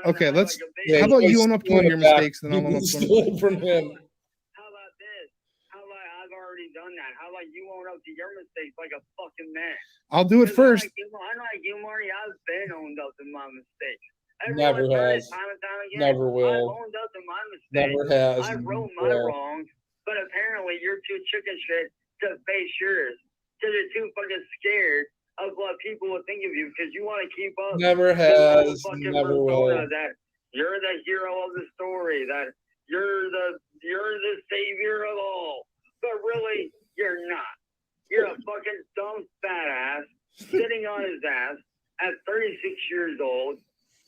okay, let's. How about you own up to one of your mistakes, then I'll own up to one from him. How about this? How about I've already done that? How about you own up to your mistakes like a fucking man? I'll do it first. I'm like you, Marty. I've been owned up to my mistakes. Never has. Never will. I've owned up to my mistakes. Never has. I wrote my wrongs, but apparently you're too chicken shit to face yours. Because you're too fucking scared of what people will think of you because you want to keep up. Never has. Never will. That you're the hero of the story. That you're the savior of all. But really, you're not. You're a fucking dumb fat ass sitting on his ass at 36 years old.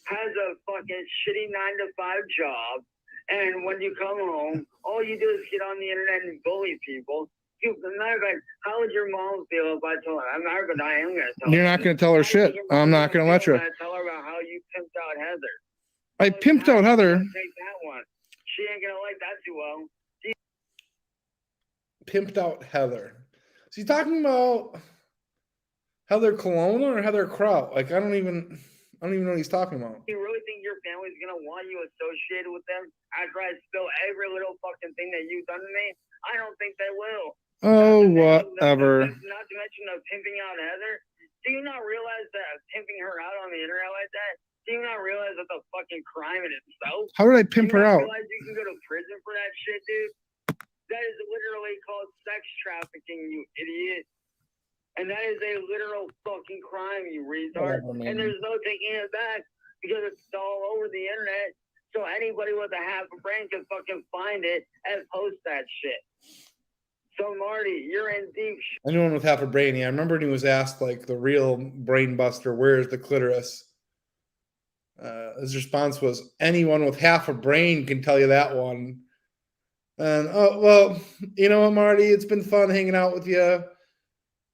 Has a fucking shitty 9-to-5 job, and when you come home, all you do is get on the internet and bully people. How would your mom feel if I told her? I'm not gonna tell her. You're not gonna tell her shit. I'm not gonna let you. Tell her about how you pimped out Heather. I pimped out Heather. Take that one. She ain't gonna like that too well. Pimped out Heather. Is he talking about Heather Colonna or Heather Kraut? Like I don't even know what he's talking about. You really think your family's gonna want you associated with them after I spill every little fucking thing that you've done to me? I don't think they will. Oh, whatever. Not to mention of pimping out Heather. Do you not realize that pimping her out on the internet like that? Do you not realize that's a fucking crime in itself? How did I pimp her out? Realize you can go to prison for that shit, dude? That is literally called sex trafficking, you idiot. And that is a literal fucking crime, you retard. And there's no taking it back because it's all over the internet. So anybody with a half a brain can fucking find it and post that shit. So Marty, you're in deep shit. Anyone with half a brain, yeah. I remember when he was asked, like, the real brain buster, where is the clitoris? His response was, anyone with half a brain can tell you that one. And, oh, well, you know what, Marty? It's been fun hanging out with you.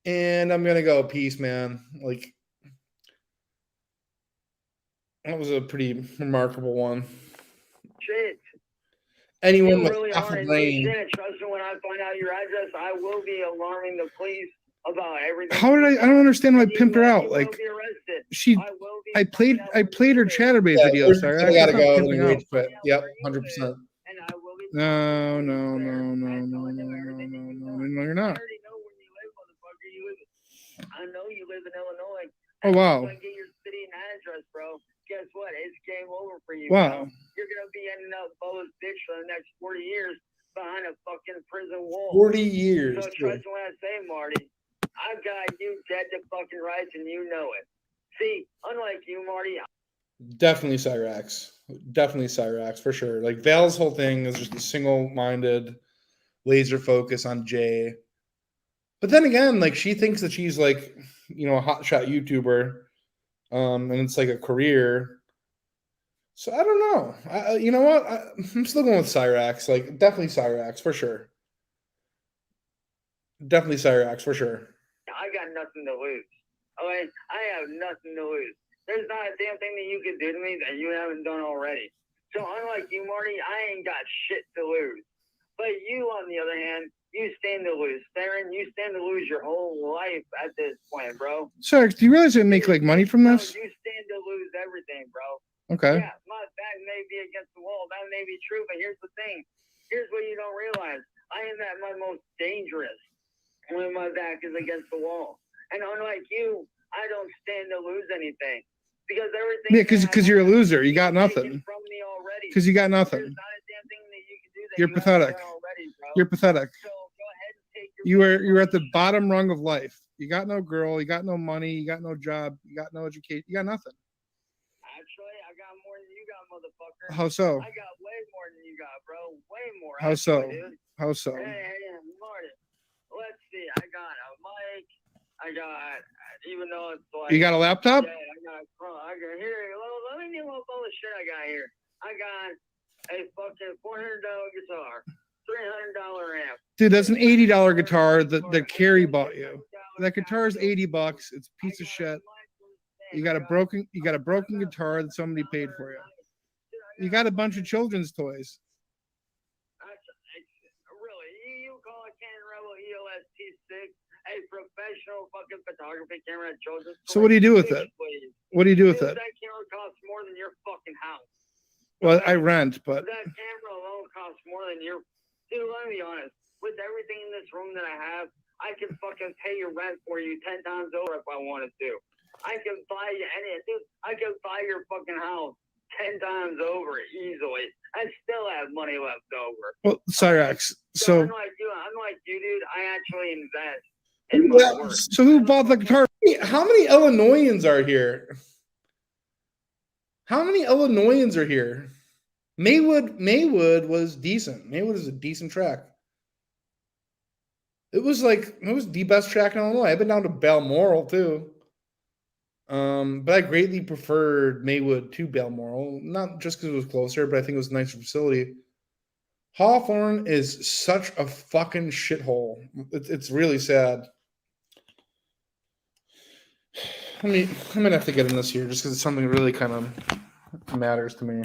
And I'm going to go. Peace, man. Like, that was a pretty remarkable one. Shit. Anyone you with really half are a brain. Trust me, when I find out your address, I will be alarming the police about everything. How did I don't understand how I pimped her out. You will like be arrested. she will be I played her Chatterbait Yeah, video, first sorry. I gotta go, then we wait quit. Yep, 100%. No, you're not. I know you live in Illinois. Oh wow. If I get your city and address, bro, guess what? It's game over for you. Wow. Bro. You're gonna be ending up Bo's bitch for the next 40 years behind a fucking prison wall. 40 years. So trust what I say, Marty. I've got you dead to fucking rights, and you know it. See, unlike you, Marty. Definitely cyrax. Definitely cyrax for sure. Like Val's whole thing is just a single-minded laser focus on Jay. But then again, like she thinks that she's like, you know, a hotshot YouTuber, and it's like a career. So I don't know. You know what? I'm still going with cyrax. Like definitely cyrax for sure. Definitely cyrax for sure. I got nothing to lose. Okay, I have nothing to lose. There's not a damn thing that you can do to me that you haven't done already. So unlike you, Marty, I ain't got shit to lose. But you, on the other hand, you stand to lose. Theron, you stand to lose your whole life at this point, bro. Sorry, do you realize I make like money from this? No, you stand to lose everything, bro. Okay. Yeah, my back may be against the wall. That may be true, but here's the thing. Here's what you don't realize. I am at my most dangerous when my back is against the wall. And unlike you, I don't stand to lose anything. Because everything. Yeah, because you're a loser. You got nothing. Because you got nothing. There's not a damn thing that you can do that You're you pathetic. haven't done already, bro. You're pathetic. So go ahead and take your You're at the bottom rung of life. You got no girl, you got no money, you got no job, you got no education, you got nothing. Actually, I got more than you got, motherfucker. How so? I got way more than you got, bro. Way more. How so? Dude. How so? Hey, Marty. Let's see. I got a mic. I got, even though it's like. You got a laptop? Yeah, I got here. Let me name up all the shit I got here. I got a fucking $400 guitar, $300 amp. Dude, that's an $80 guitar that Carrie bought you. That guitar is $80. It's a piece of shit. You got a broken guitar that somebody paid for you. You got a bunch of children's toys. Really, you call a Canon Rebel EOS T6 a professional fucking photography camera at children's toys? So what do you do with it? What do you do with it? That camera costs more than your fucking house. Well, I rent, but that camera alone costs more than your. Dude, let me be honest. With everything in this room that I have, I can fucking pay your rent for you 10 times over if I wanted to. I can buy you dude. I can buy your fucking house 10 times over easily. I still have money left over. Well, cyrax. So unlike you, dude, I actually invest. So who bought the guitar? How many Illinoisans are here? How many Illinoisans are here? Maywood was decent. Maywood is a decent track. It was the best track in Illinois. I've been down to Balmoral too. But I greatly preferred Maywood to Balmoral, not just because it was closer, but I think it was a nicer facility. Hawthorne is such a fucking shithole. It's really sad. I'm gonna have to get in this here just because it's something that really kind of matters to me.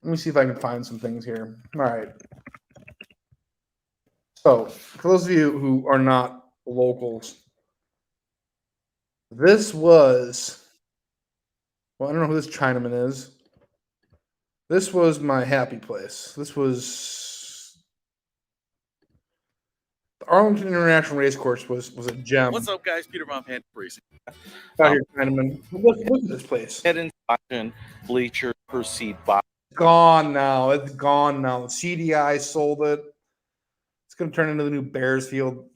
Let me see if I can find some things here. All right. So, for those of you who are not locals, this was, well, I don't know who this Chinaman is. This was my happy place. This was the Arlington International Racecourse was a gem. What's up, guys? Peter Von Pan Racing. Out here, Chinaman. Look at this place. Head inspection, bleacher, per seat box. Gone now. It's gone now. CDI sold it. It's going to turn into the new Bears field.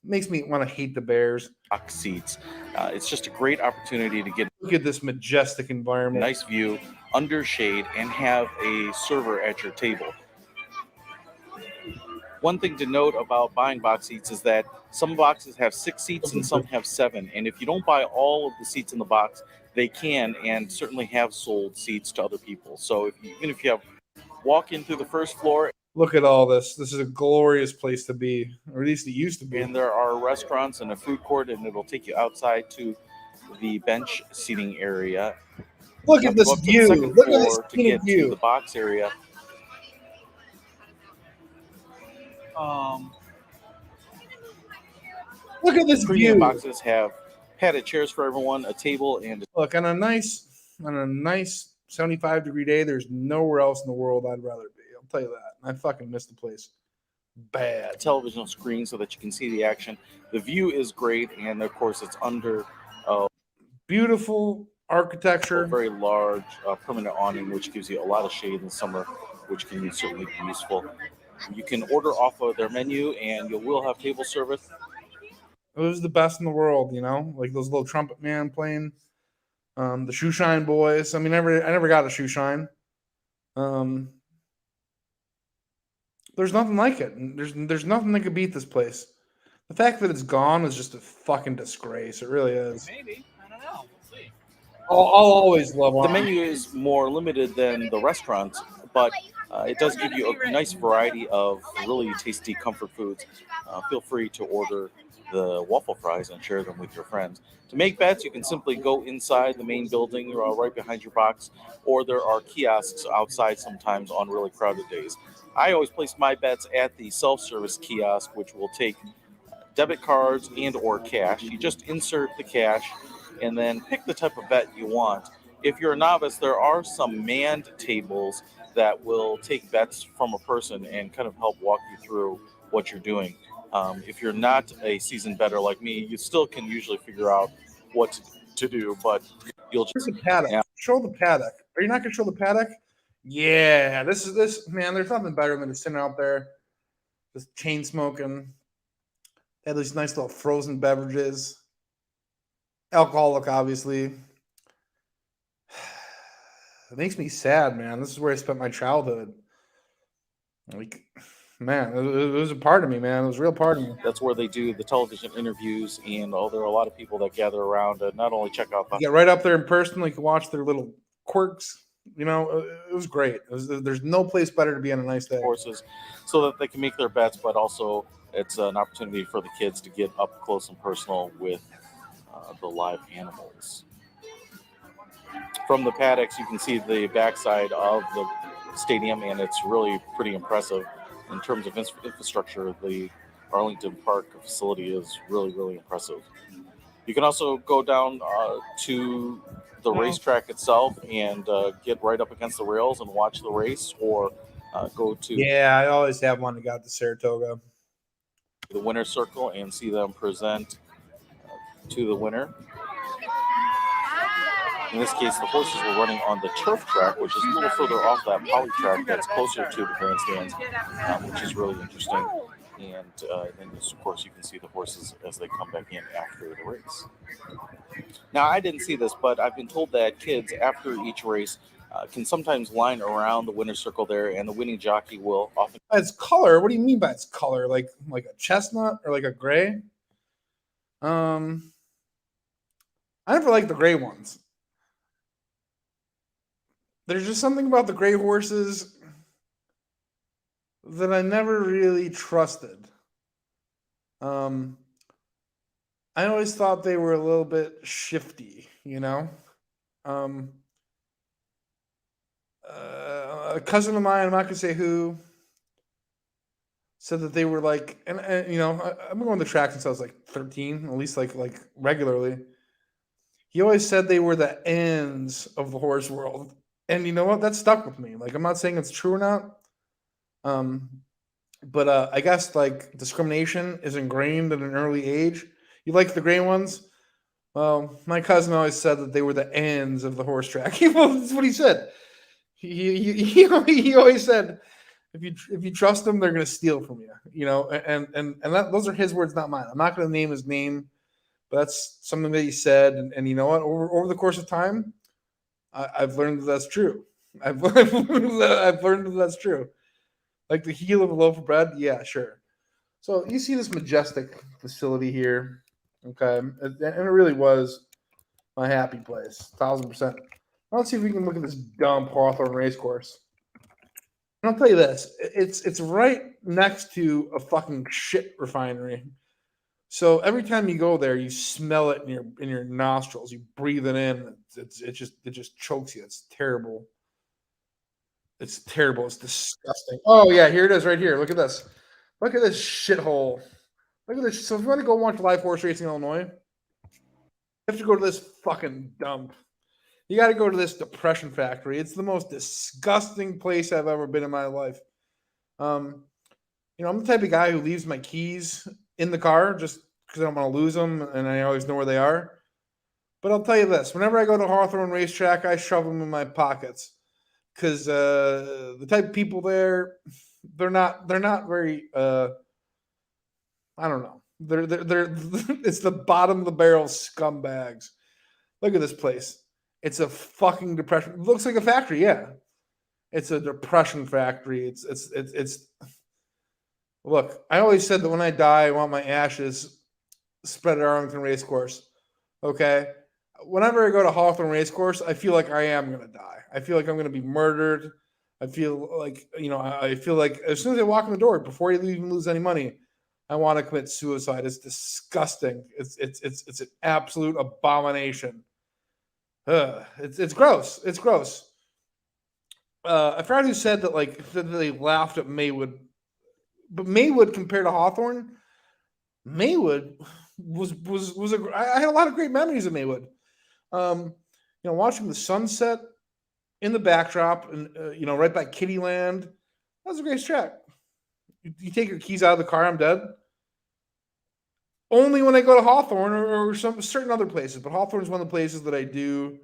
Makes me want to hate the Bears. Box seats. It's just a great opportunity to get look at this majestic environment. Nice view, under shade, and have a server at your table. One thing to note about buying box seats is that some boxes have 6 seats and some have 7. And if you don't buy all of the seats in the box, they can and certainly have sold seats to other people. So even if you have walk in through the first floor. Look at all this. This is a glorious place to be, or at least it used to be. And there are restaurants and a food court, and it'll take you outside to the bench seating area. Look at this view. Look at this to get view. To the box area. Look at this Premium view. boxes have padded chairs for everyone, a table, and Look, on a nice 75-degree day, there's nowhere else in the world I'd rather be. I'll tell you that. I fucking miss the place bad. television screen so that you can see the action. The view is great, and of course, it's under beautiful architecture. A very large permanent awning, which gives you a lot of shade in the summer, which can certainly be useful. You can order off of their menu, and you will have table service. It was the best in the world, you know, like those little trumpet man playing, the shoe shine boys. I mean, I never got a shoe shine. There's nothing like it. There's nothing that could beat this place. The fact that it's gone is just a fucking disgrace. It really is. Maybe. I don't know. We'll see. I'll always love The it. menu is more limited than the restaurants, but it does give you a nice variety of really tasty comfort foods. Feel free to order the waffle fries and share them with your friends. To make bets, you can simply go inside the main building right behind your box, or there are kiosks outside sometimes on really crowded days. I always place my bets at the self-service kiosk, which will take debit cards and or cash. You just insert the cash and then pick the type of bet you want. If you're a novice, there are some manned tables that will take bets from a person and kind of help walk you through what you're doing. If you're not a seasoned bettor like me, you still can usually figure out what to do, but you'll just... Here's the paddock. Yeah. Show the paddock. Are you not going to show the paddock? Yeah, this man, there's nothing better than just sitting out there, just chain smoking. They had these nice little frozen beverages. Alcoholic, obviously. It makes me sad, man. This is where I spent my childhood. Like, man, it was a part of me, man. It was a real part of me. That's where they do the television interviews, and there are a lot of people that gather around and not only check out the... Yeah, right up there in person, like, you can watch their little quirks. You know, it was great. There's no place better to be on a nice day. Horses, so that they can make their bets, but also it's an opportunity for the kids to get up close and personal with the live animals. From the paddocks, you can see the backside of the stadium, and it's really pretty impressive in terms of infrastructure. The Arlington Park facility is really, really impressive. You can also go down to the racetrack itself and get right up against the rails and watch the race, or go to... Yeah, I always have one that got to Saratoga. The winner's circle and see them present to the winner. In this case, the horses were running on the turf track, which is a little further off that poly track that's closer to the grandstands, which is really interesting. And then, of course, you can see the horses as they come back in after the race. Now, I didn't see this, but I've been told that kids, after each race, can sometimes line around the winner's circle there, and the winning jockey will often... Its color? What do you mean by its color? Like a chestnut or like a gray? I never liked the gray ones. There's just something about the gray horses that I never really trusted. I always thought they were a little bit shifty, you know? A cousin of mine, I'm not going to say who, said that they were like, and you know, I've been going to the track since I was like 13, at least like regularly. He always said they were the ends of the horse world. And you know what? That stuck with me. Like, I'm not saying it's true or not. But I guess like discrimination is ingrained at an early age. You like the gray ones? Well, my cousin always said that they were the ends of the horse track. Well, that's what he said. He always said, if you trust them, they're going to steal from you. You know, and those are his words, not mine. I'm not going to name his name, but that's something that he said. And you know what? Over the course of time, I've learned that that's true. I've learned that that's true. Like the heel of a loaf of bread, yeah, sure. So you see this majestic facility here, okay? And it really was my happy place, 1,000%. Let's see if we can look at this dumb Hawthorne racecourse. And I'll tell you this: it's right next to a fucking shit refinery. So every time you go there, you smell it in your nostrils. You breathe it in. It just chokes you. It's terrible. It's terrible. It's disgusting. Oh yeah, here it is right here. Look at this. Look at this shithole. Look at this. So if you want to go watch live horse racing in Illinois, you have to go to this fucking dump. You got to go to this depression factory. It's the most disgusting place I've ever been in my life. I'm the type of guy who leaves my keys in the car just because I don't want to lose them, and I always know where they are. But I'll tell you this: whenever I go to Hawthorne Racetrack, I shove them in my pockets because the type of people there, they're not very. I don't know. They're it's the bottom of the barrel scumbags. Look at this place. It's a fucking depression. It looks like a factory, yeah. It's a depression factory. It's look, I always said that when I die, I want my ashes spread at Arlington Racecourse. Okay. Whenever I go to Hawthorne Racecourse, I feel like I am gonna die. I feel like I'm gonna be murdered. I feel like, I feel like as soon as I walk in the door, before you even lose any money, I want to commit suicide. It's disgusting. It's an absolute abomination. It's gross. It's gross. I forgot who said that they laughed at Maywood, but Maywood compared to Hawthorne, Maywood was I had a lot of great memories of Maywood. Watching the sunset in the backdrop and right by Kittyland, that was a great track. You take your keys out of the car, I'm dead. Only when I go to Hawthorne or some certain other places, but Hawthorne is one of the places that I do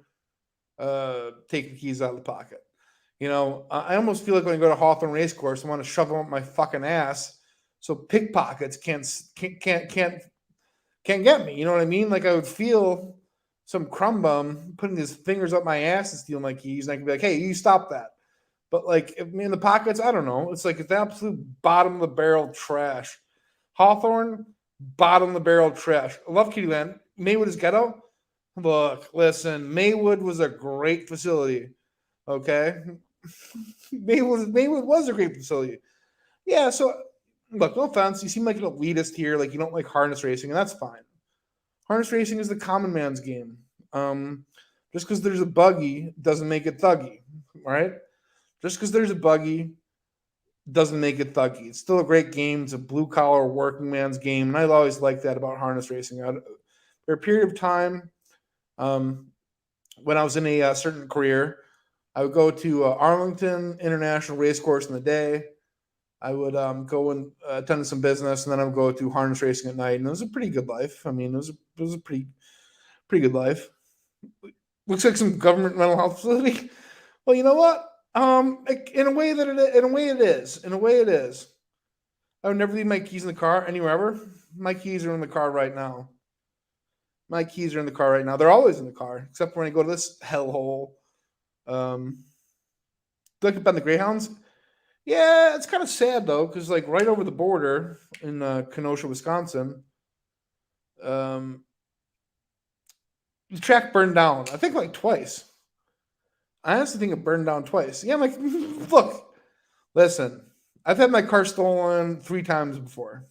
take the keys out of the pocket. I almost feel like when I go to Hawthorne Racecourse, I want to shove them up my fucking ass so pickpockets can't get me. You know what I mean? Like I would feel some crumb bum putting his fingers up my ass and steal my keys, and I could be like, "Hey, you stop that." But like in the pockets, I don't know. It's like it's the absolute bottom of the barrel trash. Hawthorne, bottom of the barrel trash. I love Kittyland. Maywood is ghetto. Look, listen, Maywood was a great facility. Okay. Maywood was a great facility. Yeah, so look, no offense. You seem like an elitist here, like you don't like harness racing, and that's fine. Harness racing is the common man's game. Just because there's a buggy doesn't make it thuggy, right? Just because there's a buggy doesn't make it thuggy. It's still a great game. It's a blue-collar working man's game, and I've always liked that about harness racing. For a period of time, when I was in a certain career, I would go to Arlington International Racecourse in the day. I would go and attend some business, and then I would go to harness racing at night, and it was a pretty good life. I mean, it was a pretty good life. Looks like some government mental health facility. Well, you know what? In a way it is. I would never leave my keys in the car anywhere ever. My keys are in the car right now. They're always in the car, except when I go to this hellhole. Look up on the Greyhounds. Yeah, it's kind of sad though, because like right over the border in Kenosha, Wisconsin, the track burned down. I think like twice. I honestly think it burned down twice. Yeah, I'm like, look, listen, I've had my car stolen 3 times before.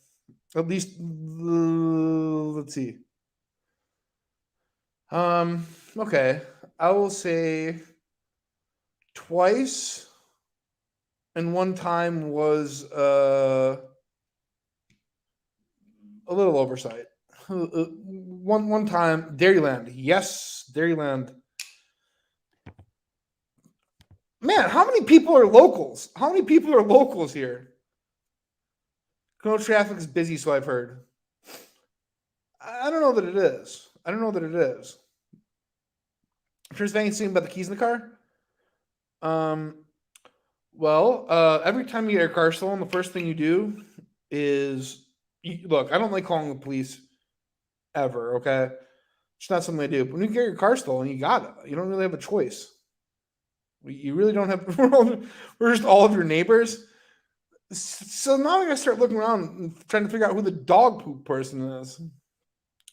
At least, let's see. Okay, I will say twice. And one time was a little oversight. One time, Dairyland. Yes, Dairyland. Man, how many people are locals? Here? No traffic is busy, so I've heard. I don't know that it is. Here's anything about the keys in the car. Well, every time you get your car stolen, the first thing you do is look. I don't like calling the police ever. Okay, it's not something I do. But when you get your car stolen, you got it. You don't really have a choice. You really don't have. We're just all of your neighbors. So now I gotta start looking around and trying to figure out who the dog poop person is.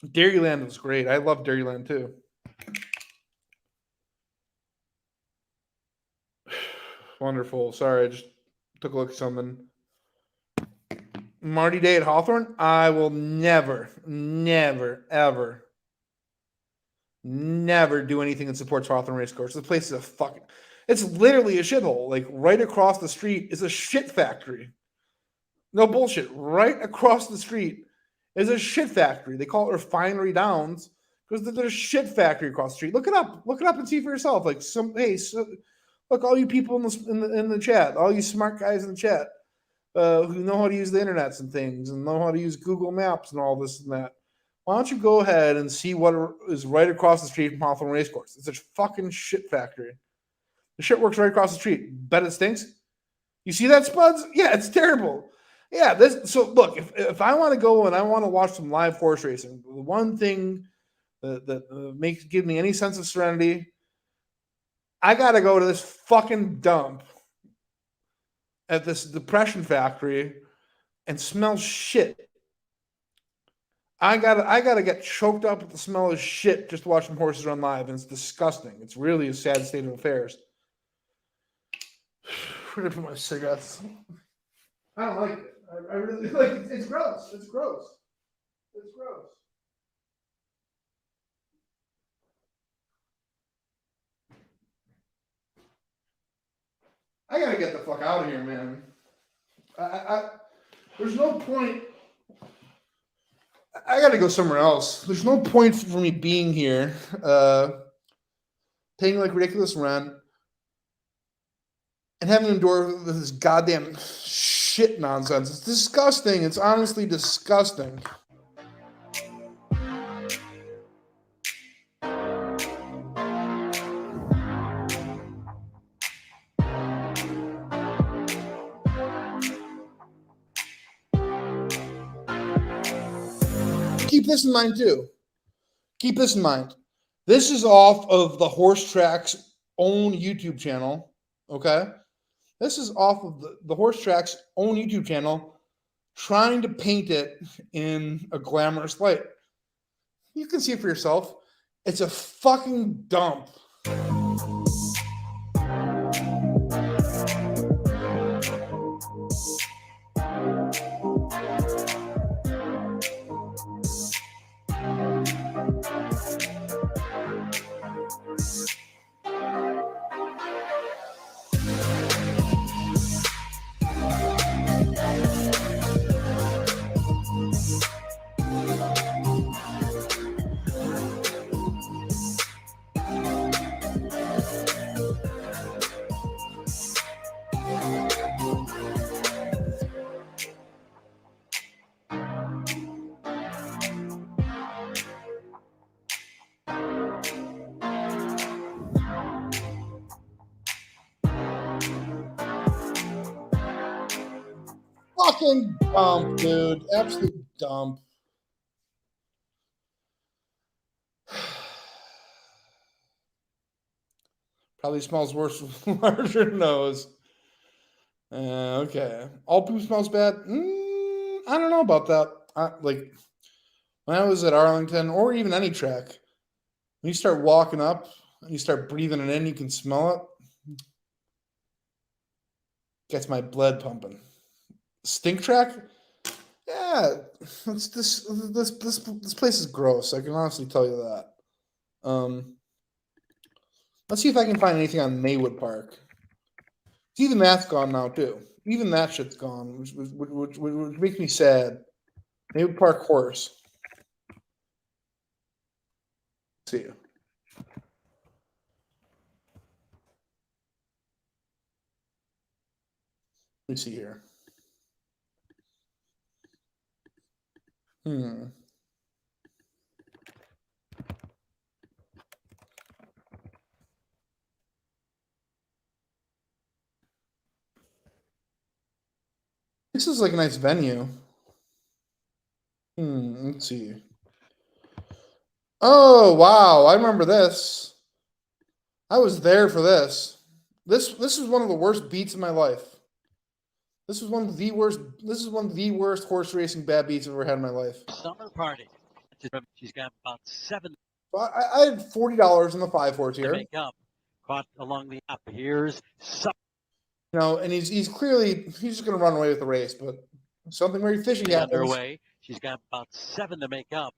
Dairyland was great. I love Dairyland too. Wonderful. Sorry, I just took a look at something. Marty Day at Hawthorne. I will never, ever do anything that supports Hawthorne Racecourse. This place is it's literally a shithole. Like right across the street is a shit factory. No bullshit. Right across the street is a shit factory. They call it Refinery Downs because there's a shit factory across the street. Look it up and see for yourself. Like look, all you people in the chat, all you smart guys in the chat who know how to use the internets and things and know how to use Google Maps and all this and that. Why don't you go ahead and see what is right across the street from Hawthorne Racecourse? It's a fucking shit factory. The shit works right across the street. Bet it stinks. You see that, Spuds? Yeah, it's terrible. Yeah, so look, if I want to go and I want to watch some live horse racing, the one thing that give me any sense of serenity, I got to go to this fucking dump at this depression factory and smell shit. I gotta get choked up with the smell of shit just to watch some horses run live, and it's disgusting. It's really a sad state of affairs. Where did I put my cigarettes? I don't like it. I really like it. It's gross. It's gross. It's gross. I gotta get the fuck out of here, man. There's no point. I gotta go somewhere else. There's no point for me being here, paying like ridiculous rent, and having to endure this goddamn shit nonsense. It's disgusting. It's honestly disgusting. Keep this in mind too. Keep this in mind. This is off of the Horse Track's own YouTube channel. Okay? This is off of the Horse Track's own YouTube channel, trying to paint it in a glamorous light. You can see it for yourself. It's a fucking dump. Fucking dump, dude. Absolute dump. Probably smells worse with a larger nose. Okay. All poop smells bad? I don't know about that. Like, when I was at Arlington, or even any track, when you start walking up and you start breathing it in, you can smell it. Gets my blood pumping. Stink track? Yeah, this place is gross. I can honestly tell you that. Let's see if I can find anything on Maywood Park. Even that's gone now too. Even that shit's gone, which makes me sad. Maywood Park horse. See you. Let me see here. This is like a nice venue. Let's see. Oh, wow. I remember this. I was there for this. This is one of the worst beats in my life. This is one of the worst horse racing bad beats I've ever had in my life. Summer party. She's got about 7. I had $40 in the 5-horse here. Make up. Caught along the up. Here's some. You know, and he's just going to run away with the race, but something very fishy happens. Underway. She's got about 7 to make up.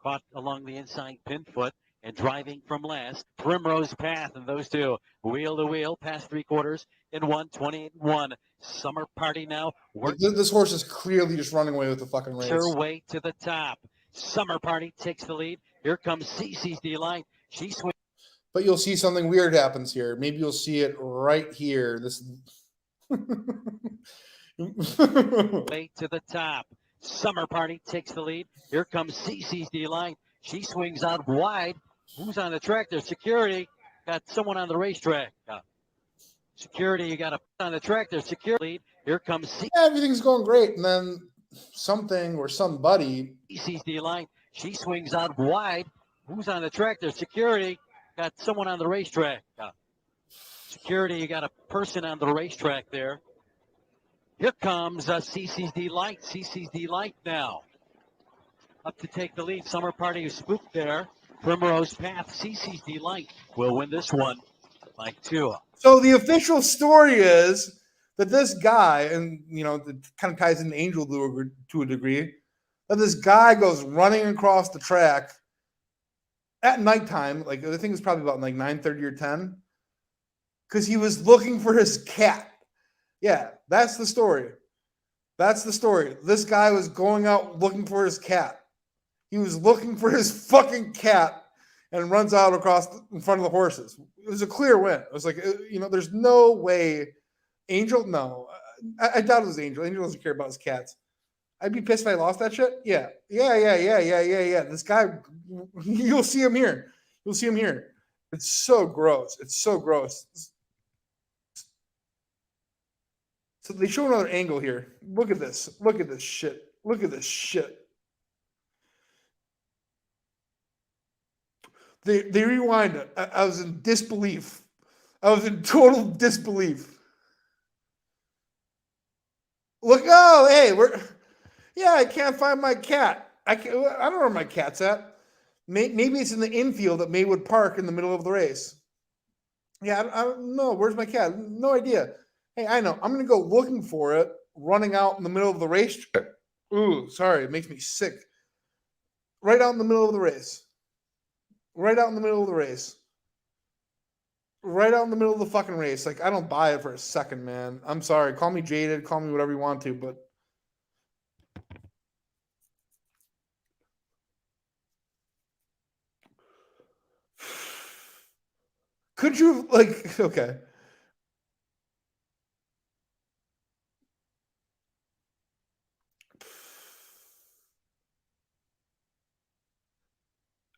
Caught along the inside pin foot. and driving from last, Primrose Path, and those two wheel to wheel past 3/4 in 1:28.1. Summer Party now works This horse is clearly just running away with the fucking race. her way to the top. Summer Party takes the lead. Here comes Cece's Delight. She swings. But you'll see something weird happens here. Maybe you'll see it right here. This way to the top. Summer Party takes the lead. Here comes Cece's Delight. She swings out wide. Who's on the track there? Security. Got someone on the racetrack. Security, you got a on the track there. Security. Here comes everything's going great. And then something or somebody. Cece's Delight. She swings out wide. Who's on the track there? Security. Got someone on the racetrack. Security, you got a person on the racetrack there. Here comes Cece's Delight. Cece's Delight now. Up to take the lead. Summer Party is spooked there. Primrose Path. Cece's Delight will win this one by 2. So the official story is that this guy, and you know, it kind of ties into Angel to a degree, that this guy goes running across the track at nighttime. Like I think it was probably about like 9:30 or 10, because he was looking for his cat. Yeah, that's the story. That's the story. This guy was going out looking for his cat. He was looking for his fucking cat and runs out in front of the horses. It was a clear win. It was like, you know, there's no way. Angel, no. I doubt it was Angel. Angel doesn't care about his cats. I'd be pissed if I lost that shit. Yeah. This guy, you'll see him here. You'll see him here. It's so gross. It's so gross. So they show another angle here. Look at this. Look at this shit. Look at this shit. They rewind it. I was in disbelief. I was in total disbelief. Look, oh, hey, I can't find my cat. I don't know where my cat's at. Maybe it's in the infield at Maywood Park in the middle of the race. Yeah, I don't know. Where's my cat? No idea. Hey, I know. I'm going to go looking for it, running out in the middle of the race. Ooh, sorry. It makes me sick. Right out in the middle of the race. Right out in the middle of the race. Right out in the middle of the fucking race. Like, I don't buy it for a second, man. I'm sorry. Call me jaded. Call me whatever you want to, but could you, like, okay.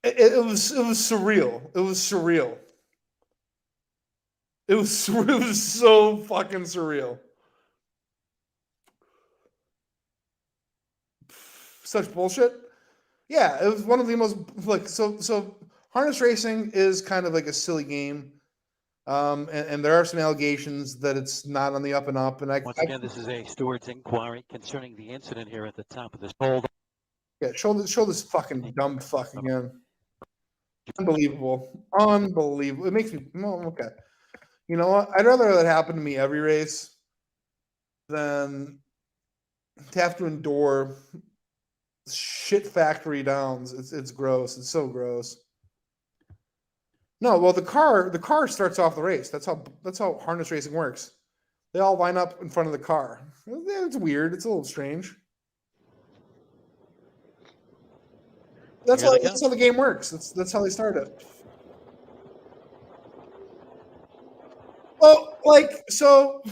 It was surreal. It was surreal. It was so fucking surreal. Such bullshit. Yeah, it was one of the most like so harness racing is kind of like a silly game. And there are some allegations that it's not on the up and up. And once again, this is a Stewart's inquiry concerning the incident here at the top of this hold. Yeah, show this fucking dumb fuck again. Unbelievable. It makes me okay. You know what? I'd rather that happen to me every race than to have to endure shit factory downs. It's gross. It's so gross. No, well the car starts off the race. That's how harness racing works. They all line up in front of the car. It's weird. It's a little strange. That's how the game works. That's how they start it. Well, like, so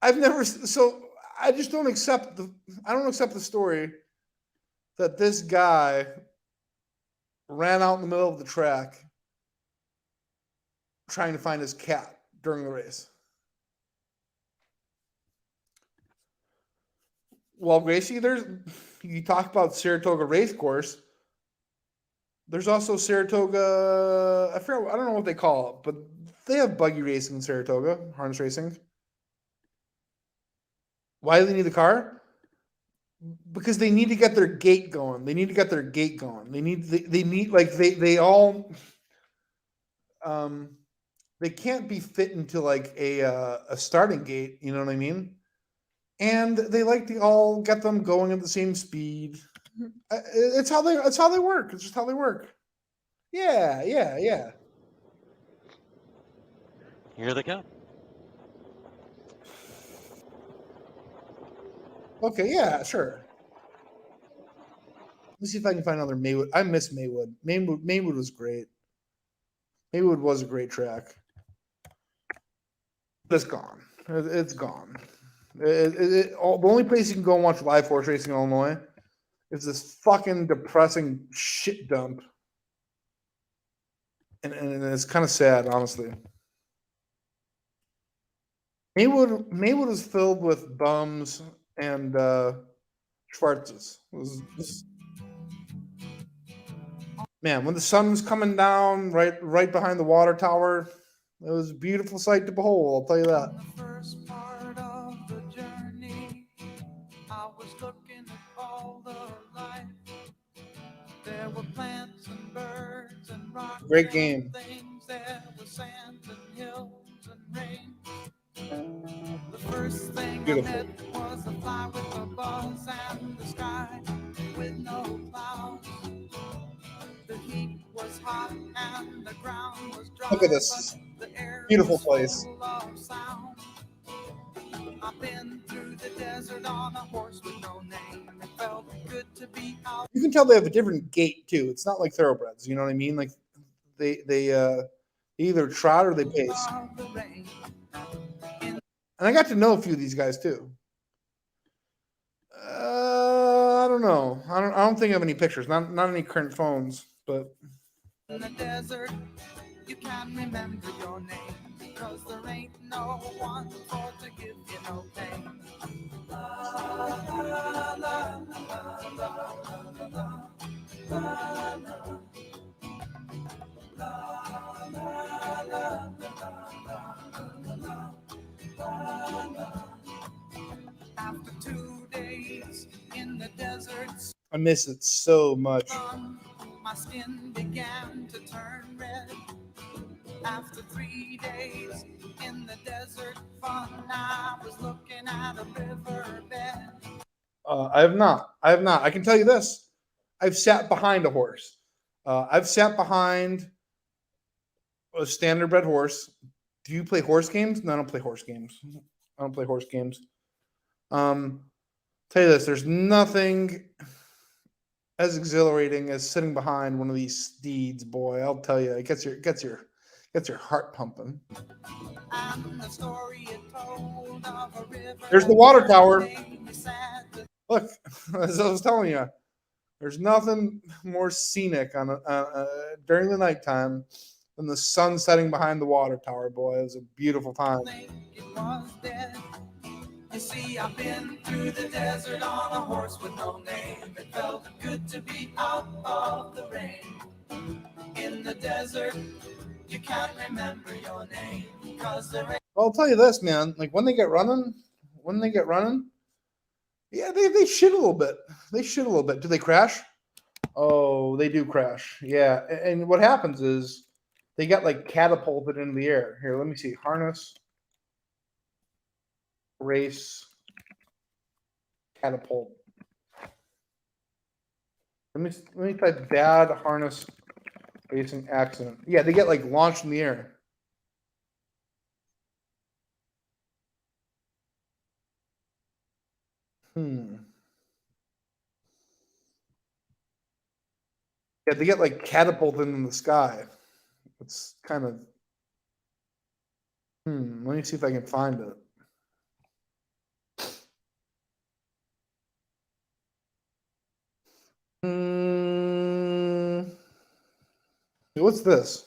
I just don't accept the story that this guy ran out in the middle of the track trying to find his cat during the race. Well, Gracie, you talk about Saratoga Race Course. There's also Saratoga, I don't know what they call it, but they have buggy racing in Saratoga, harness racing. Why do they need the car? Because they need to get their gate going. They need they can't be fit into like a starting gate, you know what I mean? And they like to all get them going at the same speed. It's how they work. It's just how they work. Yeah. Here they come. Okay, yeah, sure. Let's see if I can find another Maywood. I miss Maywood. Maywood was great. Maywood was a great track. But it's gone. It's gone. The only place you can go and watch live horse racing in Illinois is this fucking depressing shit dump. And it's kind of sad, honestly. Maywood is filled with bums and Schwarzes. Man, when the sun was coming down right behind the water tower, it was a beautiful sight to behold, I'll tell you that. On the first part of the journey, I was looking at all the life. There were plants and birds and rocks. Great game. Things. There was sand and hills and rain. The first thing Beautiful. I met was a fly with a buzz and the sky with no clouds. The heat was hot and the ground was dry. Look at this. The air Beautiful was place. full of sound. I've been through the desert on a horse with no name. It felt good to be out. You can tell they have a different gait too. It's not like thoroughbreds, you know what I mean? Like they either trot or they pace. And I got to know a few of these guys too. I don't know. I don't think I have any pictures. Not any current phones, but In the desert, you can remember your name because there ain't no one for to give you no pain. After 2 days in the desert, I miss it so much. my skin began to turn red. After 3 days in the desert fun, I was looking at a riverbed. I have not. I can tell you this. I've sat behind a horse. I've sat behind a standardbred horse. Do you play horse games? No, I don't play horse games. Tell you this, there's nothing as exhilarating as sitting behind one of these steeds, boy. I'll tell you, it gets your heart pumping. And the story it told of a river. There's the water tower. Look, as I was telling you, there's nothing more scenic on during the nighttime than the sun setting behind the water tower, boy. It was a beautiful time. You see, I've been through the desert on a horse with no name. It felt good to be out of the rain. In the desert, you can't remember your name because there ain't. Well, I'll tell you this, man. Like when they get running, yeah, they shit a little bit. Do they crash? Oh, they do crash. Yeah, and what happens is they get like catapulted into the air. Here, let me see. Harness, race, catapult. Let me type bad harness racing accident. Yeah, they get like launched in the air. Yeah, they get like catapulted in the sky. It's kind of. Let me see if I can find it. What's this?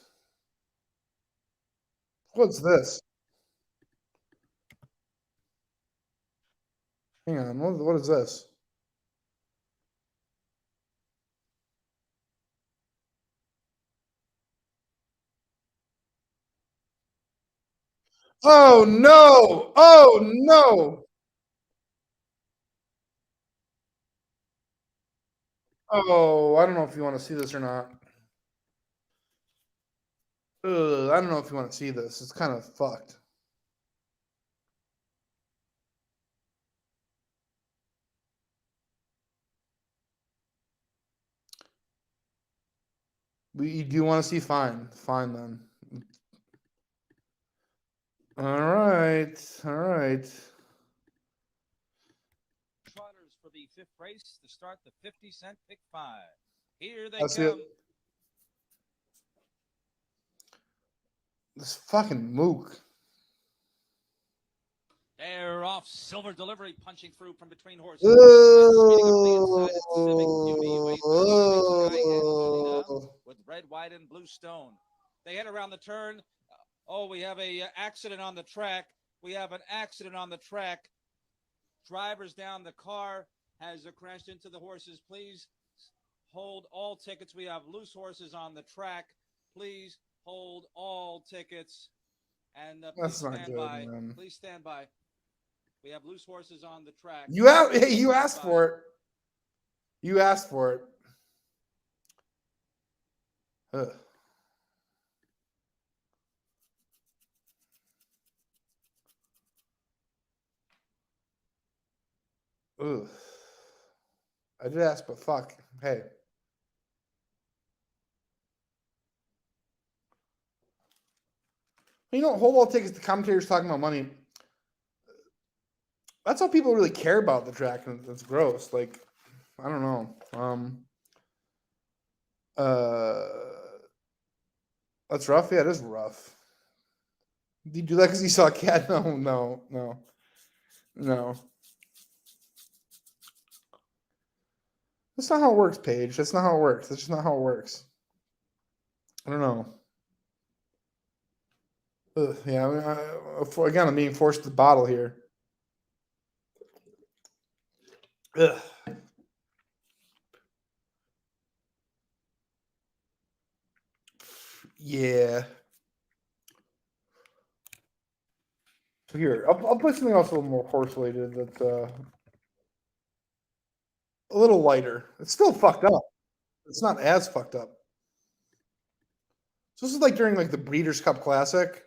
What's this? Hang on. What is this? Oh no! Oh no! Oh, I don't know if you want to see this or not. I don't know if you want to see this. It's kind of fucked. You do want to see fine. Fine then. All right. Trotters for the 5th race to start the 50-cent pick 5. Here they That's come. it. This fucking mook. They're off. Silver Delivery punching through from between horses. With Red, White, and Blue Stone. They head around the turn. We have a accident on the track. Drivers down. The car has crashed into the horses. Please hold all tickets. We have loose horses on the track. Please hold all tickets. And That's please not stand good, by. man. Please stand by. We have loose horses on the track. You asked for it. You asked for it. Ugh. Ugh. I did ask, but fuck. Hey. You know, hold all tickets. The commentators talking about money. That's all people really care about the track, and it's gross. Like, I don't know. That's rough. Yeah, it is rough. Did you do that because you saw a cat? No. That's not how it works, Paige. That's not how it works. That's just not how it works. I don't know. Ugh, yeah, I mean, again, I'm being forced to bottle here. Ugh. Yeah. So here, I'll put something else a little more horse related that's a little lighter. It's still fucked up. It's not as fucked up. So this is like during like the Breeders' Cup Classic,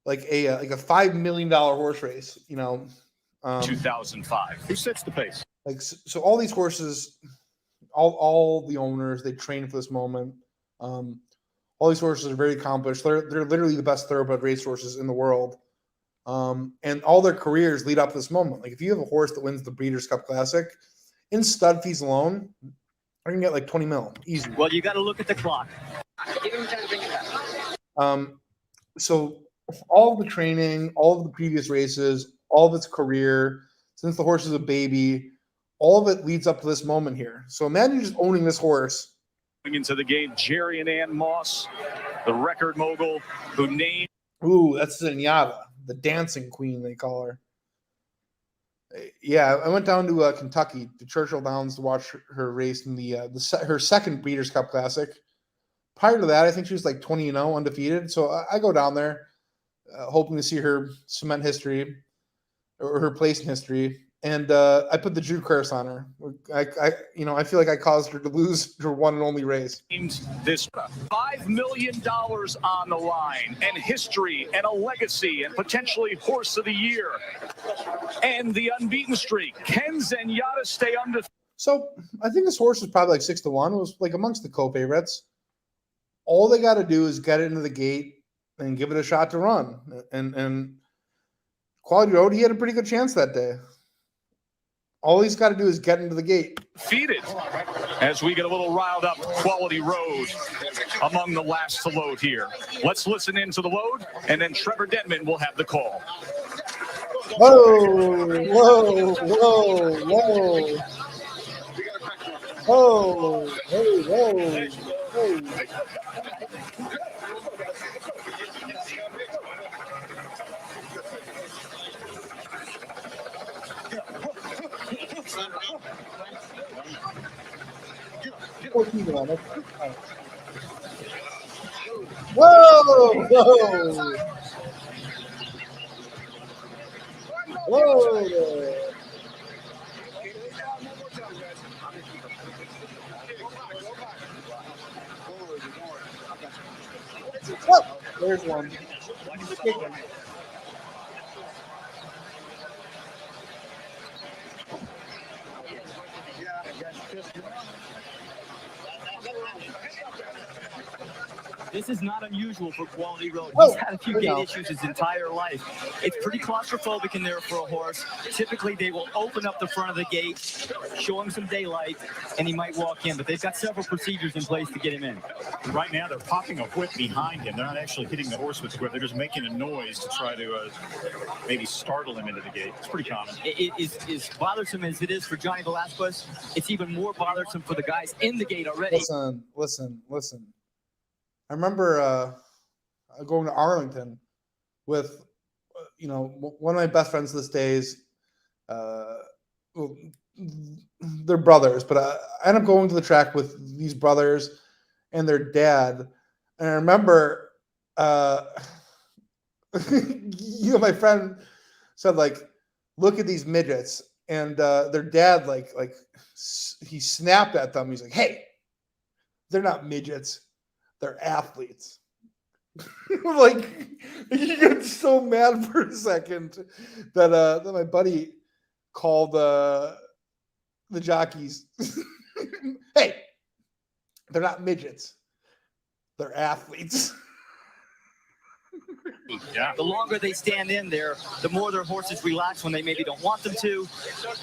like a $5 million horse race. 2005. Who sets the pace? Like so, all these horses, all the owners, they train for this moment. All these horses are very accomplished. They're literally the best thoroughbred racehorses in the world. And all their careers lead up to this moment. Like if you have a horse that wins the Breeders' Cup Classic, in stud fees alone, I can get like 20 mil easy. Well, you got to look at the clock. So all of the training, all of the previous races, all of its career, since the horse is a baby, all of it leads up to this moment here. So imagine just owning this horse. Into the game, Jerry and Ann Moss, the record mogul who named. Ooh, that's Zenyatta, the dancing queen, they call her. Yeah, I went down to Kentucky, to Churchill Downs, to watch her race in her second Breeders' Cup Classic. Prior to that, I think she was like 20-0, undefeated. So I go down there, hoping to see her cement history or her place in history. And I put the Jew curse on her. I feel like I caused her to lose her one and only race. This $5 million on the line, and history, and a legacy, and potentially horse of the year, and the unbeaten streak. Can Zenyatta stay undefeated? So I think this horse was probably like 6-1. It was like amongst the co-favorites. All they got to do is get it into the gate and give it a shot to run. And Quality Road, he had a pretty good chance that day. All he's got to do is get into the gate. Defeated as we get a little riled up. Quality Road among the last to load here. Let's listen into the load, and then Trevor Denman will have the call. Whoa. Hey. 14 to 1. Whoa! Oh, there's one. This is not unusual for Quality Road. Oh, He's had a few gate issues his entire life. It's pretty claustrophobic in there for a horse. Typically, they will open up the front of the gate, show him some daylight, and he might walk in. But they've got several procedures in place to get him in. Right now, they're popping a whip behind him. They're not actually hitting the horse with the whip. They're just making a noise to try to maybe startle him into the gate. It's pretty common. It is as bothersome as it is for Johnny Velasquez. It's even more bothersome for the guys in the gate already. Listen. I remember going to Arlington with, one of my best friends this day is, they're brothers, but I ended up going to the track with these brothers and their dad. And I remember, my friend said, like, look at these midgets. And their dad, like he snapped at them. He's like, hey, they're not midgets. They're athletes. Like, he got so mad for a second that my buddy called the jockeys. Hey, they're not midgets. They're athletes. Yeah. The longer they stand in there, the more their horses relax when they maybe don't want them to.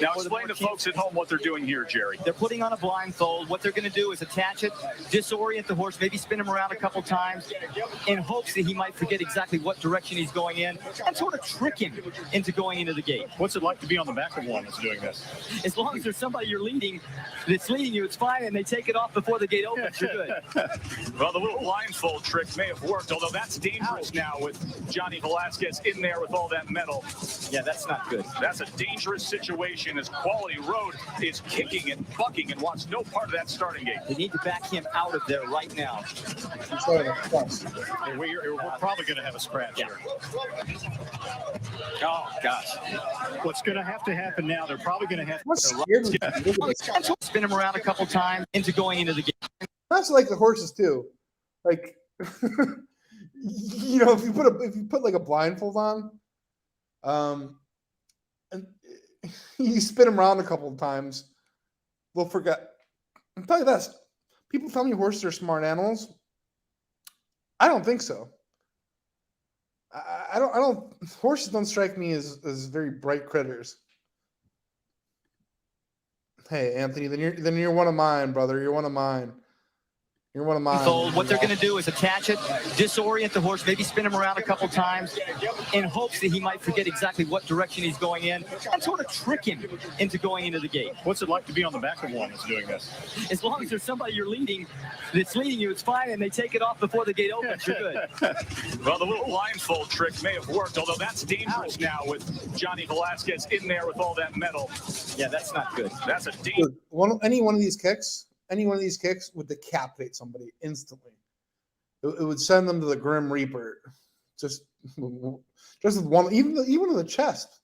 Now explain to folks at home what they're doing here, Jerry. They're putting on a blindfold. What they're going to do is attach it, disorient the horse, maybe spin him around a couple times in hopes that he might forget exactly what direction he's going in and sort of trick him into going into the gate. What's it like to be on the back of one that's doing this? As long as there's somebody you're leading that's leading you, it's fine, and they take it off before the gate opens. You're good. Well, the little blindfold trick may have worked, although that's dangerous now with Johnny Velasquez in there with all that metal. Yeah, that's not good. That's a dangerous situation as Quality Road is kicking and bucking and wants no part of that starting gate. They need to back him out of there right now. We're probably going to have a scratch here. Oh, gosh. What's going to have to happen now, they're probably going to have to spin him around a couple times into going into the gate. That's like the horses, too. Like, if you put like a blindfold on, and you spin them around a couple of times, they'll forget. I'll tell you this: people tell me horses are smart animals. I don't think so. I don't. Horses don't strike me as very bright critters. Hey, Anthony, then you're one of mine, brother. You're one of mine. You're one of mine. What they're going to do is attach it, disorient the horse, maybe spin him around a couple times in hopes that he might forget exactly what direction he's going in and sort of trick him into going into the gate. What's it like to be on the back of one that's doing this? As long as there's somebody you're leading that's leading you, it's fine, and they take it off before the gate opens. You're good. Well, the little blindfold trick may have worked, although that's dangerous now with Johnny Velasquez in there with all that metal. Yeah, that's not good. That's a dangerous. Any one of these kicks would decapitate somebody instantly. It would send them to the Grim Reaper. Just with one, even in the chest.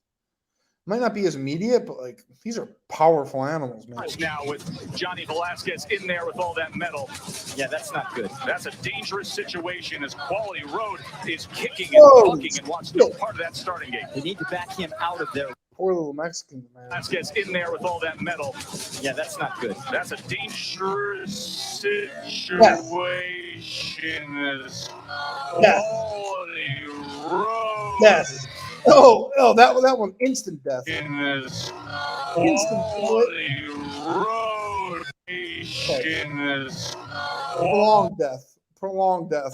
Might not be as immediate, but like these are powerful animals, man. Now with Johnny Velasquez in there with all that metal. Yeah, that's not good. That's a dangerous situation as Quality Road is kicking and bucking and wants no part of that starting gate. They need to back him out of there. Poor little Mexican, man. Velasquez in there with all that metal. Yeah, that's not good. That's a dangerous situation as Quality Road. Yes. Oh, that one, instant death. Instant road. Prolonged death.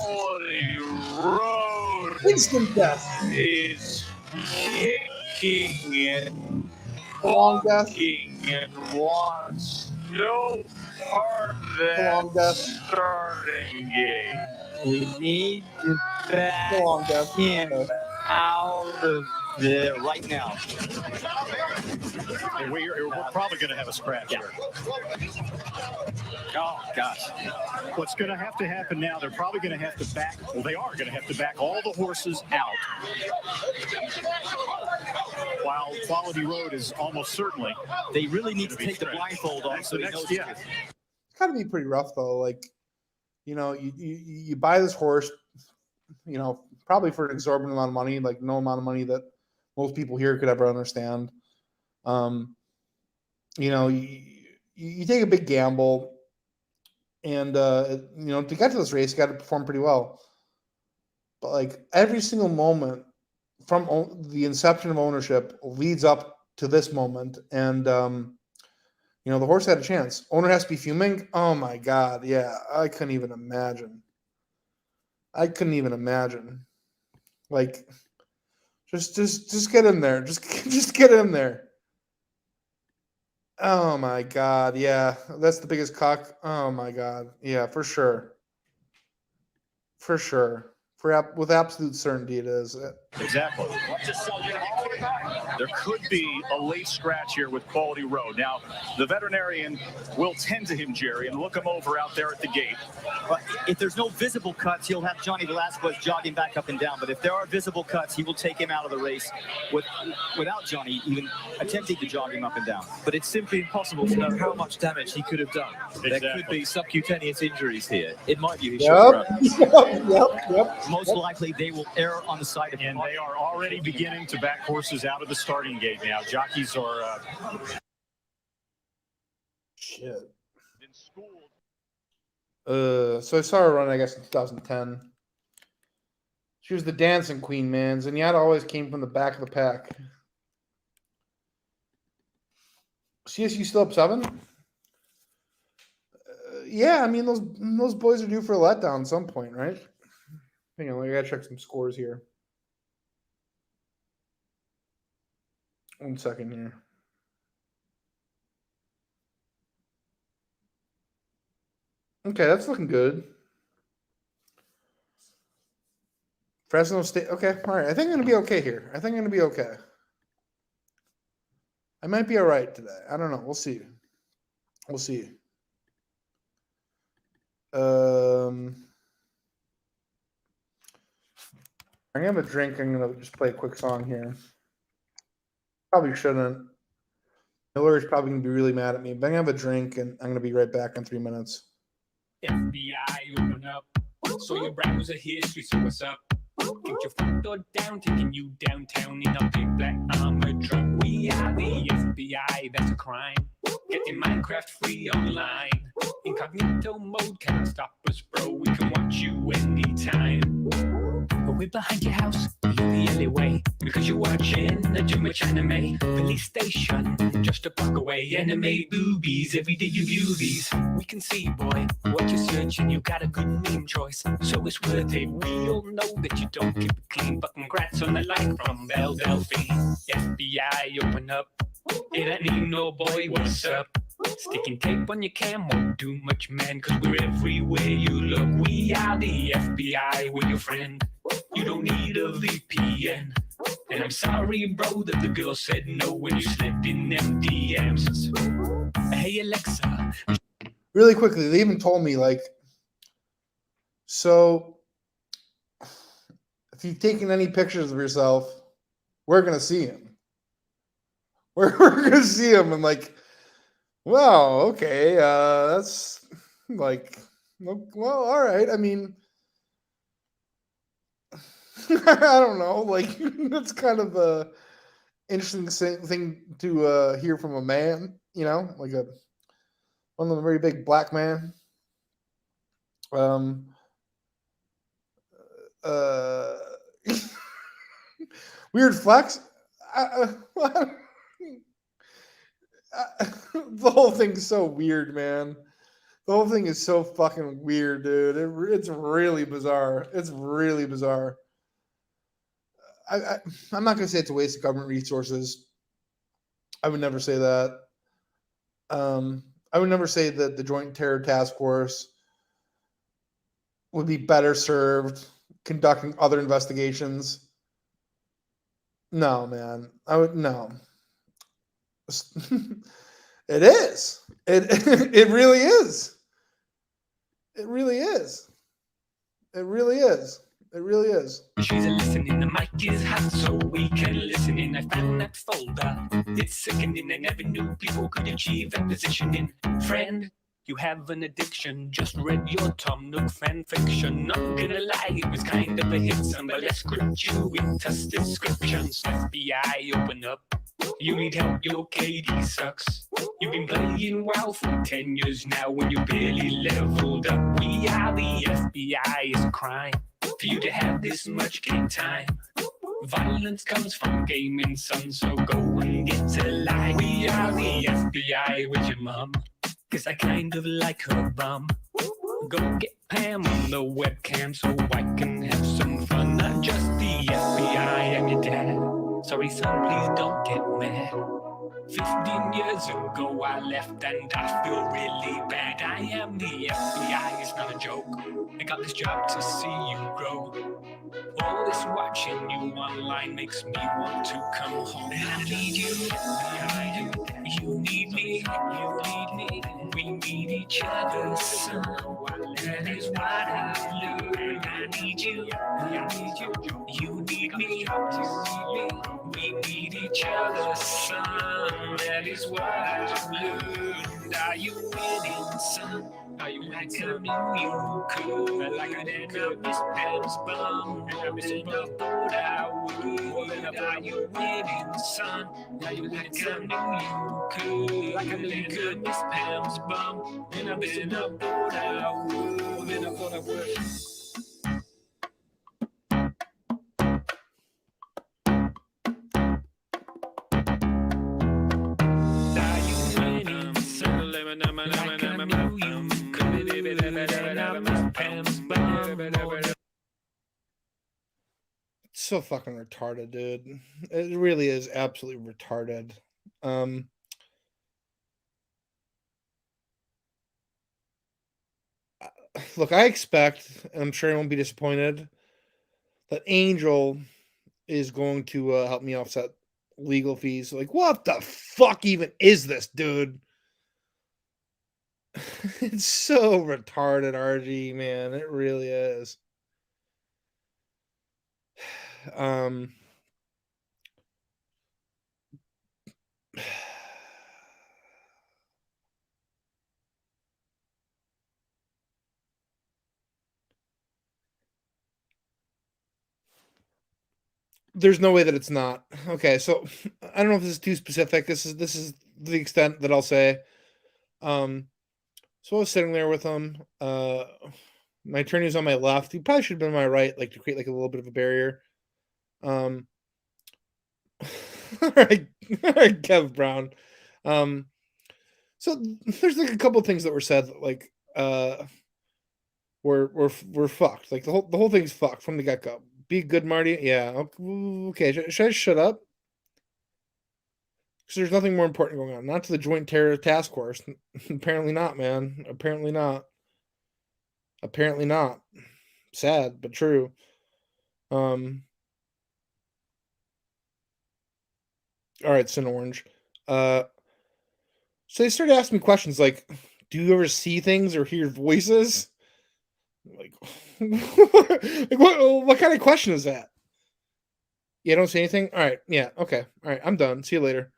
Road. Instant death. Is kicking and prolonged death. And wants no part of that starting game. We need to back him out of there right now. We're probably going to have a scratch here. Oh, gosh. What's going to happen now, they're probably going to have to back, they are going to have to back all the horses out. While Quality Road is almost certainly. They really need to take the blindfold off so he knows. It's got to be pretty rough, though. Like, you buy this horse, probably for an exorbitant amount of money, like no amount of money that most people here could ever understand. You take a big gamble. And to get to this race, you got to perform pretty well. But like every single moment from the inception of ownership leads up to this moment, and the horse had a chance. Owner has to be fuming. Oh my God, yeah, I couldn't even imagine. Like, just get in there. Just get in there. Oh my God, yeah, that's the biggest cock. Oh my God, yeah, for sure. With absolute certainty, it is. Exactly. There could be a late scratch here with Quality Road. Now, the veterinarian will tend to him, Jerry, and look him over out there at the gate. But if there's no visible cuts, he'll have Johnny Velasquez jogging back up and down. But if there are visible cuts, he will take him out of the race without Johnny even attempting to jog him up and down. But it's simply impossible to know how much damage he could have done. Exactly. There could be subcutaneous injuries here. In my view, he should Yep. have run. Yep. Most likely, they will err on the side of And they are already beginning to back horses out of the starting gate now. Jockeys are... Shit. So I saw her run, I guess, in 2010. She was the dancing queen, man. Zenyatta always came from the back of the pack. CSU still up 7? Yeah, I mean, those boys are due for a letdown at some point, right? Hang on, I gotta check some scores here. 1 second here. Okay, that's looking good. Fresno State. Okay, all right. I think I'm gonna be okay here. I might be all right today. I don't know. We'll see. I'm gonna have a drink. I'm gonna just play a quick song here. Probably shouldn't. Miller's probably gonna be really mad at me, but I'm gonna have a drink and I'm gonna be right back in 3 minutes. FBI, open up. So your browser history, so what's up? Get your front door down, taking you downtown in a big black armored truck. We are the FBI, that's a crime. Getting Minecraft free online. Incognito mode can't stop us, bro. We can watch you anytime. But we're behind your house, you're the alleyway. Because you're watching too much anime. Police station, just a block away. Anime boobies, every day you view these. We can see, boy, what you're searching. You got a good meme choice, so it's worth it. We all know that you don't keep it clean. But congrats on the like from Belle Delphine. FBI, open up. It ain't me, no boy, what's up? Sticking tape on your cam won't do much, man. Cause we're everywhere you look. We are the FBI, we're your friend. You don't need a VPN. And I'm sorry, bro, that the girl said no when you slipped in them DMs. Hey, Alexa. Really quickly, they even told me, like, so if you've taken any pictures of yourself, we're going to see him. We're going to see him. And like, wow, okay. That's like, well, all right. I mean, I don't know. Like, that's kind of a interesting thing to hear from a man, like one of the very big black man. Weird flex. The whole thing's so weird, man. The whole thing is so fucking weird, dude. It's really bizarre. I'm not gonna say it's a waste of government resources. I would never say that. I would never say that the Joint Terror Task Force would be better served conducting other investigations. No, man. No. It is. It really is. It really is. She's a listening, the mic is hot, so we can listen in. I found that folder. It's sickening, I never knew people could achieve that positioning. Friend, you have an addiction. Just read your Tom Nook fan fiction. Not gonna lie, it was kind of a hit. Somebody script you with tough descriptions. FBI, open up. You need help, your KD sucks. You've been playing WoW for 10 years now when you barely leveled up. We are the FBI, it's a crime for you to have this much game time. Violence comes from gaming, son, so go and get to life. We are the FBI with your mum, cause I kind of like her bum. Go get Pam on the webcam so I can have some fun. Not just the FBI, I'm your dad. Sorry, son, please don't get mad. 15 years ago I left and I feel really bad. I am the FBI, it's not a joke. I got this job to see you grow. All this watching you online makes me want to come home. I need you, you need me, we need each other, son. That is what I've learned. I need you, you need me, we need each other, son. That is what I've learned. Are you winning, son? Are you like a new cool? Like I did not miss Pam's bum. And I'm missing the boat I would. Are you winning, son? Are you like a new cool? Like I did not miss Pam's bum. And I'm missing the boat I would. And I thought I would. It's so fucking retarded, dude. It really is absolutely retarded. Look, I expect, and I'm sure I won't be disappointed, that Angel is going to help me offset legal fees. Like, what the fuck even is this, dude? It's so retarded, RG, man. It really is. There's no way that it's not. Okay, so I don't know if this is too specific. This is the extent that I'll say. So I was sitting there with him. My attorney was on my left. He probably should have been on my right, like to create like a little bit of a barrier. All right, Kev Brown. So there's like a couple of things that were said, like we're fucked. Like the whole thing's fucked from the get go. Be good, Marty. Yeah. Okay. Should I shut up? Because there's nothing more important going on. Not to the Joint Terror Task Force. Apparently not, man. Apparently not. Apparently not. Sad, but true. All right, Sin Orange. So they started asking me questions like, do you ever see things or hear voices? Like, like what kind of question is that? Yeah, don't say anything? All right. Yeah, okay. All right, I'm done. See you later.